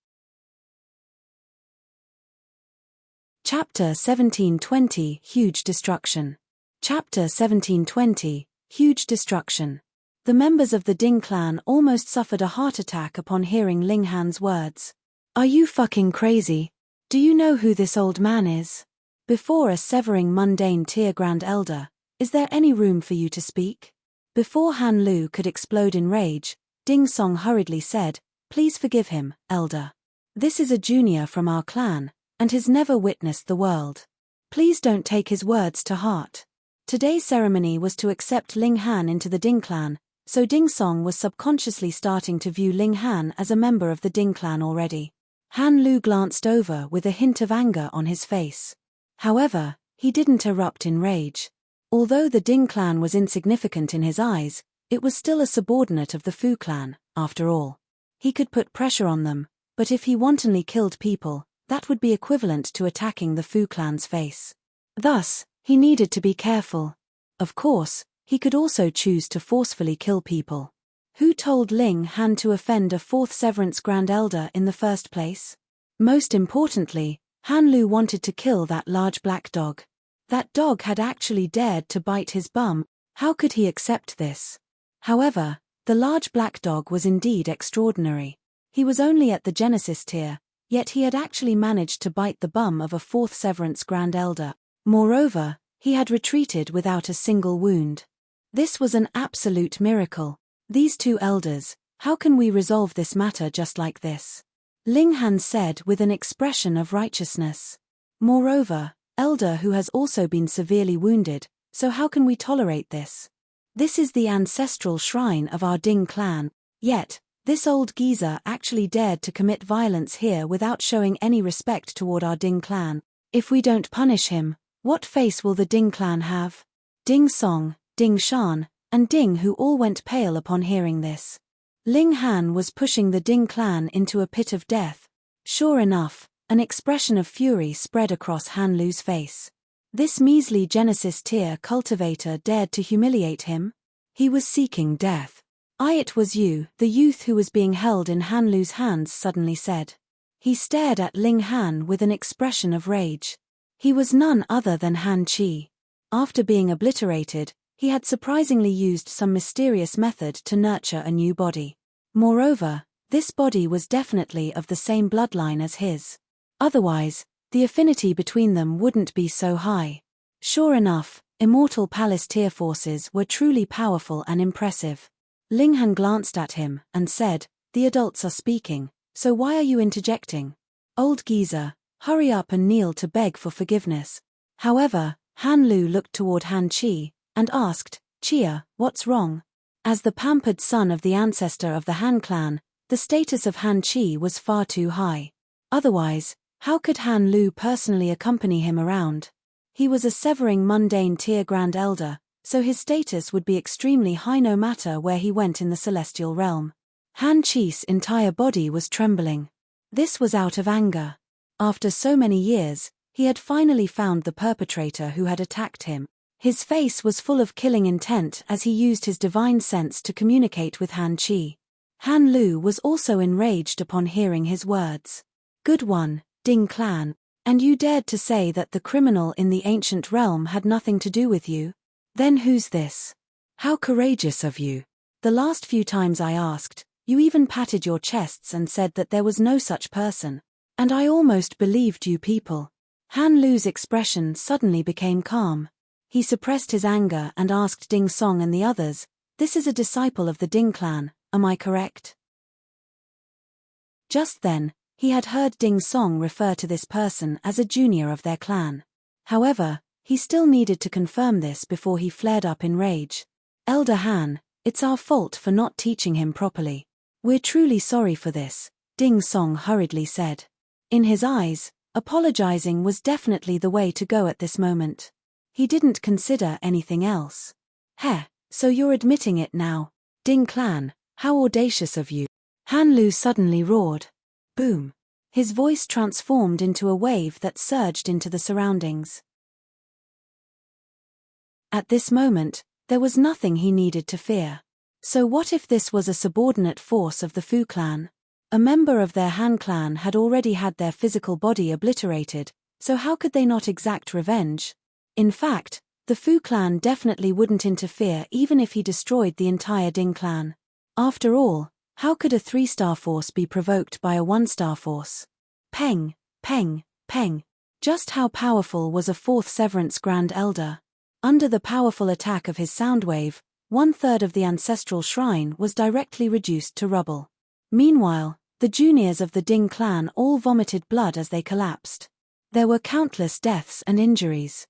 Chapter 1720 Huge Destruction. Chapter 1720 Huge Destruction. The members of the Ding clan almost suffered a heart attack upon hearing Ling Han's words. Are you fucking crazy? Do you know who this old man is? Before a severing mundane tier Grand Elder, is there any room for you to speak? Before Han Lu could explode in rage, Ding Song hurriedly said, Please forgive him, Elder. This is a junior from our clan, and has never witnessed the world. Please don't take his words to heart. Today's ceremony was to accept Ling Han into the Ding clan, so Ding Song was subconsciously starting to view Ling Han as a member of the Ding clan already. Han Lu glanced over with a hint of anger on his face. However, he didn't erupt in rage. Although the Ding clan was insignificant in his eyes, it was still a subordinate of the Fu clan, after all. He could put pressure on them, but if he wantonly killed people, that would be equivalent to attacking the Fu clan's face. Thus, he needed to be careful. Of course, he could also choose to forcefully kill people. Who told Ling Han to offend a fourth Severance Grand Elder in the first place? Most importantly, Han Lu wanted to kill that large black dog. That dog had actually dared to bite his bum. How could he accept this? However, the large black dog was indeed extraordinary. He was only at the Genesis tier, yet he had actually managed to bite the bum of a fourth Severance Grand Elder. Moreover, he had retreated without a single wound. This was an absolute miracle. These two elders, how can we resolve this matter just like this? Ling Han said with an expression of righteousness. Moreover, elder who has also been severely wounded, so how can we tolerate this? This is the ancestral shrine of our Ding clan, yet, this old geezer actually dared to commit violence here without showing any respect toward our Ding clan. If we don't punish him, what face will the Ding clan have? Ding Song, Ding Shan, and Ding Hu all went pale upon hearing this. Ling Han was pushing the Ding clan into a pit of death. Sure enough, an expression of fury spread across Han Lu's face. This measly Genesis tier cultivator dared to humiliate him? He was seeking death. It was you, the youth who was being held in Han Lu's hands suddenly said. He stared at Ling Han with an expression of rage. He was none other than Han Chi. After being obliterated, he had surprisingly used some mysterious method to nurture a new body. Moreover, this body was definitely of the same bloodline as his. Otherwise, the affinity between them wouldn't be so high. Sure enough, Immortal Palace tier forces were truly powerful and impressive. Ling Han glanced at him and said, "The adults are speaking, so why are you interjecting? Old geezer, hurry up and kneel to beg for forgiveness." However, Han Lu looked toward Han Chi and asked, "Chia, what's wrong?" As the pampered son of the ancestor of the Han clan, the status of Han Chi was far too high. Otherwise, how could Han Lu personally accompany him around? He was a severing mundane tier Grand Elder, so his status would be extremely high no matter where he went in the celestial realm. Han Chi's entire body was trembling. This was out of anger. After so many years, he had finally found the perpetrator who had attacked him. His face was full of killing intent as he used his divine sense to communicate with Han Chi. Han Lu was also enraged upon hearing his words. "Good one, Ding clan, and you dared to say that the criminal in the ancient realm had nothing to do with you? Then who's this? How courageous of you. The last few times I asked, you even patted your chests and said that there was no such person. And I almost believed you people." Han Lu's expression suddenly became calm. He suppressed his anger and asked Ding Song and the others, "This is a disciple of the Ding clan, am I correct?" Just then, he had heard Ding Song refer to this person as a junior of their clan. However, he still needed to confirm this before he flared up in rage. "Elder Han, it's our fault for not teaching him properly. We're truly sorry for this," Ding Song hurriedly said. In his eyes, apologizing was definitely the way to go at this moment. He didn't consider anything else. "Heh, so you're admitting it now. Ding clan, how audacious of you." Han Lu suddenly roared. Boom. His voice transformed into a wave that surged into the surroundings. At this moment, there was nothing he needed to fear. So what if this was a subordinate force of the Fu clan? A member of their Han clan had already had their physical body obliterated, so how could they not exact revenge? In fact, the Fu clan definitely wouldn't interfere even if he destroyed the entire Ding clan. After all, how could a 3-star force be provoked by a 1-star force? Peng, peng, peng. Just how powerful was a 4th Severance Grand Elder? Under the powerful attack of his sound wave, 1/3 of the ancestral shrine was directly reduced to rubble. Meanwhile, the juniors of the Ding clan all vomited blood as they collapsed. There were countless deaths and injuries.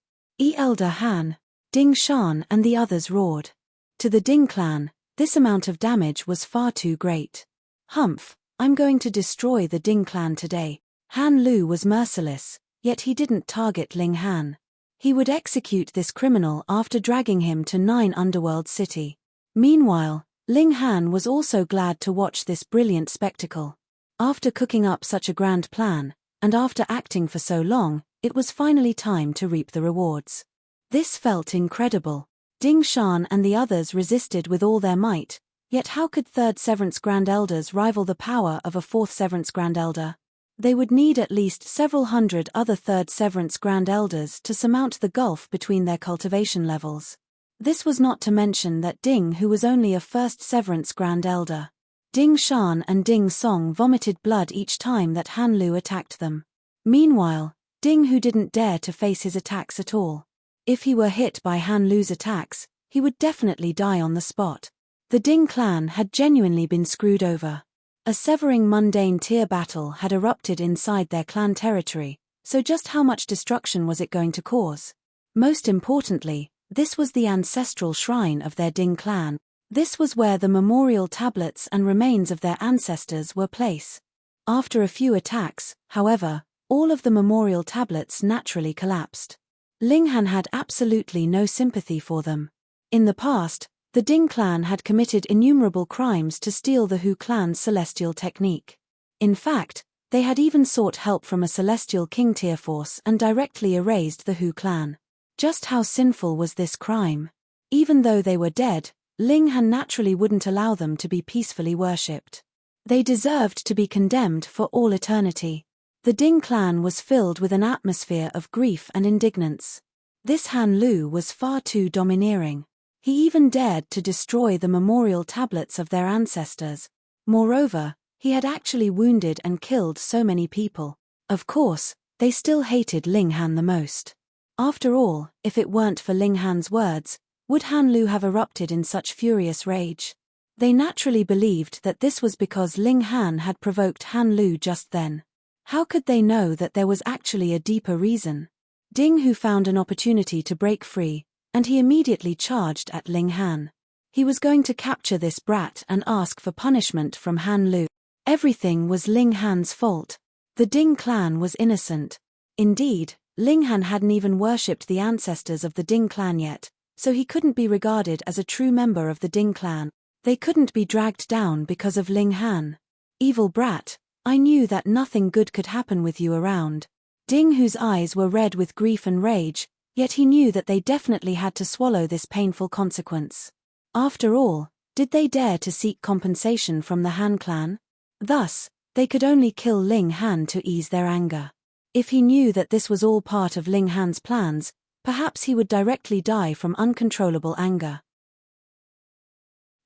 Elder Han, Ding Shan and the others roared. To the Ding clan, This amount of damage was far too great. Humph, I'm going to destroy the Ding clan today. Han Lu was merciless, yet he didn't target Ling Han. He would execute this criminal after dragging him to 9 Underworld City. Meanwhile, Ling Han was also glad to watch this brilliant spectacle. After cooking up such a grand plan, and after acting for so long, it was finally time to reap the rewards. This felt incredible. Ding Shan and the others resisted with all their might, yet how could 3rd Severance Grand Elders rival the power of a 4th Severance Grand Elder? They would need at least several hundred other 3rd Severance Grand Elders to surmount the gulf between their cultivation levels. This was not to mention that Ding, who was only a 1st Severance Grand Elder. Ding Shan and Ding Song vomited blood each time that Han Lu attacked them. Meanwhile, Ding, who didn't dare to face his attacks at all. If he were hit by Han Lu's attacks, he would definitely die on the spot. The Ding clan had genuinely been screwed over. A severing mundane tier battle had erupted inside their clan territory, so just how much destruction was it going to cause? Most importantly, this was the ancestral shrine of their Ding clan. This was where the memorial tablets and remains of their ancestors were placed. After a few attacks, however, all of the memorial tablets naturally collapsed. Ling Han had absolutely no sympathy for them. In the past, the Ding clan had committed innumerable crimes to steal the Hu clan's celestial technique. In fact, they had even sought help from a celestial king tier force and directly erased the Hu clan. Just how sinful was this crime? Even though they were dead, Ling Han naturally wouldn't allow them to be peacefully worshipped. They deserved to be condemned for all eternity. The Ding clan was filled with an atmosphere of grief and indignance. This Han Lu was far too domineering. He even dared to destroy the memorial tablets of their ancestors. Moreover, he had actually wounded and killed so many people. Of course, they still hated Ling Han the most. After all, if it weren't for Ling Han's words, would Han Lu have erupted in such furious rage? They naturally believed that this was because Ling Han had provoked Han Lu just then. How could they know that there was actually a deeper reason? Ding Hu found an opportunity to break free, and he immediately charged at Ling Han. He was going to capture this brat and ask for punishment from Han Lu. Everything was Ling Han's fault. The Ding clan was innocent. Indeed, Ling Han hadn't even worshipped the ancestors of the Ding clan yet, so he couldn't be regarded as a true member of the Ding clan. They couldn't be dragged down because of Ling Han. Evil brat, I knew that nothing good could happen with you around. Ding Hu's eyes were red with grief and rage, yet he knew that they definitely had to swallow this painful consequence. After all, did they dare to seek compensation from the Han clan? Thus, they could only kill Ling Han to ease their anger. If he knew that this was all part of Ling Han's plans, perhaps he would directly die from uncontrollable anger.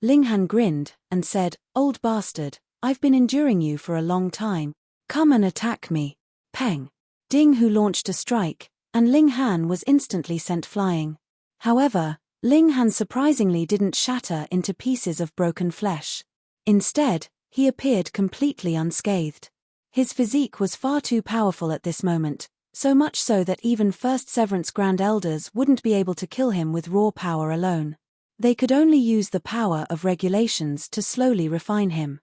Ling Han grinned and said, "Old bastard, I've been enduring you for a long time. Come and attack me." Peng. Ding Hu launched a strike, and Ling Han was instantly sent flying. However, Ling Han surprisingly didn't shatter into pieces of broken flesh. Instead, he appeared completely unscathed. His physique was far too powerful at this moment, so much so that even 1st Severance Grand Elders wouldn't be able to kill him with raw power alone. They could only use the power of regulations to slowly refine him.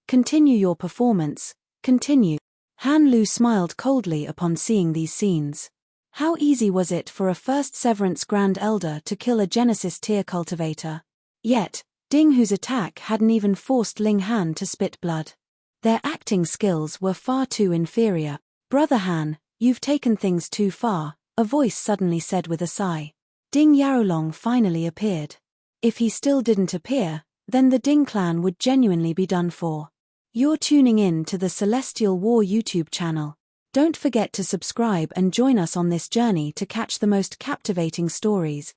Continue your performance, continue. Han Lu smiled coldly upon seeing these scenes. How easy was it for a 1st Severance Grand Elder to kill a Genesis tier cultivator? Yet, Ding Hu's attack hadn't even forced Ling Han to spit blood. Their acting skills were far too inferior. "Brother Han, you've taken things too far," a voice suddenly said with a sigh. Ding Yarolong finally appeared. If he still didn't appear, then the Ding clan would genuinely be done for. You're tuning in to the Celestial War YouTube channel. Don't forget to subscribe and join us on this journey to catch the most captivating stories.